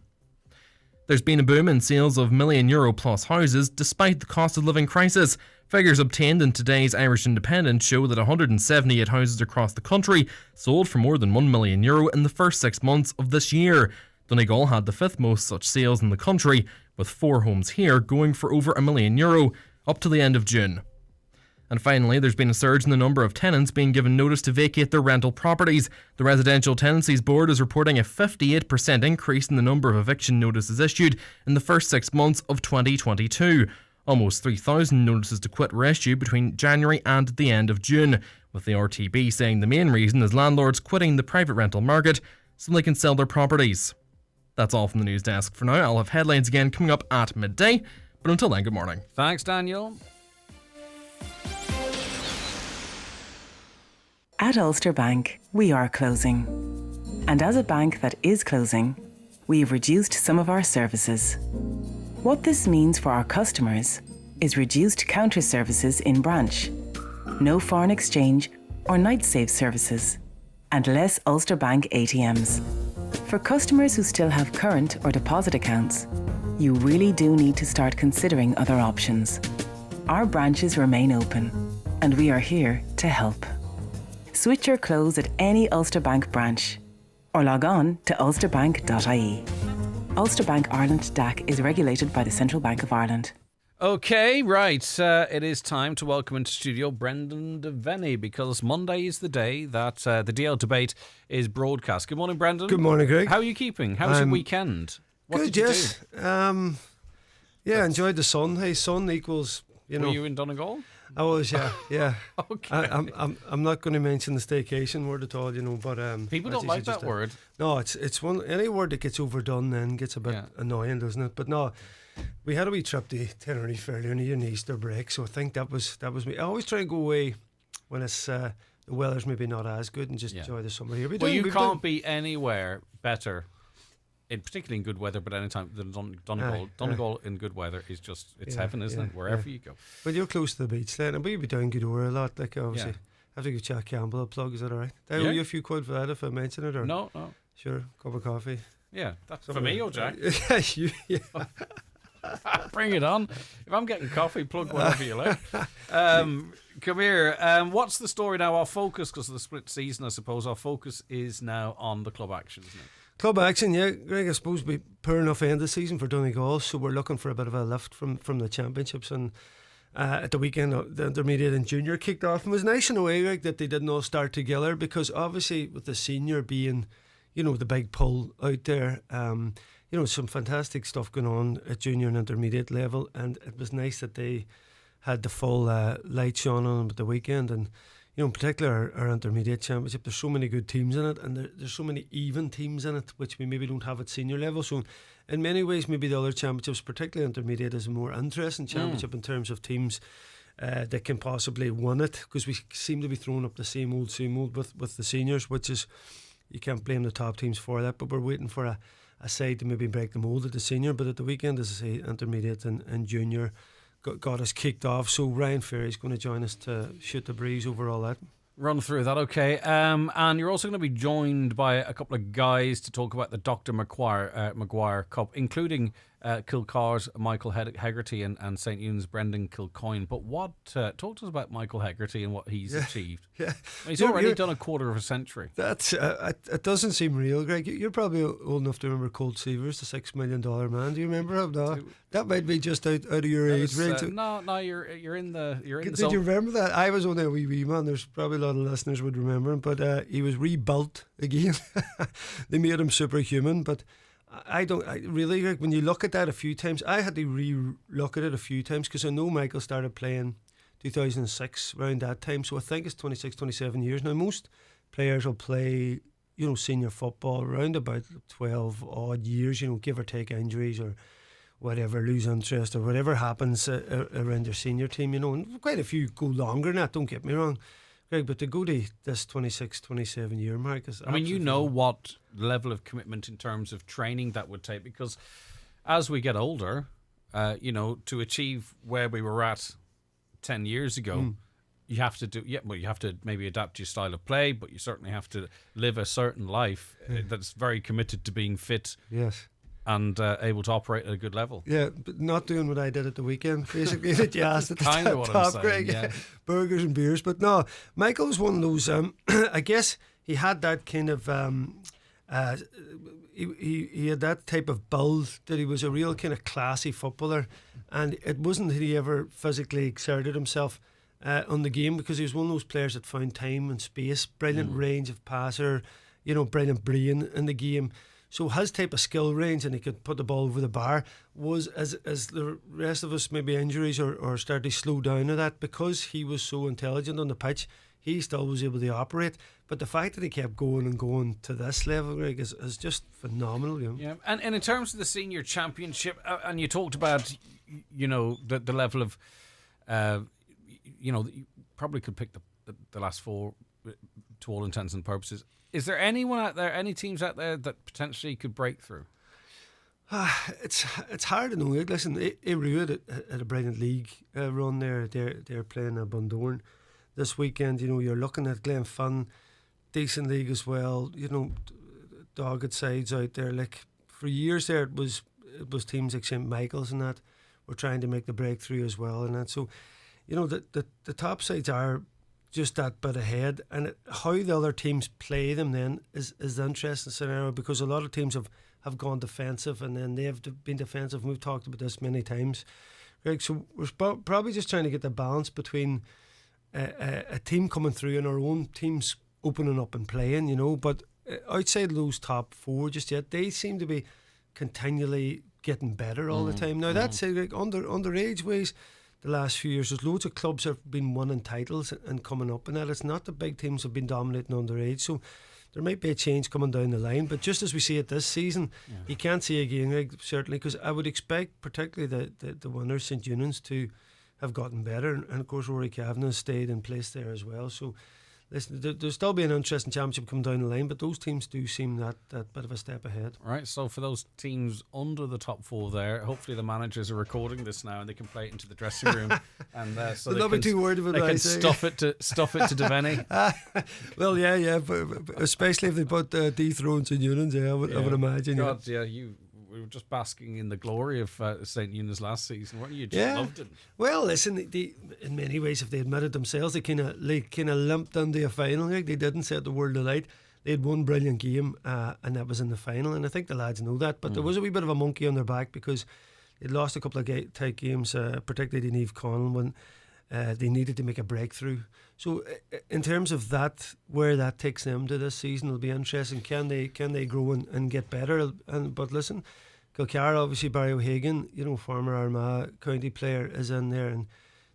There's been a boom in sales of million-euro-plus houses despite the cost of living crisis. Figures obtained in today's Irish Independent show that 178 houses across the country sold for more than €1 million in the first 6 months of this year. Donegal had the fifth most such sales in the country, with 4 homes here going for over €1 million up to the end of June. And finally, there's been a surge in the number of tenants being given notice to vacate their rental properties. The Residential Tenancies Board is reporting a 58% increase in the number of eviction notices issued in the first 6 months of 2022. Almost 3,000 notices to quit were issued between January and the end of June, with the RTB saying the main reason is landlords quitting the private rental market so they can sell their properties. That's all from the news desk for now. I'll have headlines again coming up at midday, but until then, good morning. Thanks, Daniel. At Ulster Bank, we are closing. And as a bank that is closing, we've reduced some of our services. What this means for our customers is reduced counter services in branch, no foreign exchange or night save services, and less Ulster Bank ATMs. For customers who still have current or deposit accounts, you really do need to start considering other options. Our branches remain open, and we are here to help. Switch your clothes at any Ulster Bank branch or log on to ulsterbank.ie. Ulster Bank Ireland DAC is regulated by the Central Bank of Ireland. Okay, right. It is time to welcome into studio Brendan Devaney, because Monday is the day that the DL debate is broadcast. Good morning, Brendan. Good morning, Greg. How are you keeping? How was your weekend? What good, did you yes. do? Yeah, enjoyed the sun. Hey, sun equals, Were you in Donegal? I was, yeah. Okay. I'm not going to mention the staycation word at all, but people don't like that word. No, it's one any word that gets overdone then gets a bit annoying, doesn't it? But no, we had a wee trip to Tenerife earlier in the Easter break, so I think that was me. I always try and go away when it's the weather's maybe not as good and just enjoy the summer here. You can't be anywhere better, particularly in good weather, but anytime than Donegal. Donegal in good weather is just heaven, isn't it? Wherever you go. But you're close to the beach then, and we'll be down Goodore a lot. Like obviously, have to give Jack Campbell a plug. Is that all right? I owe you a few quid for that if I mention it, or no. Sure, cup of coffee. Yeah, that's for me, Jack. Bring it on. If I'm getting coffee, plug whatever you like. Come here. What's the story now? Our focus, because of the split season, I suppose, our focus is now on the club action, isn't it? Club action, yeah, Greg, I suppose we poor enough end of the season for Donegal, so we're looking for a bit of a lift from the championships. And at the weekend, the intermediate and junior kicked off, and it was nice in a way, Greg, that they didn't all start together, because obviously with the senior being, the big pull out there, some fantastic stuff going on at junior and intermediate level, and it was nice that they had the full light shone on them at the weekend. And in particular our intermediate championship, there's so many good teams in it, and there's so many even teams in it, which we maybe don't have at senior level. So in many ways, maybe the other championships, particularly intermediate, is a more interesting championship in terms of teams that can possibly win it, because we seem to be throwing up the same old with the seniors, which is, you can't blame the top teams for that, but we're waiting for a side to maybe break the mould at the senior. But at the weekend, as I say, intermediate and junior got us kicked off, so Ryan Ferry's going to join us to shoot the breeze over all that. Run through that, okay. And you're also going to be joined by a couple of guys to talk about the Dr. Maguire Cup, including Kilcar's Michael Hegarty and St. Eunan's Brendan Kilcoyne. But talk to us about Michael Hegarty and what he's achieved. Yeah, he's already done a quarter of a century. That's it doesn't seem real, Greg. You're probably old enough to remember Colt Seavers, the $6 million man. Do you remember him? No, that might be just out of your age range. No, you're in the Did you remember that? I was only a wee man. There's probably a lot of listeners would remember him, but he was rebuilt again. They made him superhuman, but I really, when you look at that a few times, I had to re-look at it a few times, because I know Michael started playing 2006, around that time, so I think it's 26, 27 years now. Most players will play, senior football around about 12 odd years, give or take injuries or whatever, lose interest or whatever happens around their senior team, and quite a few go longer than that, don't get me wrong, Greg, but to go to this 26, 27 year mark is, I mean, what level of commitment in terms of training that would take, because as we get older, to achieve where we were at 10 years ago, you have to maybe adapt your style of play, but you certainly have to live a certain life that's very committed to being fit. Yes. And able to operate at a good level. Yeah, but not doing what I did at the weekend, basically, that you asked at the kind of what top, I'm saying, Greg. yeah. Burgers and beers. But no, Michael was one of those, I guess he had that kind of, he had that type of build, that he was a real kind of classy footballer, and it wasn't that he ever physically exerted himself on the game, because he was one of those players that found time and space, brilliant range of passer, brilliant brain in the game. So his type of skill range, and he could put the ball over the bar, was, as the rest of us, maybe injuries or started to slow down to that, because he was so intelligent on the pitch, he still was able to operate. But the fact that he kept going and going to this level, Greg, is just phenomenal. Yeah, and in terms of the senior championship, and you talked about, the level of, you probably could pick the last four to all intents and purposes. Is there anyone out there, any teams out there that potentially could break through? It's hard to know. Listen, Irua had a brilliant league run there. They're playing a Bundoran this weekend. You're looking at Glenfin, decent league as well. Dogged sides out there. Like for years there, it was teams like St. Michael's and that were trying to make the breakthrough as well, and that. So, the top sides are just that bit ahead, and how the other teams play them then is the interesting scenario, because a lot of teams have gone defensive, and then they've been defensive, and we've talked about this many times, Greg. So we're probably just trying to get the balance between a team coming through and our own teams opening up and playing, but outside those top four just yet, they seem to be continually getting better all the time. Now that's like underage ways. The last few years, there's loads of clubs that have been winning titles and coming up, and that it's not the big teams have been dominating underage. So there might be a change coming down the line, but just as we see it this season, you can't see again, Greg, certainly, because I would expect particularly the winners, St. Eunan's, to have gotten better, and of course Rory Kavanagh stayed in place there as well. So listen, there'll still be an interesting championship coming down the line, but those teams do seem that bit of a step ahead. Right, so for those teams under the top four there, hopefully the managers are recording this now and they can play it into the dressing room, and so they'll not be too worried about they that. Can stuff it to Devaney. Well, yeah, but especially if they put dethrones and Eunan's, I would imagine. God, we were just basking in the glory of St. Eunan's last season, weren't you? Just loved it. Well, listen, in many ways, if they admitted themselves, they kind of limped into a final. Like, they didn't set the world alight. they had one brilliant game, and that was in the final, and I think the lads know that. But there was a wee bit of a monkey on their back because they'd lost a couple of tight games, particularly to Niamh Conall, when they needed to make a breakthrough. So in terms of that, where that takes them to this season will be interesting. Can they grow and get better? But listen, Kilcara, obviously Barry O'Hagan, former Armagh county player, is in there, and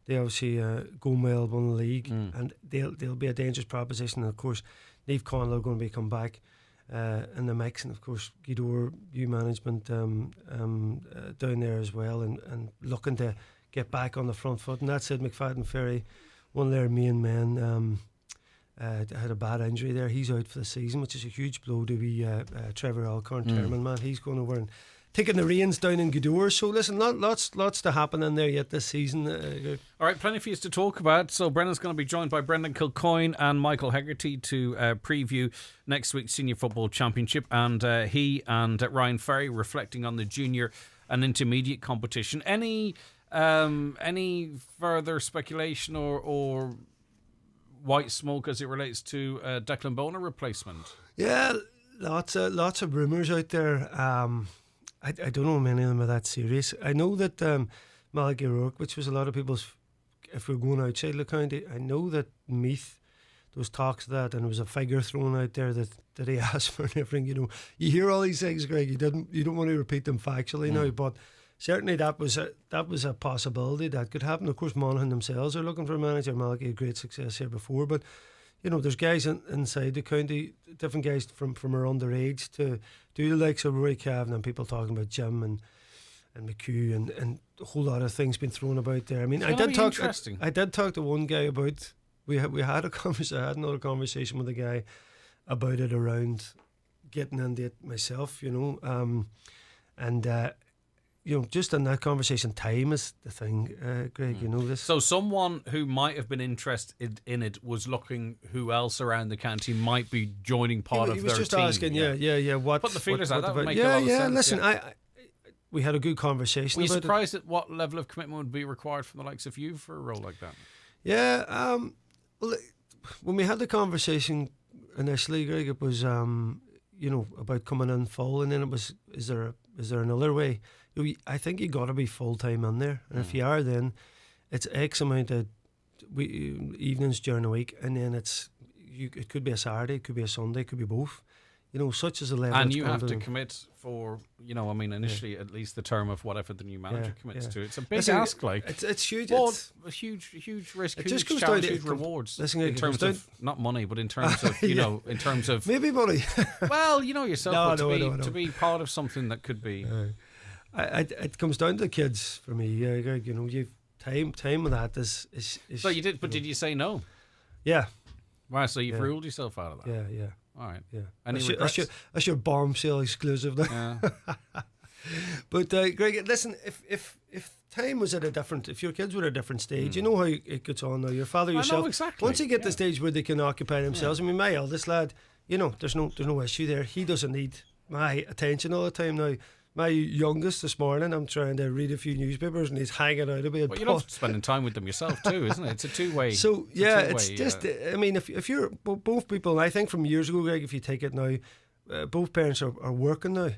they obviously go well, won the league, and they'll be a dangerous proposition. And of course, Niamh Conall are going to come back in the mix, and of course Gidor, U management down there as well, and looking to get back on the front foot. And that said, McFadden Ferry, one of their main men, had a bad injury there. He's out for the season, which is a huge blow to be Trevor Alcorn, chairman man. He's going over and taking the reins down in Gidor. So listen, lots to happen in there yet this season. All right, plenty for you to talk about. So Brennan's going to be joined by Brendan Kilcoyne and Michael Hegarty to preview next week's Senior Football Championship, and he and Ryan Ferry reflecting on the junior and intermediate competition. Any further speculation or white smoke as it relates to Declan Boner replacement? Yeah, lots of rumours out there. I don't know many of them are that serious. I know that Malachy O'Rourke, which was a lot of people's, if we're going outside the county, I know that Meath, there was talks of that, and there was a figure thrown out there that he asked for and everything. You hear all these things, Greg. You don't want to repeat them factually now, but certainly that was a possibility that could happen. Of course, Monaghan themselves are looking for a manager. Malachy had great success here before, but there's guys inside the county, different guys from around their age to do the likes of Rory Cavan, and people talking about Jim and McHugh and a whole lot of things being thrown about there. I mean, I did talk to one guy about, we had another conversation with a guy about it around getting into it myself, just in that conversation, time is the thing, Greg. This. So someone who might have been interested in it was looking who else around the county might be joining part of their team. He was just asking, what... Put the feelers out, that would make a lot of sense. Listen, we had a good conversation about it. Were you surprised at what level of commitment would be required from the likes of you for a role like that? Yeah, well, when we had the conversation initially, Greg, it was, about coming in full, and then it was, is there another way? I think you got to be full time in there, and if you are, then it's X amount of evenings during the week, and then it could be a Saturday, it could be a Sunday, it could be both. Such as a level. And you have to commit for, initially at least the term of whatever the new manager commits to. It's a big ask, it's huge. It's a huge risk. It just comes down to huge rewards in terms of not money, but in terms of in terms of maybe money. Well, yourself to be part of something that could be. It comes down to the kids for me. You've time with that is. So you did, but did you say no? Yeah. Right, so you've ruled yourself out of that. Yeah. All right. Yeah. Any that's your bombshell exclusive now. Yeah. But Greg, listen, if time was at if your kids were at a different stage, you know how it gets on now. Your father yourself. I know exactly. Once you get to the stage where they can occupy themselves, I mean, my eldest lad, there's no issue there. He doesn't need my attention all the time now. My youngest this morning, I'm trying to read a few newspapers and he's hanging out a bit. Well, you're spending time with them yourself too, isn't it? It's a two-way. So it's just. I mean, if you're both people, I think from years ago, Greg, if you take it now, both parents are working now,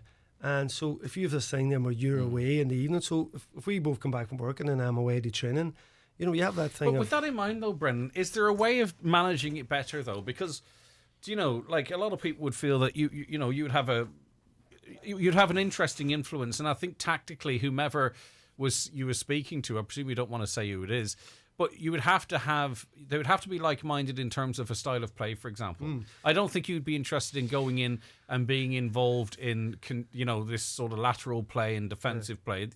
and so if you have this thing then where you're away in the evening, so if we both come back from work and then I'm away to training, you have that thing. But with that in mind, though, Brendan, is there a way of managing it better though? Because like a lot of people would feel that you'd have an interesting influence, and I think tactically, whomever you were speaking to, I presume you don't want to say who it is, but they would have to be like-minded in terms of a style of play, for example. I don't think you'd be interested in going in and being involved in this sort of lateral play and defensive play.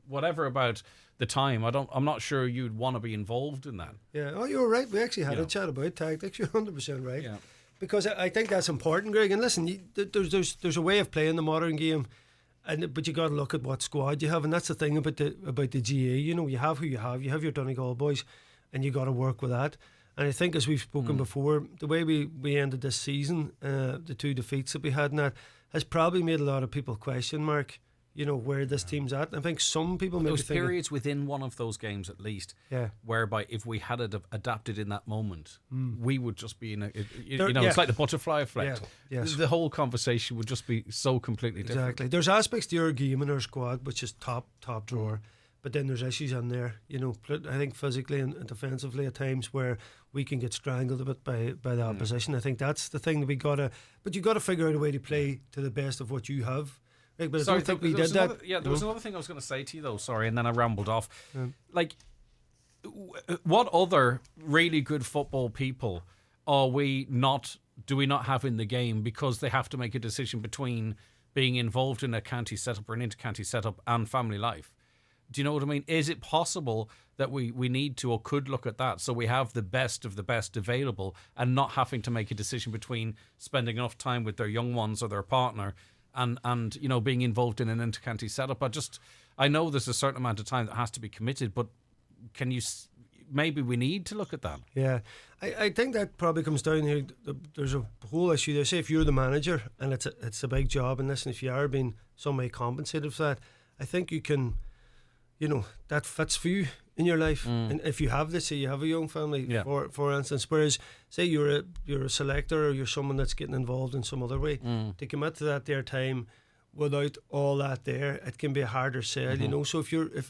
Whatever about the time, I'm not sure you'd want to be involved in that. Yeah. Oh, you're right. We actually had a chat about tactics. You're 100% right. Yeah. Because I think that's important, Greg. And listen, there's a way of playing the modern game, but you got to look at what squad you have, and that's the thing about the GA. You have who you have. You have your Donegal boys, and you got to work with that. And I think, as we've spoken before, the way we ended this season, the 2 defeats that we had in that, has probably made a lot of people question mark you know, where this team's at. And I think some people maybe those periods within one of those games at least, whereby if we had adapted in that moment, we would just be in a, it's like the butterfly effect. The whole conversation would just be so completely different. Exactly. There's aspects to your game and our squad which is top drawer, but then there's issues in there, you know, I think physically and defensively at times where we can get strangled a bit by the opposition. I think that's the thing that but you got to figure out a way to play to the best of what you have. But I don't think we did that. There was another thing I was going to say to you though, sorry, and then I rambled off. Like, what other really good football people do we not have in the game because they have to make a decision between being involved in a county setup or an inter-county setup and family life? Do you know what I mean? Is it possible that we need to or could look at that so we have the best of the best available and not having to make a decision between spending enough time with their young ones or their partner and you know, being involved in an inter-county setup? I know there's a certain amount of time that has to be committed, but maybe we need to look at that. Yeah, I think that probably comes down here. There's a whole issue there. Say if you're the manager and it's a big job, and listen, if you are being some way compensated for that, I think you can, you know, that fits for you in your life. And if you have this, say you have a young family, for instance, whereas say you're a selector or you're someone that's getting involved in some other way, to commit to that their time without all that there, it can be a harder sell, you know. So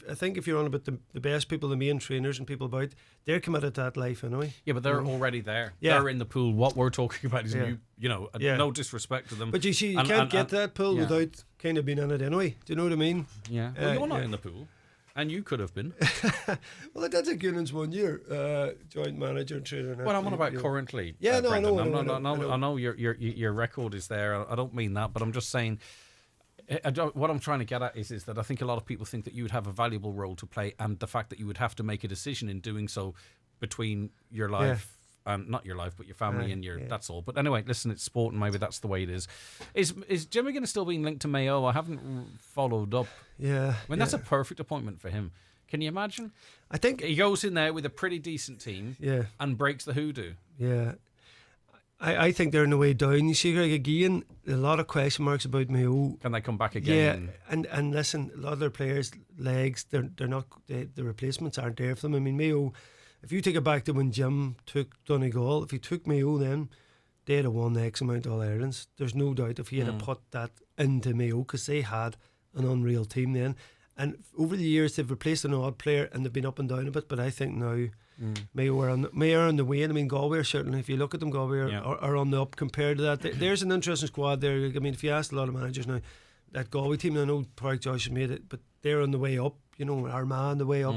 I think if you're on about the best people, the main trainers and people about, they're committed to that life anyway. Yeah, but they're already there. Yeah. They're in the pool. What we're talking about is no disrespect to them. But you see, you can't get that pool without kind of being in it anyway. Do you know what I mean? Yeah. Well, you're not in the pool. And you could have been. Well, that's a Gunnan's 1 year, joint manager and trainer. Well, I'm on about currently. Yeah, I know your record is there. I don't mean that, but I'm just saying. What I'm trying to get at is that I think a lot of people think that you would have a valuable role to play, and the fact that you would have to make a decision in doing so between your life. And not your life, but your family and your. That's all. But anyway, listen, it's sport, and maybe that's the way it is. Is Jim McGuinness still being linked to Mayo? I haven't followed up. Yeah, I mean that's a perfect appointment for him. Can you imagine? I think he goes in there with a pretty decent team. And breaks the hoodoo. Yeah, I think they're in the way down. You see, Greg, again, a lot of question marks about Mayo. Can they come back again? Yeah, and listen, a lot of their players' legs, they're not. The replacements aren't there for them. I mean, Mayo. If you take it back to when Jim took Donegal, if he took Mayo then, they'd have won X amount of All-Irelands. There's no doubt if he had put that into Mayo, because they had an unreal team then. And over the years, they've replaced an odd player and they've been up and down a bit, but I think now Mayo are on the way. And I mean, Galway certainly, if you look at them, Galway are on the up compared to that. There's an interesting squad there. I mean, if you ask a lot of managers now, that Galway team, I know Park Josh has made it, but they're on the way up. You know, Armagh on the way up.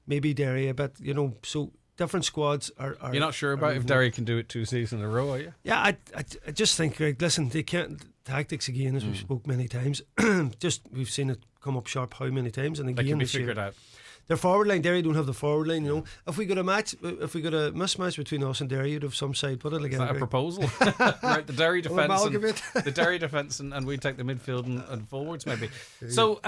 Maybe Derry a bit, you know, so different squads are You're not sure about if Derry can do it 2 seasons in a row, are you? Yeah, I just think, Greg, listen, they can't, tactics again, as we've spoke many times, we've seen it come up sharp how many times, and again they can be figured out. Their forward line, Derry don't have the forward line, you know. If we got a mismatch between us and Derry, you'd have some side, put it again. Is that a proposal? Right, the Derry defence and we take the midfield and forwards maybe. So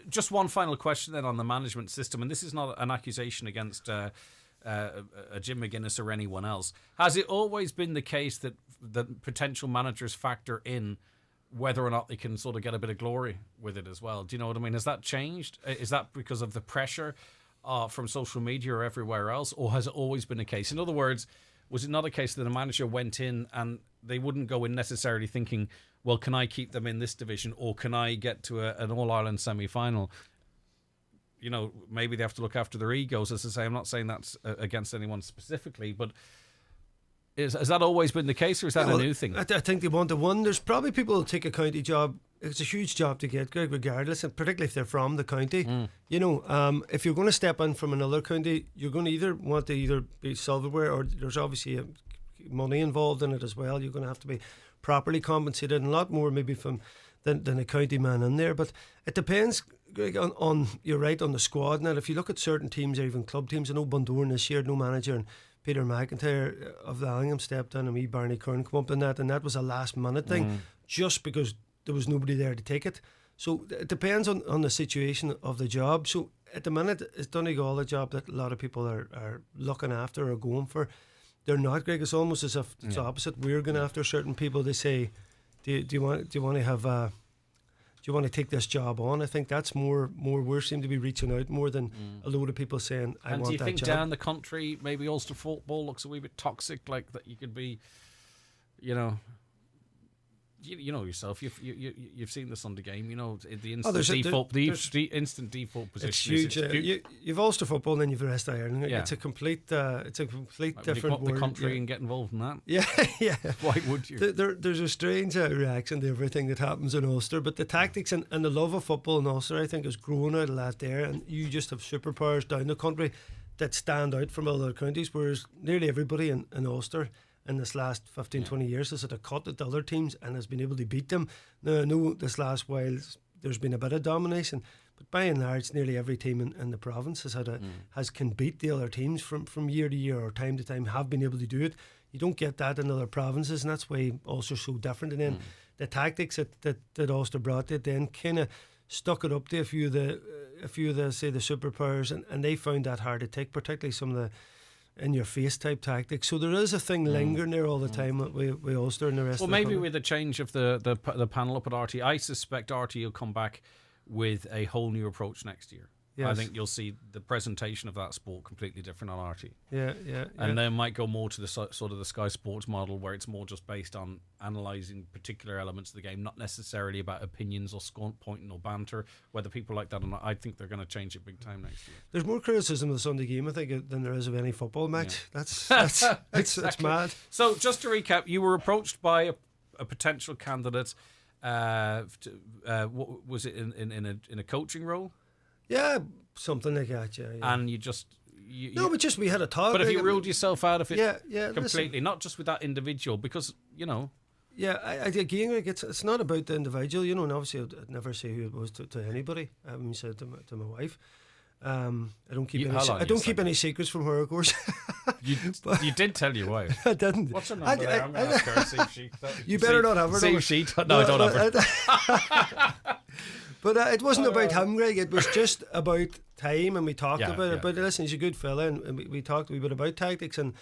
just one final question then on the management system, and this is not an accusation against Jim McGuinness or anyone else. Has it always been the case that potential managers factor in whether or not they can sort of get a bit of glory with it as well? Do you know what I mean? Has that changed? Is that because of the pressure from social media or everywhere else, or has it always been a case? In other words, was it not a case that a manager went in and they wouldn't go in necessarily thinking, well, can I keep them in this division, or can I get to an All-Ireland semi-final? You know, maybe they have to look after their egos. As I say, I'm not saying that's against anyone specifically, but has that always been the case, or is that a new thing? I think they want to win. There's probably people who take a county job. It's a huge job to get, Greg, regardless, and particularly if they're from the county. You know, if you're going to step in from another county, you're going to want to be silverware, or there's obviously money involved in it as well. You're going to have to be properly compensated, and a lot more maybe than a county man in there. But it depends, Greg, on you're right, on the squad. Now, if you look at certain teams or even club teams, I know Bundoran this year, no manager, and Peter McIntyre of the Allingham stepped in, and me Barney Kern come up in that, and that was a last minute thing, just because there was nobody there to take it. So it depends on the situation of the job. So at the minute, it's Donegal a job that a lot of people are looking after or going for. They're not, Greg. It's almost as if it's opposite. We're going after certain people. They say, do you want to have you want to take this job on? I think that's more we seem to be reaching out more than a load of people saying, I want that job. And do you think down the country, maybe Ulster football looks a wee bit toxic, like that you could be, you know... You know yourself. You've seen the Sunday game. You know the instant default position. It's huge. You've Ulster football, and then you've the rest of Ireland. Yeah. It's a complete different the world. country and get involved in that. Yeah, yeah. Why would you? There's a strange reaction to everything that happens in Ulster, but the tactics and the love of football in Ulster, I think, has grown out of that there. And you just have superpowers down the country that stand out from other counties, whereas nearly everybody in Ulster in this last 15-20 years has had a cut at the other teams and has been able to beat them. Now, I know this last while there's been a bit of domination, but by and large nearly every team in the province has can beat the other teams from year to year or time to time, have been able to do it. You don't get that in other provinces, and that's why Ulster's so different. And then the tactics that Ulster brought it then kind of stuck it up to a few of the say the superpowers, and they found that hard to take, particularly some of the in-your-face type tactics. So there is a thing lingering there all the time with Ulster and the rest of the Well, maybe country. with the change of the panel up at RT, I suspect RT will come back with a whole new approach next year. Yes. I think you'll see the presentation of that sport completely different on RT. Yeah. And they might go more to the sort of the Sky Sports model, where it's more just based on analysing particular elements of the game, not necessarily about opinions or pointing or banter, whether people like that or not. I think they're going to change it big time next year. There's more criticism of the Sunday game, I think, than there is of any football match. Yeah. That's Exactly. it's mad. So just to recap, you were approached by a potential candidate. What was it in a coaching role? Yeah, something like that. Yeah. And you just we had a talk. But have you ruled yourself out of it? Yeah, completely. Not just with that individual, because you know. Yeah, again, it's not about the individual, you know, and obviously I'd never say who it was to anybody. I haven't said to my wife. I don't keep any secrets from her, of course. You did tell your wife. I didn't. What's her number there? I'm going to ask her. See if she. You better not have her number. See if she. No, I don't have her. But it wasn't about him, Greg. It was just about time, and we talked about it. Yeah. But listen, he's a good fella, and we talked a wee bit about tactics and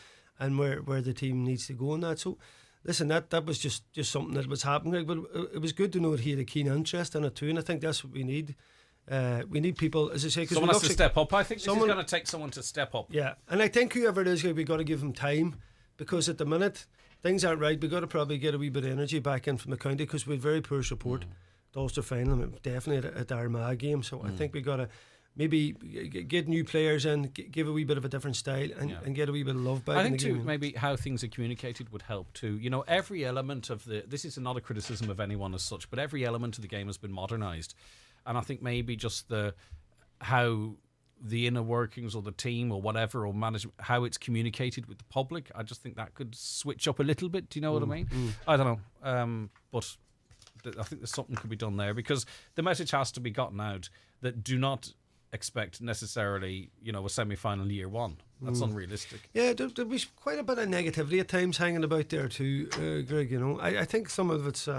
where the team needs to go and that. So, listen, that was just something that was happening, Greg. But it was good to know that he had a keen interest in it too, and I think that's what we need. We need people, as I say, someone has to step up. I think this is going to take someone to step up. Yeah, and I think whoever it is, we've got to give him time, because at the minute things aren't right. We've got to probably get a wee bit of energy back in from the county, because we had very poor support. The Ulster final, definitely at the Armagh game. So I think we've got to maybe get new players in, give a wee bit of a different style, and get a wee bit of love back. I in think the too, game. maybe how things are communicated would help too. You know, every element of this is not a criticism of anyone as such, but every element of the game has been modernised, and I think maybe just how the inner workings or the team or whatever or management, how it's communicated with the public, I just think that could switch up a little bit. Do you know what I mean? I don't know, but I think there's something could be done there, because the message has to be gotten out that do not expect necessarily, you know, a semi-final year one. That's unrealistic. Yeah, there was quite a bit of negativity at times hanging about there too, Greg. You know, I think some of it's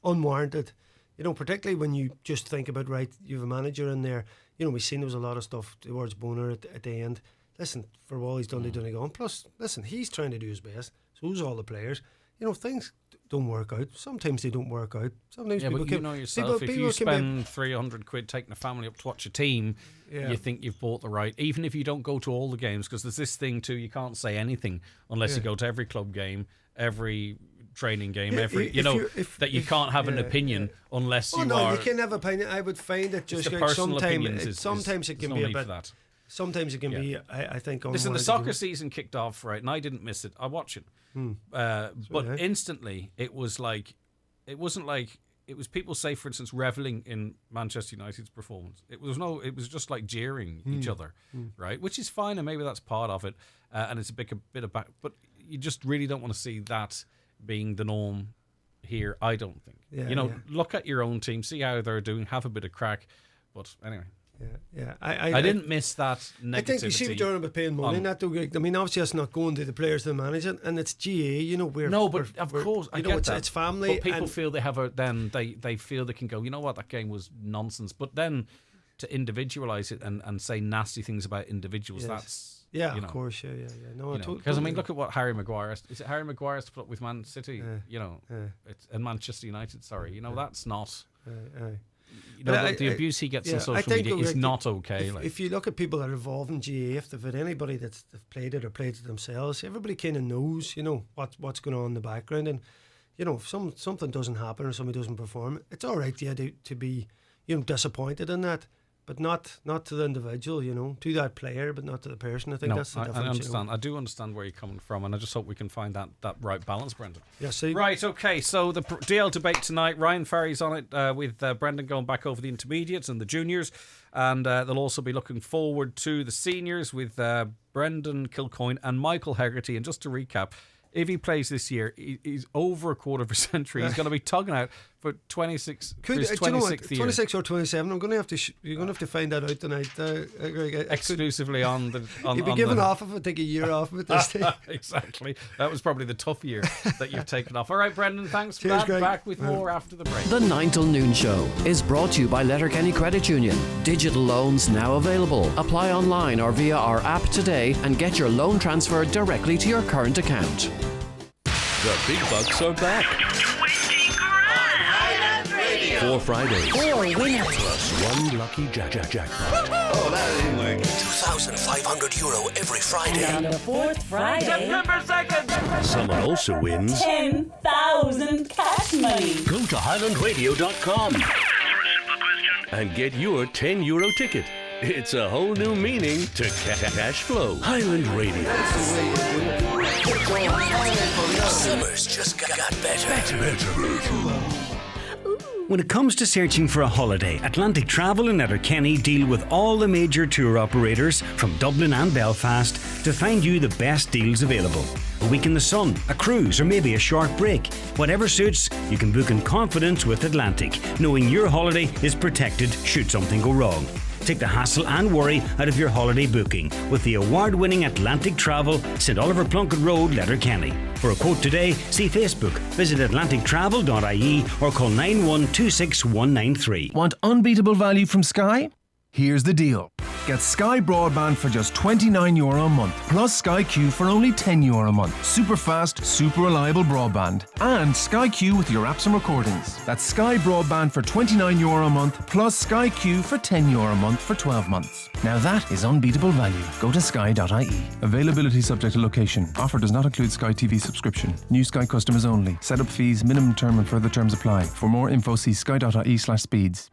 unwarranted. You know, particularly when you just think about, right, you have a manager in there. You know, we've seen there was a lot of stuff towards Boner at the end. Listen, for all he's done, Donegal. Plus, listen, he's trying to do his best. So are all the players. You know, things don't work out. Sometimes they don't work out. Sometimes people but can, you know yourself, if you spend 300 quid taking a family up to watch a team, you think you've bought the right, even if you don't go to all the games, because there's this thing too, you can't say anything unless you go to every club game, every training game, that you can't have an opinion unless you are. You can have an opinion. I would find it just like sometimes it can be a bit. Sometimes it can be, I think. Listen, the soccer season kicked off, right, and I didn't miss it. I watched it. But instantly, it was like, it wasn't like, it was people, say, for instance, revelling in Manchester United's performance. It was just like jeering each other, right? Which is fine, and maybe that's part of it, and it's a bit of back. But you just really don't want to see that being the norm here, I don't think. Look at your own team, see how they're doing, have a bit of crack. But anyway. Yeah. I didn't miss that negativity. I think you see what you're about paying money, not though, Greg. I mean, obviously that's not going to the players, to the manager, and it's GA. You know, of course, I get that. It's family. But people feel they have they feel they can go, you know what, that game was nonsense. But then to individualize it and say nasty things about individuals, that's of course, yeah. No, because I mean, look at what Harry Maguire is it Harry Maguire's put up with Man City, and Manchester United. Sorry, that's not. the abuse he gets on social media is not okay. If you look at people that are involved in GAA, if they've had anybody that's played it or played it themselves, everybody kind of knows, what's going on in the background. And, if something doesn't happen or somebody doesn't perform, it's all right, to be, disappointed in that. But not to the individual, to that player, but not to the person. I think that's the difference. I understand. I do understand where you're coming from, and I just hope we can find that right balance, Brendan. Yes, see. Right, okay, so the DL debate tonight, Ryan Ferry's on it with Brendan going back over the intermediates and the juniors, and they'll also be looking forward to the seniors with Brendan Kilcoyne and Michael Hegarty. And just to recap, if he plays this year, he's over a quarter of a century. He's going to be tugging out for 26. Could, his 26th year. 26 or 27. I'm going to have to. You're going to have to find that out tonight. Exclusively on the. You'd be giving off of it. Take a year off of it this day. Exactly. That was probably the tough year that you've taken off. All right, Brendan. Thanks for Cheers, that. Greg. Back with more after the break. The 9 till noon show is brought to you by Letterkenny Credit Union. Digital loans now available. Apply online or via our app today and get your loan transferred directly to your current account. The big bucks are back. 4 Fridays. 4 winners. Plus 1 lucky jackpot. Oh, that didn't work. €2,500 every Friday. And on the 4th Friday, September 2nd. Someone also wins 10,000 cash money. Go to HighlandRadio.com and get your €10 ticket. It's a whole new meaning to cash flow. Highland Radio. Summer's just got better. When it comes to searching for a holiday, Atlantic Travel and Letterkenny deal with all the major tour operators from Dublin and Belfast to find you the best deals available. A week in the sun, a cruise, or maybe a short break. Whatever suits, you can book in confidence with Atlantic, knowing your holiday is protected should something go wrong. Take the hassle and worry out of your holiday booking with the award-winning Atlantic Travel, St Oliver Plunkett Road, Letterkenny. For a quote today, see Facebook, visit atlantictravel.ie or call 9126193. Want unbeatable value from Sky? Here's the deal. Get Sky Broadband for just €29 a month, plus Sky Q for only €10 a month. Super fast, super reliable broadband. And Sky Q with your apps and recordings. That's Sky Broadband for €29 a month, plus Sky Q for €10 a month for 12 months. Now that is unbeatable value. Go to sky.ie. Availability subject to location. Offer does not include Sky TV subscription. New Sky customers only. Setup fees, minimum term and further terms apply. For more info, see sky.ie/speeds.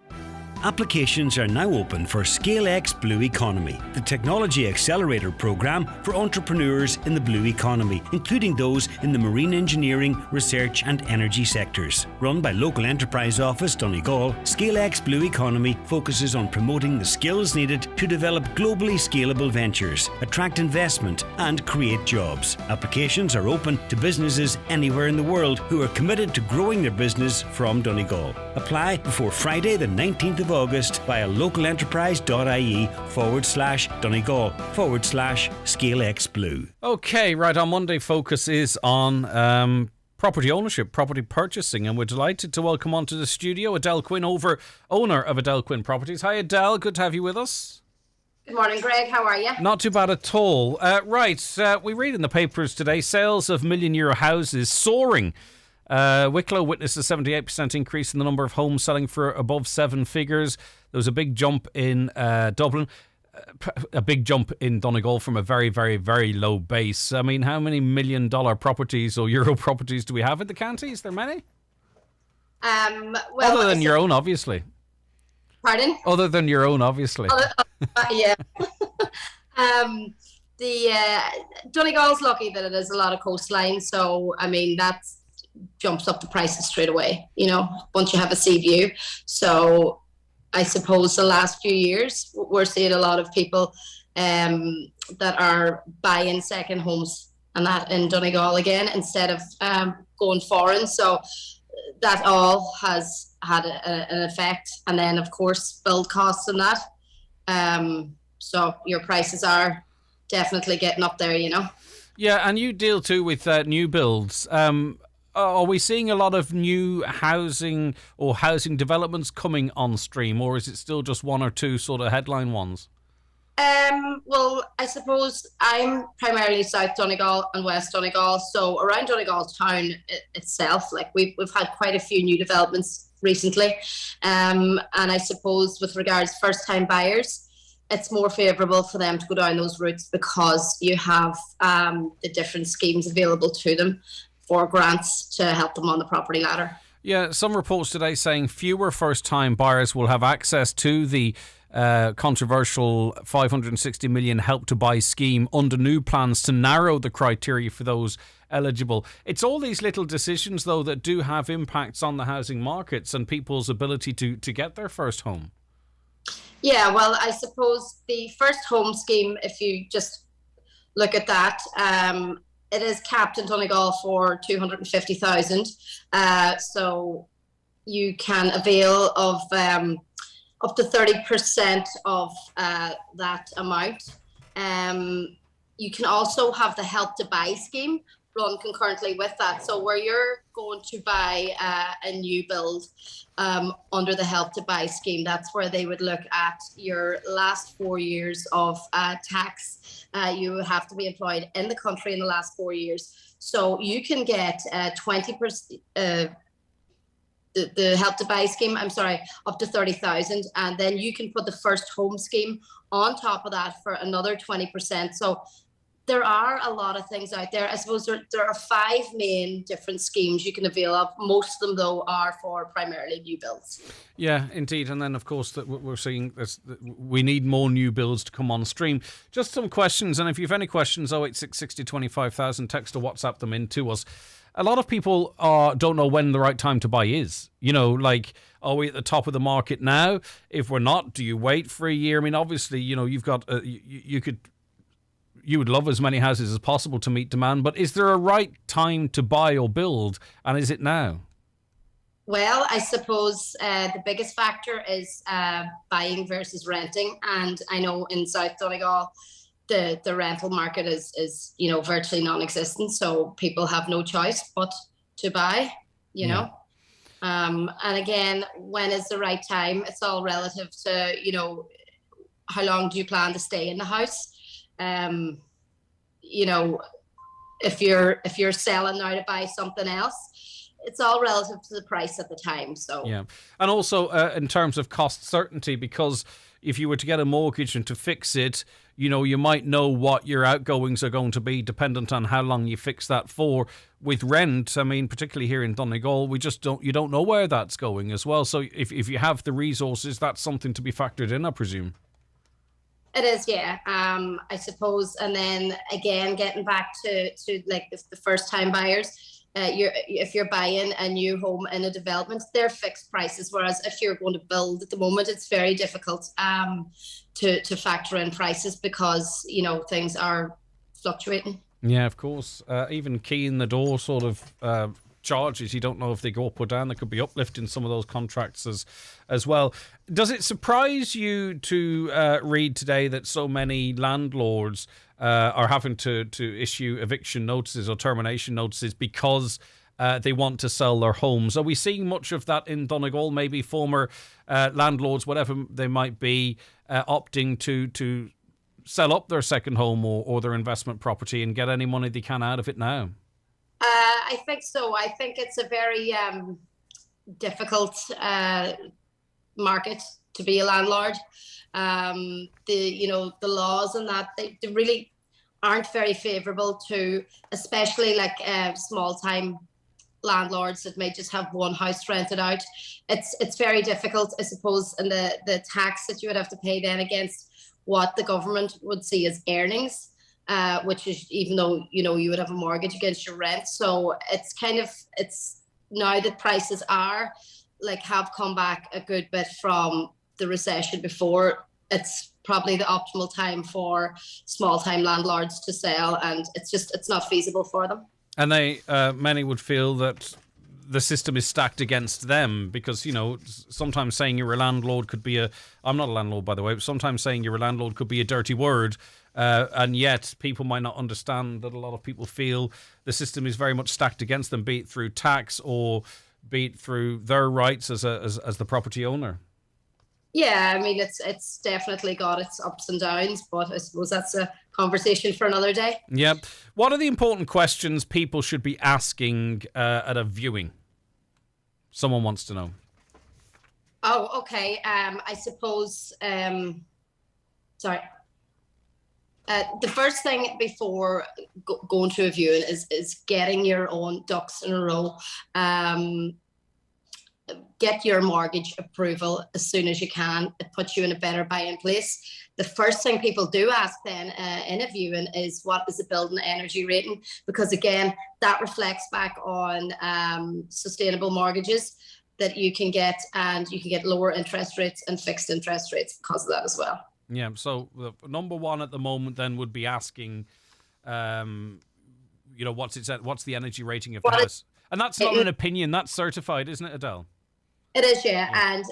Applications are now open for ScaleX Blue Economy, the technology accelerator program for entrepreneurs in the blue economy, including those in the marine engineering, research and energy sectors. Run by Local Enterprise Office Donegal, ScaleX Blue Economy focuses on promoting the skills needed to develop globally scalable ventures, attract investment and create jobs. Applications are open to businesses anywhere in the world who are committed to growing their business from Donegal. Apply before Friday the 19th of August via localenterprise.ie/Donegal/ScaleX Blue. Okay, right, on Monday, focus is on property ownership, property purchasing, and we're delighted to welcome onto the studio Adele Quinn, owner of Adele Quinn Properties. Hi Adele, good to have you with us. Good morning, Greg. How are you? Not too bad at all. We read in the papers today, sales of €1 million houses soaring. Wicklow witnessed a 78% increase in the number of homes selling for above 7 figures. There was a big jump in Dublin, a big jump in Donegal from a very, very, very low base. I mean, how many $1 million properties or euro properties do we have in the county? Is there many? Well, other than your own, obviously. Pardon? Other than your own, obviously. Yeah. Donegal's lucky that it has a lot of coastline, so I mean that jumps up the prices straight away, once you have a sea view. So I suppose the last few years we're seeing a lot of people that are buying second homes and that in Donegal again instead of going foreign. So that all has had an effect, and then of course build costs and that. So your prices are definitely getting up there, Yeah, and you deal too with new builds. Are we seeing a lot of new housing or housing developments coming on stream, or is it still just one or two sort of headline ones? Well, I suppose I'm primarily South Donegal and West Donegal, so around Donegal town itself, like we've had quite a few new developments recently. And I suppose with regards to first-time buyers, it's more favourable for them to go down those routes because you have the different schemes available to them for grants to help them on the property ladder. Yeah, some reports today saying fewer first-time buyers will have access to the controversial 560 million Help to Buy scheme under new plans to narrow the criteria for those eligible. It's all these little decisions, though, that do have impacts on the housing markets and people's ability to get their first home. Yeah, well, I suppose the first home scheme, if you just look at that, it is capped in Donegal for 250,000. So you can avail of up to 30% of that amount. You can also have the Help to Buy scheme run concurrently with that. So where you're going to buy a new build under the Help to Buy scheme, that's where they would look at your last 4 years of tax. You would have to be employed in the country in the last 4 years. So you can get 20%, the Help to Buy scheme, up to 30,000. And then you can put the first home scheme on top of that for another 20%. So there are a lot of things out there. I suppose there are 5 main different schemes you can avail of. Most of them, though, are for primarily new builds. Yeah, indeed. And then, of course, that we're seeing this, we need more new builds to come on stream. Just some questions. And if you have any questions, 086 60 25,000, text or WhatsApp them in to us. A lot of people don't know when the right time to buy is. You know, like, are we at the top of the market now? If we're not, do you wait for a year? I mean, obviously, you know, you've got, you would love as many houses as possible to meet demand, but is there a right time to buy or build, and is it now? Well, I suppose the biggest factor is buying versus renting, and I know in South Donegal the rental market is virtually non-existent, so people have no choice but to buy, you know. And again, when is the right time? It's all relative to, you know, how long do you plan to stay in the house? You know, if you're selling now to buy something else, it's all relative to the price at the time. So yeah, and also in terms of cost certainty, because if you were to get a mortgage and to fix it, you know, you might know what your outgoings are going to be dependent on how long you fix that for. With rent, I mean, particularly here in Donegal, you don't know where that's going as well. So if you have the resources, that's something to be factored in, I presume. It is, yeah. I suppose, and then again, getting back to like the first time buyers, if you're buying a new home in a development, they're fixed prices. Whereas if you're going to build at the moment, it's very difficult to factor in prices because, you know, things are fluctuating. Yeah, of course. Even key in the door sort of charges, you don't know if they go up or down. There could be uplift in some of those contracts as well. Does it surprise you to read today that so many landlords are having to issue eviction notices or termination notices because they want to sell their homes? Are we seeing much of that in Donegal? Maybe former landlords, whatever they might be, opting to sell up their second home or their investment property and get any money they can out of it now? I think so. I think it's a very difficult market to be a landlord. The laws and that they really aren't very favourable to, especially like small time landlords that may just have one house rented out. It's very difficult, I suppose, and the tax that you would have to pay then against what the government would see as earnings. Which is, even though, you know, you would have a mortgage against your rent. So it's now that prices have come back a good bit from the recession before. It's probably the optimal time for small time landlords to sell, and it's not feasible for them. And many would feel that the system is stacked against them because, you know, sometimes saying you're a landlord could be I'm not a landlord, by the way, but sometimes saying you're a landlord could be a dirty word. And yet people might not understand that a lot of people feel the system is very much stacked against them, be it through tax or be it through their rights as the property owner. Yeah, I mean, it's definitely got its ups and downs, but I suppose that's a conversation for another day. Yep. What are the important questions people should be asking at a viewing? Someone wants to know. Oh, okay. I suppose. Sorry. The first thing before going to a viewing is getting your own ducks in a row. Get your mortgage approval as soon as you can. It puts you in a better buying place. The first thing people do ask then in a viewing is, what is the building energy rating? Because again, that reflects back on sustainable mortgages that you can get, and you can get lower interest rates and fixed interest rates because of that as well. Yeah, so the number one at the moment then would be asking, what's the energy rating of the house? And that's not an opinion, that's certified, isn't it, Adele? It is, yeah. And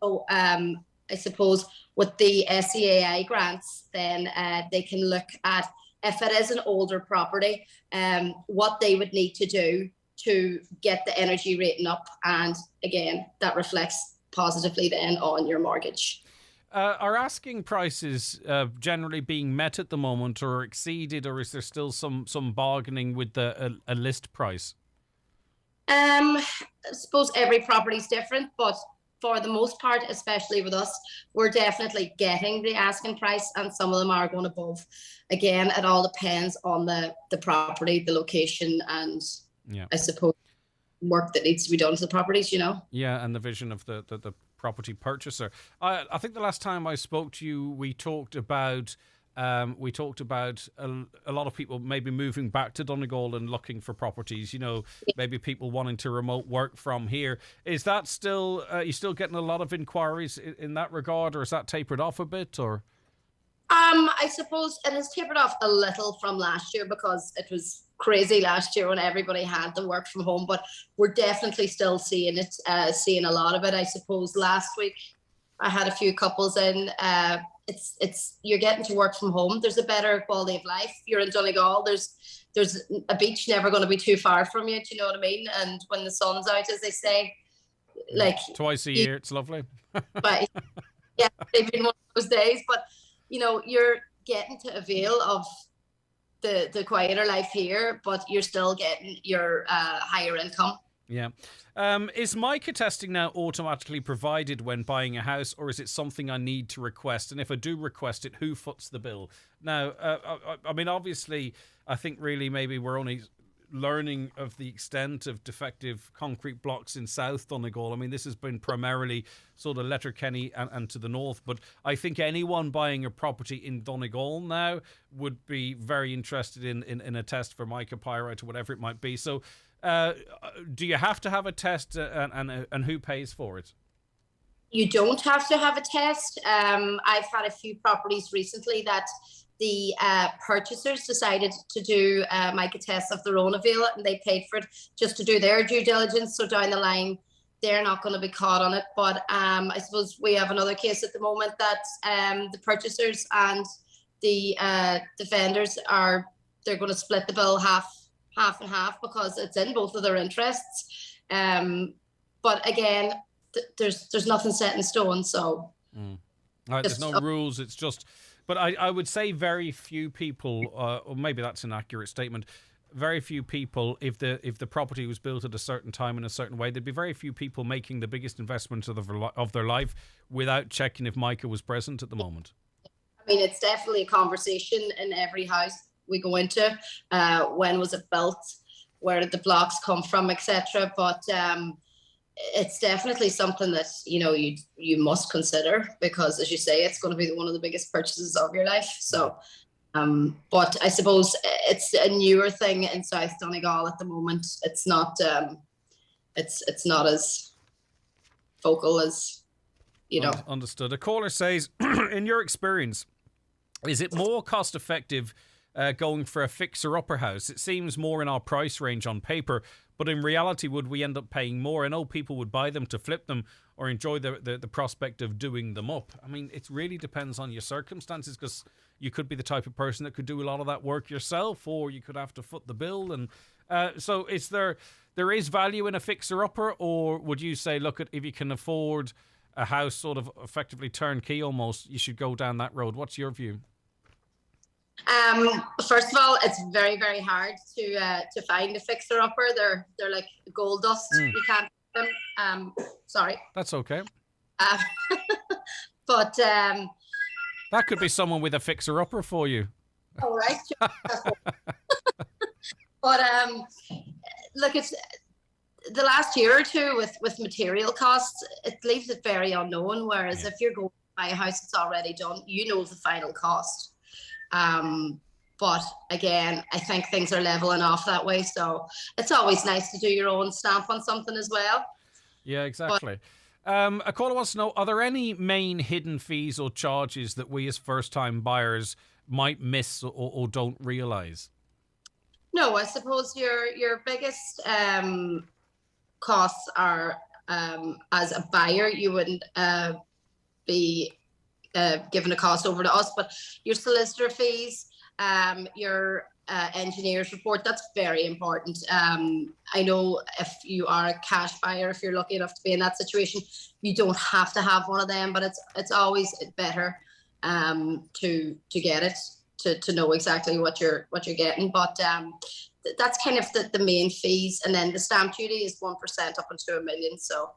I suppose with the SEAI grants, then they can look at, if it is an older property, what they would need to do to get the energy rating up. And again, that reflects positively then on your mortgage. Are asking prices generally being met at the moment, or exceeded, or is there still some bargaining with a list price? I suppose every property is different, but for the most part, especially with us, we're definitely getting the asking price, and some of them are going above. Again, it all depends on the property, the location, and I suppose work that needs to be done to the properties, Yeah, and the vision of the property purchaser. I think the last time I spoke to you, we talked about a lot of people maybe moving back to Donegal and looking for properties. Maybe people wanting to remote work from here. Is that still? You still getting a lot of inquiries in that regard, or is that tapered off a bit? Or I suppose it has tapered off a little from last year, because it was crazy last year when everybody had to work from home, but we're definitely still seeing a lot of it. I suppose last week I had a few couples in. It's you're getting to work from home. There's a better quality of life. You're in Donegal. There's a beach never going to be too far from you. Do you know what I mean? And when the sun's out, as they say, like twice a year, it's lovely. But yeah, they've been one of those days. But you're getting to avail of the quieter life here, but you're still getting your higher income. Yeah. Is MICA testing now automatically provided when buying a house, or is it something I need to request? And if I do request it, who foots the bill? Now, I mean, obviously, I think really maybe we're only learning of the extent of defective concrete blocks in South Donegal. I mean, this has been primarily sort of Letterkenny and to the north, but I think anyone buying a property in Donegal now would be very interested in a test for mica pyrite or whatever it might be. So do you have to have a test, and who pays for it? You don't have to have a test. I've had a few properties recently that the purchasers decided to do mica tests of their own avail, and they paid for it just to do their due diligence. So down the line, they're not going to be caught on it. But I suppose we have another case at the moment that the purchasers and the vendors they're going to split the bill half and half, because it's in both of their interests. But again, there's nothing set in stone. So there's no rules. It's just. But I would say very few people, or maybe that's an accurate statement, very few people, if the property was built at a certain time in a certain way, there'd be very few people making the biggest investment of their life without checking if mica was present at the moment. I mean, it's definitely a conversation in every house we go into. When was it built? Where did the blocks come from, etc. But it's definitely something that you must consider, because, as you say, it's going to be one of the biggest purchases of your life. So, but I suppose it's a newer thing in South Donegal at the moment. It's not it's not as vocal as Understood. A caller says, in your experience, is it more cost effective going for a fixer-upper house? It seems more in our price range on paper, but in reality, would we end up paying more? I know people would buy them to flip them or enjoy the prospect of doing them up. I mean, it really depends on your circumstances, because you could be the type of person that could do a lot of that work yourself, or you could have to foot the bill. And so is there is value in a fixer-upper, or would you say, look, if you can afford a house sort of effectively turnkey almost, you should go down that road? What's your view? First of all, it's very, very hard to find a fixer-upper. They're like gold dust. You can't find them. Sorry. That's okay. Uh, but That could be someone with a fixer-upper for you. all right. But look, it's the last year or two with material costs, it leaves it very unknown. Whereas if you're going to buy a house that's already done, you know the final cost. But again, I think things are leveling off that way. So it's always nice to do your own stamp on something as well. Yeah, exactly. A caller wants to know, are there any main hidden fees or charges that we as first-time buyers might miss or don't realise? No, I suppose your biggest costs are, as a buyer, you wouldn't be given a cost over to us, but your solicitor fees, your engineer's report, that's very important. I know if you are a cash buyer, if you're lucky enough to be in that situation, you don't have to have one of them, but it's always better to get it, to know exactly what you're getting. But that's kind of the main fees, and then the stamp duty is 1% up into $1 million. So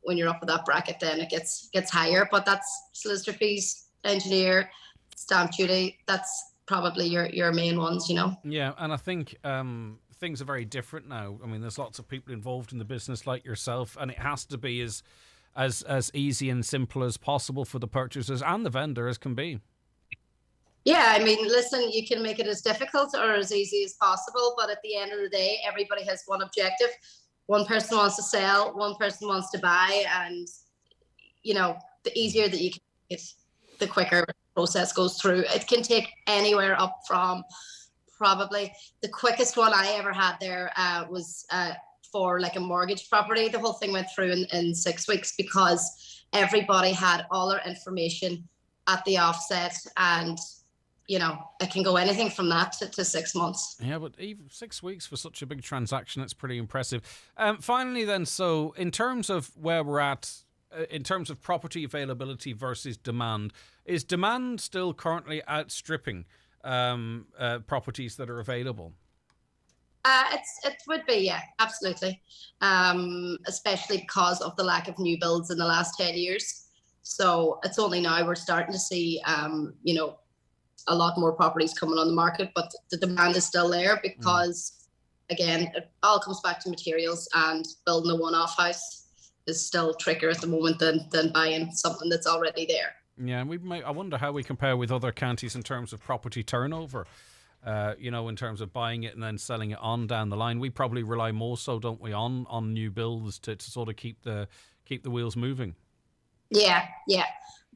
when you're up with that bracket, then it gets higher. But that's solicitor fees, engineer, stamp duty. That's probably your main ones, you know. Yeah, and I think things are very different now. I mean, there's lots of people involved in the business like yourself, and it has to be as easy and simple as possible for the purchasers and the vendor as can be. Yeah, I mean, listen, you can make it as difficult or as easy as possible, but at the end of the day, everybody has one objective. One person wants to sell, one person wants to buy, and, you know, the easier that you can make it, the quicker the process goes through. It can take anywhere up from probably the quickest one I ever had there was for like a mortgage property. The whole thing went through in 6 weeks because everybody had all their information at the offset, and you know, it can go anything from that to 6 months. Yeah, but even 6 weeks for such a big transaction, it's pretty impressive. Finally then, so in terms of where we're at, in terms of property availability versus demand, is demand still currently outstripping properties that are available? It would be, yeah, absolutely. Especially because of the lack of new builds in the last 10 years. So it's only now we're starting to see, you know, a lot more properties coming on the market, but the demand is still there because, again, it all comes back to materials, and building a one-off house is still trickier at the moment than buying something that's already there. Yeah, and I wonder how we compare with other counties in terms of property turnover. You know, in terms of buying it and then selling it on down the line. We probably rely more so, don't we, on new builds to sort of keep the wheels moving. Yeah.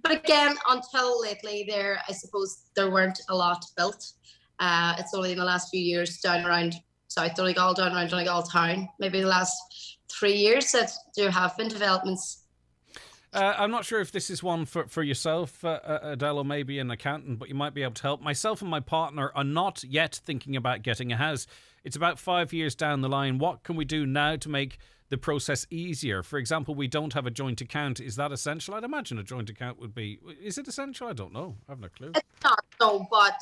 But again, until lately, I suppose there weren't a lot built. It's only in the last few years down around South Donegal, down around Donegal town, maybe the last 3 years that there have been developments. I'm not sure if this is one for yourself, Adele, or maybe an accountant, but you might be able to help. Myself and my partner are not yet thinking about getting a house. It's about 5 years down the line. What can we do now to make the process easier? For example, we don't have a joint account. Is that essential? I'd imagine a joint account would be. Is it essential? I don't know. I have no clue. It's not, no, but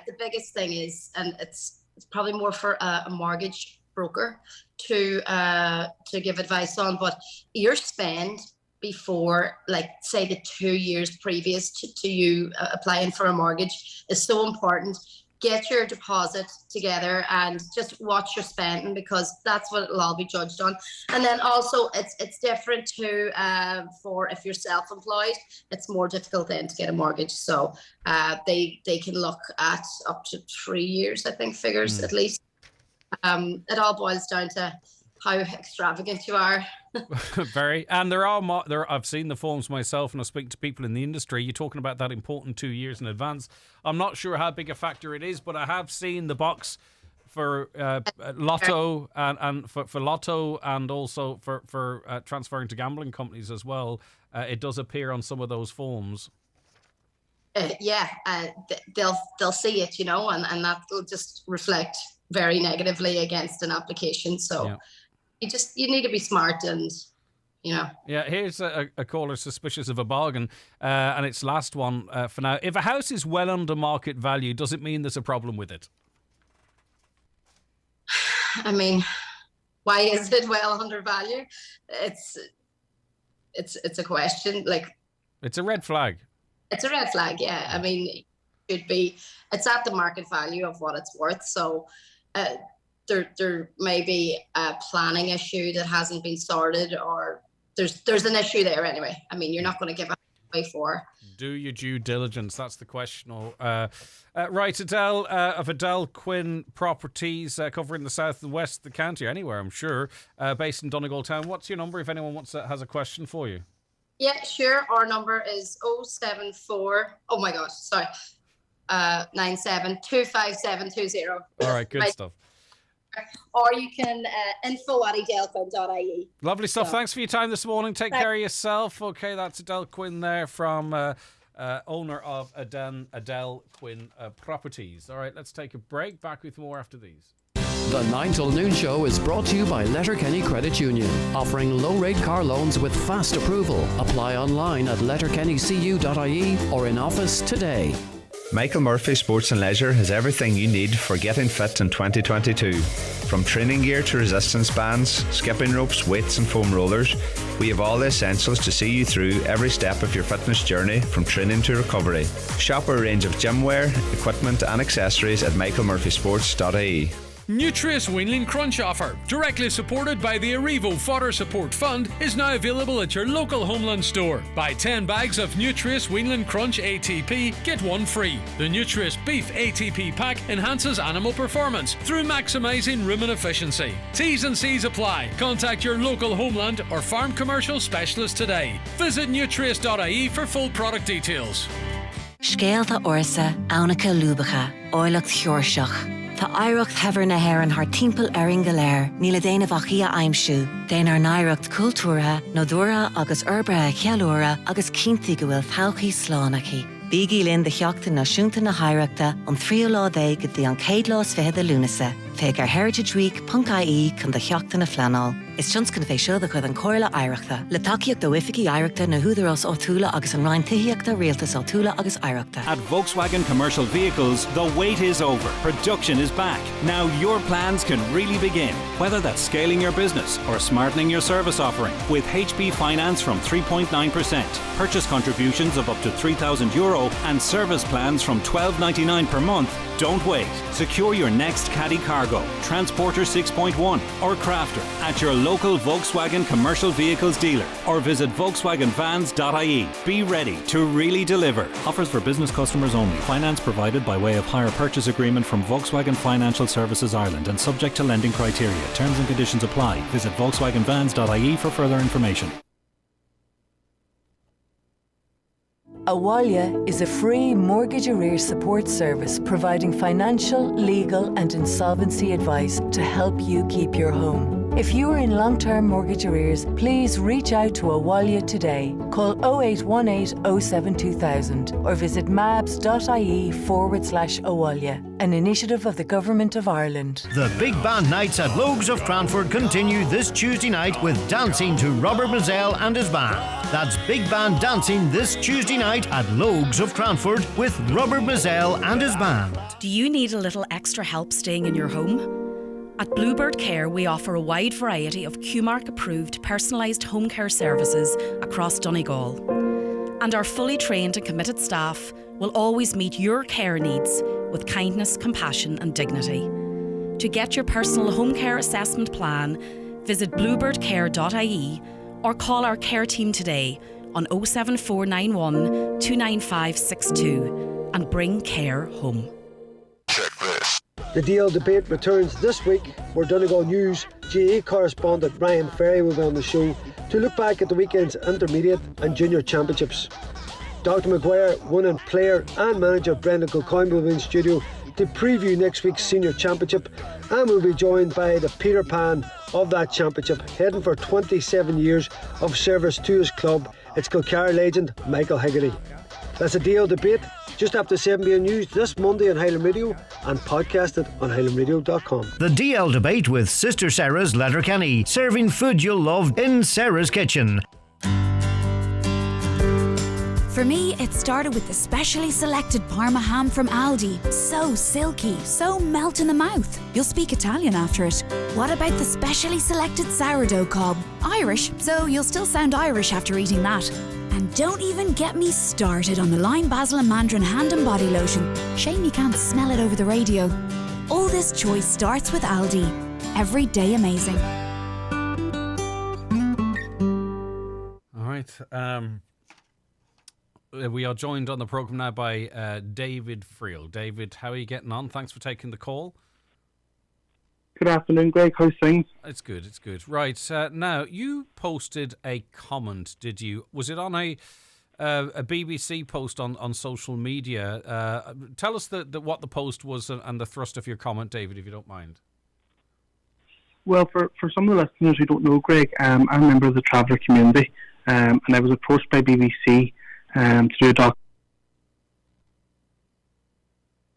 the biggest thing is, and it's probably more for a mortgage broker to give advice on, but your spend before, like, say the 2 years previous to you applying for a mortgage is so important. Get your deposit together and just watch your spending, because that's what it'll all be judged on. And then also it's different too for if you're self-employed. It's more difficult then to get a mortgage. So they can look at up to 3 years, I think, figures at least. It all boils down to how extravagant you are. Very. And there I've seen the forms myself, and I speak to people in the industry. You're talking about that important 2 years in advance. I'm not sure how big a factor it is, but I have seen the box for lotto and for lotto, and also for transferring to gambling companies as well. It does appear on some of those forms. They'll see it, you know, and that will just reflect very negatively against an application. So you need to be smart, and you know. Yeah, here's a caller suspicious of a bargain, and it's last one for now. If a house is well under market value, does it mean there's a problem with it? I mean, why is it well under value? it's a question. Like, it's a red flag. It's a red flag, yeah. I mean, it's at the market value of what it's worth. So there may be a planning issue that hasn't been sorted, or there's an issue there anyway. I mean, you're not going to give away for. Do your due diligence. That's the question. Right, Adele, of Adele Quinn Properties, covering the south and west of the county, anywhere, I'm sure, based in Donegal town. What's your number if anyone has a question for you? Yeah, sure. Our number is 074. Oh my gosh, sorry. 97-25720. All right, good stuff. Or you can info@adelequinn.ie. Lovely stuff. Thanks for your time this morning. Take care of yourself. Okay, that's Adele Quinn there from owner of Adele Quinn Properties. All right, let's take a break. Back with more after these. The 9 till noon show is brought to you by Letterkenny Credit Union, offering low-rate car loans with fast approval. Apply online at letterkennycu.ie or in office today. Michael Murphy Sports and Leisure has everything you need for getting fit in 2022. From training gear to resistance bands, skipping ropes, weights and foam rollers, we have all the essentials to see you through every step of your fitness journey from training to recovery. Shop our range of gym wear, equipment and accessories at michaelmurphysports.ie. Nutrius Weanling Crunch offer, directly supported by the Arrivo Fodder Support Fund, is now available at your local Homeland store. Buy 10 bags of Nutrius Weanling Crunch ATP, get one free. The Nutrius Beef ATP pack enhances animal performance through maximising rumen efficiency. T's and C's apply. Contact your local Homeland or farm commercial specialist today. Visit nutrius.ie for full product details. Scéalta orsa, Annika Lubacha, Oilecht Thorseach. Tá aireacht hever na haireann haar timpeall aring galéir, níla déanamh ach aimsú, déanaar naireacht cultúra, nodúra agus urbra chealúra agus cinnti go bhfuil fauchaí slánachaí. Bígí linn de cheachta náisiúnta na haireachta an 3 lá dé go dtí an 1 lá sfeithe lúnasa. Féach ar heritageweek.ie chun de cheachta na fleanáil. Is tionscan fé seo de chud an cóirla aireachta. Le takeíocht do wificí aireachta na húdaras ó túla agus an rain tuíochta rialtas ó túla agus aireachta. At Volkswagen Commercial Vehicles, the wait is over. Production is back. Now your plans can really begin. Whether that's scaling your business or smartening your service offering. With HB Finance from 3.9%, purchase contributions of up to €3,000 and service plans from $12.99 per month. Don't wait. Secure your next Caddy Cargo, Transporter 6.1 or Crafter at your local Volkswagen Commercial Vehicles dealer or visit volkswagenvans.ie. Be ready to really deliver. Offers for business customers only. Finance provided by way of hire purchase agreement from Volkswagen Financial Services Ireland and subject to lending criteria. Terms and conditions apply. Visit volkswagenvans.ie for further information. Awalia is a free mortgage arrears support service providing financial, legal and insolvency advice to help you keep your home. If you are in long-term mortgage arrears, please reach out to Awalia today. Call 0818 07 2000 or visit mabs.ie/Awalia, an initiative of the Government of Ireland. The Big Band Nights at Logues of Cranford continue this Tuesday night with dancing to Robert Mazzell and his band. That's Big Band dancing this Tuesday night at Logues of Cranford with Robert Mazzell and his band. Do you need a little extra help staying in your home? At Bluebird Care, we offer a wide variety of QMark-approved personalised home care services across Donegal. And our fully trained and committed staff will always meet your care needs with kindness, compassion and dignity. To get your personal home care assessment plan, visit bluebirdcare.ie or call our care team today on 07491 29562 and bring care home. The DL debate returns this week, where Donegal News GA correspondent Ryan Ferry will be on the show to look back at the weekend's intermediate and junior championships. Dr Maguire, winning player and manager Brendan Kilcoyne will be in studio to preview next week's senior championship, and we'll be joined by the Peter Pan of that championship, heading for 27 years of service to his club. It's Kilcara legend Michael Higgery. That's a DL debate just after 7pm news this Monday on Highland Radio and podcasted on highlandradio.com. The DL debate with Sister Sarah's Letterkenny, serving food you'll love in Sarah's kitchen. For me, it started with the specially selected Parma ham from Aldi. So silky, so melt in the mouth. You'll speak Italian after it. What about the specially selected sourdough cob? Irish, so you'll still sound Irish after eating that. And don't even get me started on the lime, basil and mandarin hand and body lotion. Shame you can't smell it over the radio. All this choice starts with Aldi. Every day amazing. All right. We are joined on the programme now by David Friel. David, how are you getting on? Thanks for taking the call. Good afternoon, Greg. How's things? It's good, it's good. Right, now, you posted a comment, did you? Was it on a BBC post on social media? Tell us what the post was and the thrust of your comment, David, if you don't mind. Well, for some of the listeners who don't know, Greg, I'm a member of the traveller community, and I was approached by BBC to do a doc.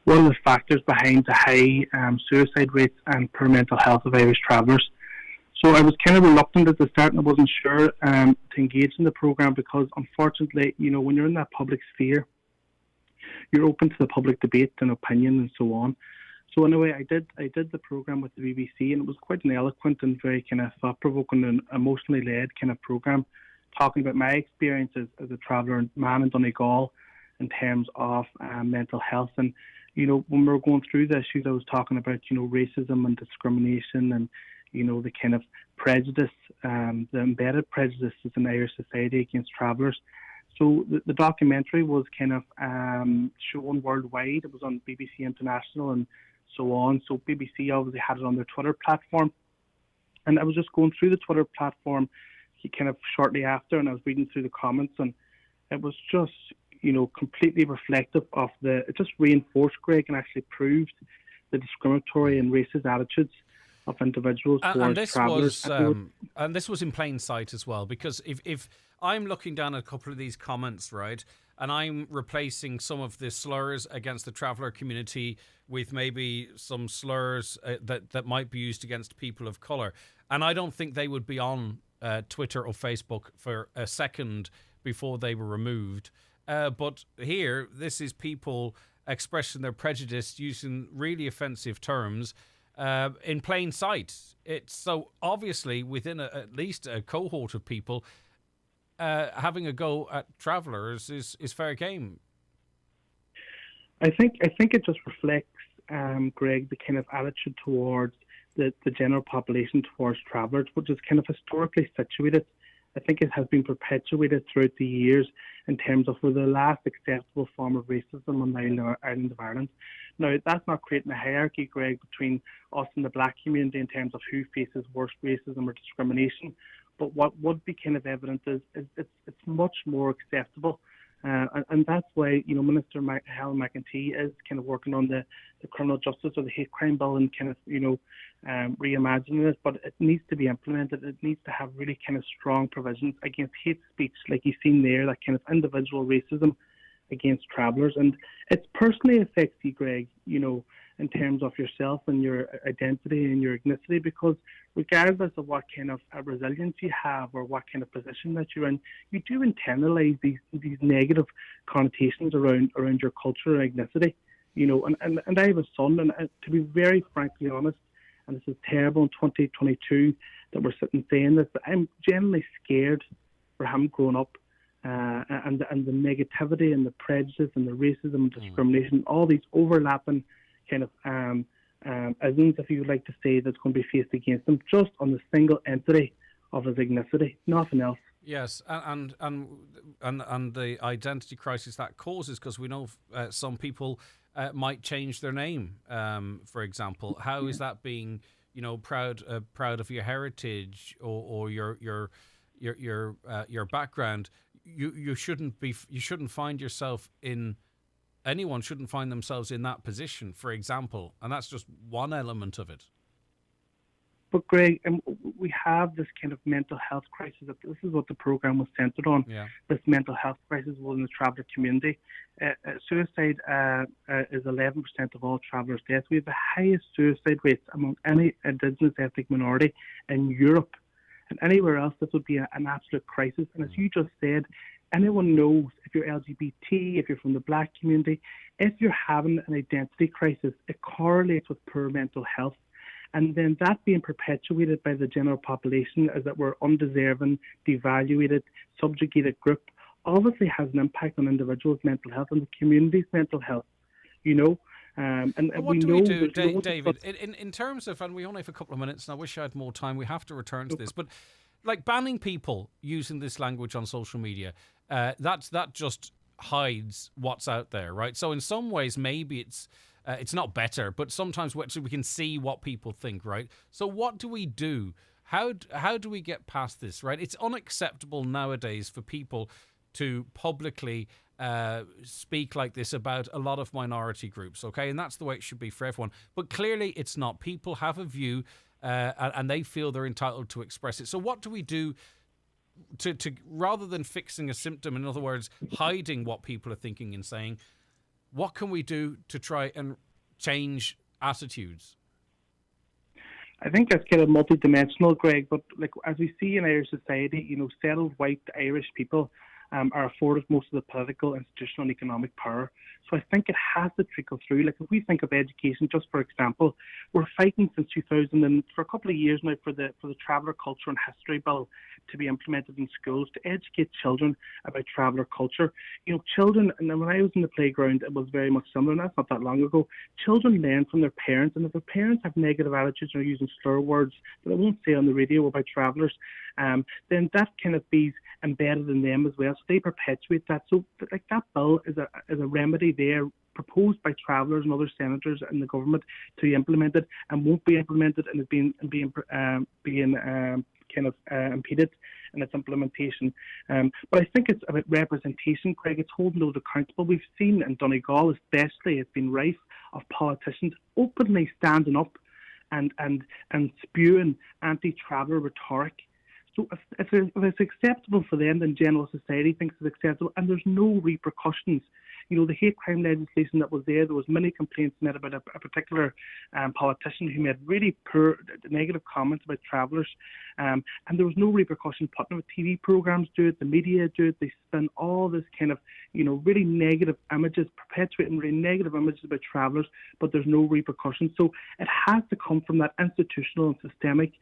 What are the factors behind the high suicide rates and poor mental health of Irish travellers? So I was kind of reluctant at the start, and I wasn't sure to engage in the programme because, unfortunately, when you're in that public sphere, you're open to the public debate and opinion and so on. So anyway, I did the programme with the BBC, and it was quite an eloquent and very kind of thought-provoking and emotionally led kind of programme, talking about my experiences as a traveller and man in Donegal in terms of mental health. And, when we were going through the issues, I was talking about, racism and discrimination and, the kind of prejudice, the embedded prejudices in Irish society against travellers. So the documentary was kind of shown worldwide. It was on BBC International and so on. So BBC obviously had it on their Twitter platform. And I was just going through the Twitter platform kind of shortly after, and I was reading through the comments, and it was just, completely reflective of it just reinforced, Greg, and actually proved the discriminatory and racist attitudes of individuals towards travellers. And this was in plain sight as well, because if I'm looking down at a couple of these comments, right, and I'm replacing some of the slurs against the traveller community with maybe some slurs that might be used against people of colour, and I don't think they would be on Twitter or Facebook for a second before they were removed. But here, this is people expressing their prejudice using really offensive terms in plain sight. It's so obviously within at least a cohort of people, having a go at travellers is fair game. I think it just reflects, Greg, the kind of attitude towards the general population towards travellers, which is kind of historically situated. I think it has been perpetuated throughout the years in terms of the last acceptable form of racism on the island of Ireland. Now, that's not creating a hierarchy, Greg, between us and the black community in terms of who faces worse racism or discrimination. But what would be kind of evident is it's much more acceptable. And that's why, Minister Helen McEntee is kind of working on the criminal justice or the hate crime bill and kind of, reimagining it. But it needs to be implemented. It needs to have really kind of strong provisions against hate speech, like you've seen there, that kind of individual racism against travellers. And it personally affects you, Greg, in terms of yourself and your identity and your ethnicity, because regardless of what kind of resilience you have or what kind of position that you're in, you do internalize these negative connotations around your culture and ethnicity. And I have a son, and to be very frankly honest, and this is terrible in 2022 that we're sitting saying this, but I'm genuinely scared for him growing up, and the negativity and the prejudice and the racism and discrimination, all these overlapping kind of isms, if you would like to say, that's going to be faced against them just on the single entity of his ethnicity, nothing else. Yes, and the identity crisis that causes, because we know some people might change their name, for example. How is that being, proud of your heritage or your background? You shouldn't find yourself in. Anyone shouldn't find themselves in that position, for example, and that's just one element of it. But Greg, we have this kind of mental health crisis. This is what the programme was centred on. Yeah. This mental health crisis within the traveller community. Suicide is 11% of all travellers' deaths. We have the highest suicide rates among any Indigenous ethnic minority in Europe. And anywhere else, this would be an absolute crisis. And as you just said, anyone knows if you're LGBT, if you're from the black community, if you're having an identity crisis, it correlates with poor mental health. And then that being perpetuated by the general population as that we're undeserving, devaluated, subjugated group, obviously has an impact on individuals' mental health and the community's mental health, And what do we do, David, in terms of, and we only have a couple of minutes, and I wish I had more time, we have to return to this, but like banning people using this language on social media, that just hides what's out there, right? So in some ways, maybe it's not better, but sometimes we can see what people think, right? So what do we do? How do we get past this, right? It's unacceptable nowadays for people to publicly speak like this about a lot of minority groups, okay? And that's the way it should be for everyone. But clearly it's not. People have a view and they feel they're entitled to express it. So what do we do to rather than fixing a symptom, in other words, hiding what people are thinking and saying, what can we do to try and change attitudes? I think that's kind of multidimensional, Greg, but like as we see in Irish society, settled white Irish people are afforded most of the political, institutional and economic power. So I think it has to trickle through. Like if we think of education, just for example, we're fighting since 2000 and for a couple of years now for the traveller culture and history bill to be implemented in schools to educate children about traveller culture. Children, and when I was in the playground, it was very much similar, and that's not that long ago. Children learn from their parents, and if their parents have negative attitudes or using slur words that I won't say on the radio about travellers, then that kind of be embedded in them as well. So they perpetuate that. So like that bill is a remedy there proposed by travellers and other senators in the government to be implemented and won't be implemented and is being impeded in its implementation. But I think it's about representation, Craig. It's holding those accountable. We've seen in Donegal especially, it's been rife of politicians openly standing up and spewing anti-traveller rhetoric. So if it's acceptable for them, then general society thinks it's acceptable, and there's no repercussions. The hate crime legislation that was there was many complaints made about a particular politician who made really poor, negative comments about travellers, and there was no repercussion put on it. TV programmes do it, the media do it, they spin all this kind of, really negative images, perpetuating really negative images about travellers, but there's no repercussion. So it has to come from that institutional and systemic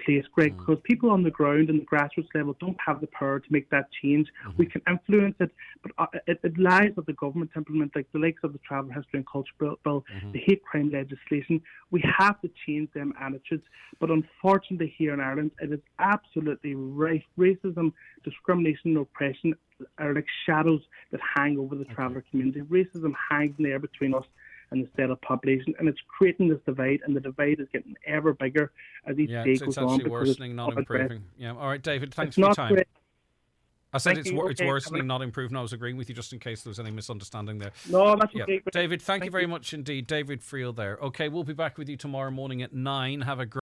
place, Greg, because people on the ground and the grassroots level don't have the power to make that change. We can influence it, but it lies with the government to implement, like the likes of the Travel History and Culture Bill, the hate crime legislation. We have to change them attitudes, but unfortunately here in Ireland, it is absolutely rife. Racism, discrimination and oppression are like shadows that hang over the traveller community. Racism hangs in the air between us and the settled population, and it's creating this divide, and the divide is getting ever bigger as each day goes on. It's actually worsening, not improving. Yeah. All right, David, thanks for your time. Great. I said it's worsening, not improving. I was agreeing with you just in case there was any misunderstanding there. No, that's okay. David, thank you very much indeed. David Friel there. Okay, we'll be back with you tomorrow morning at 9. Have a great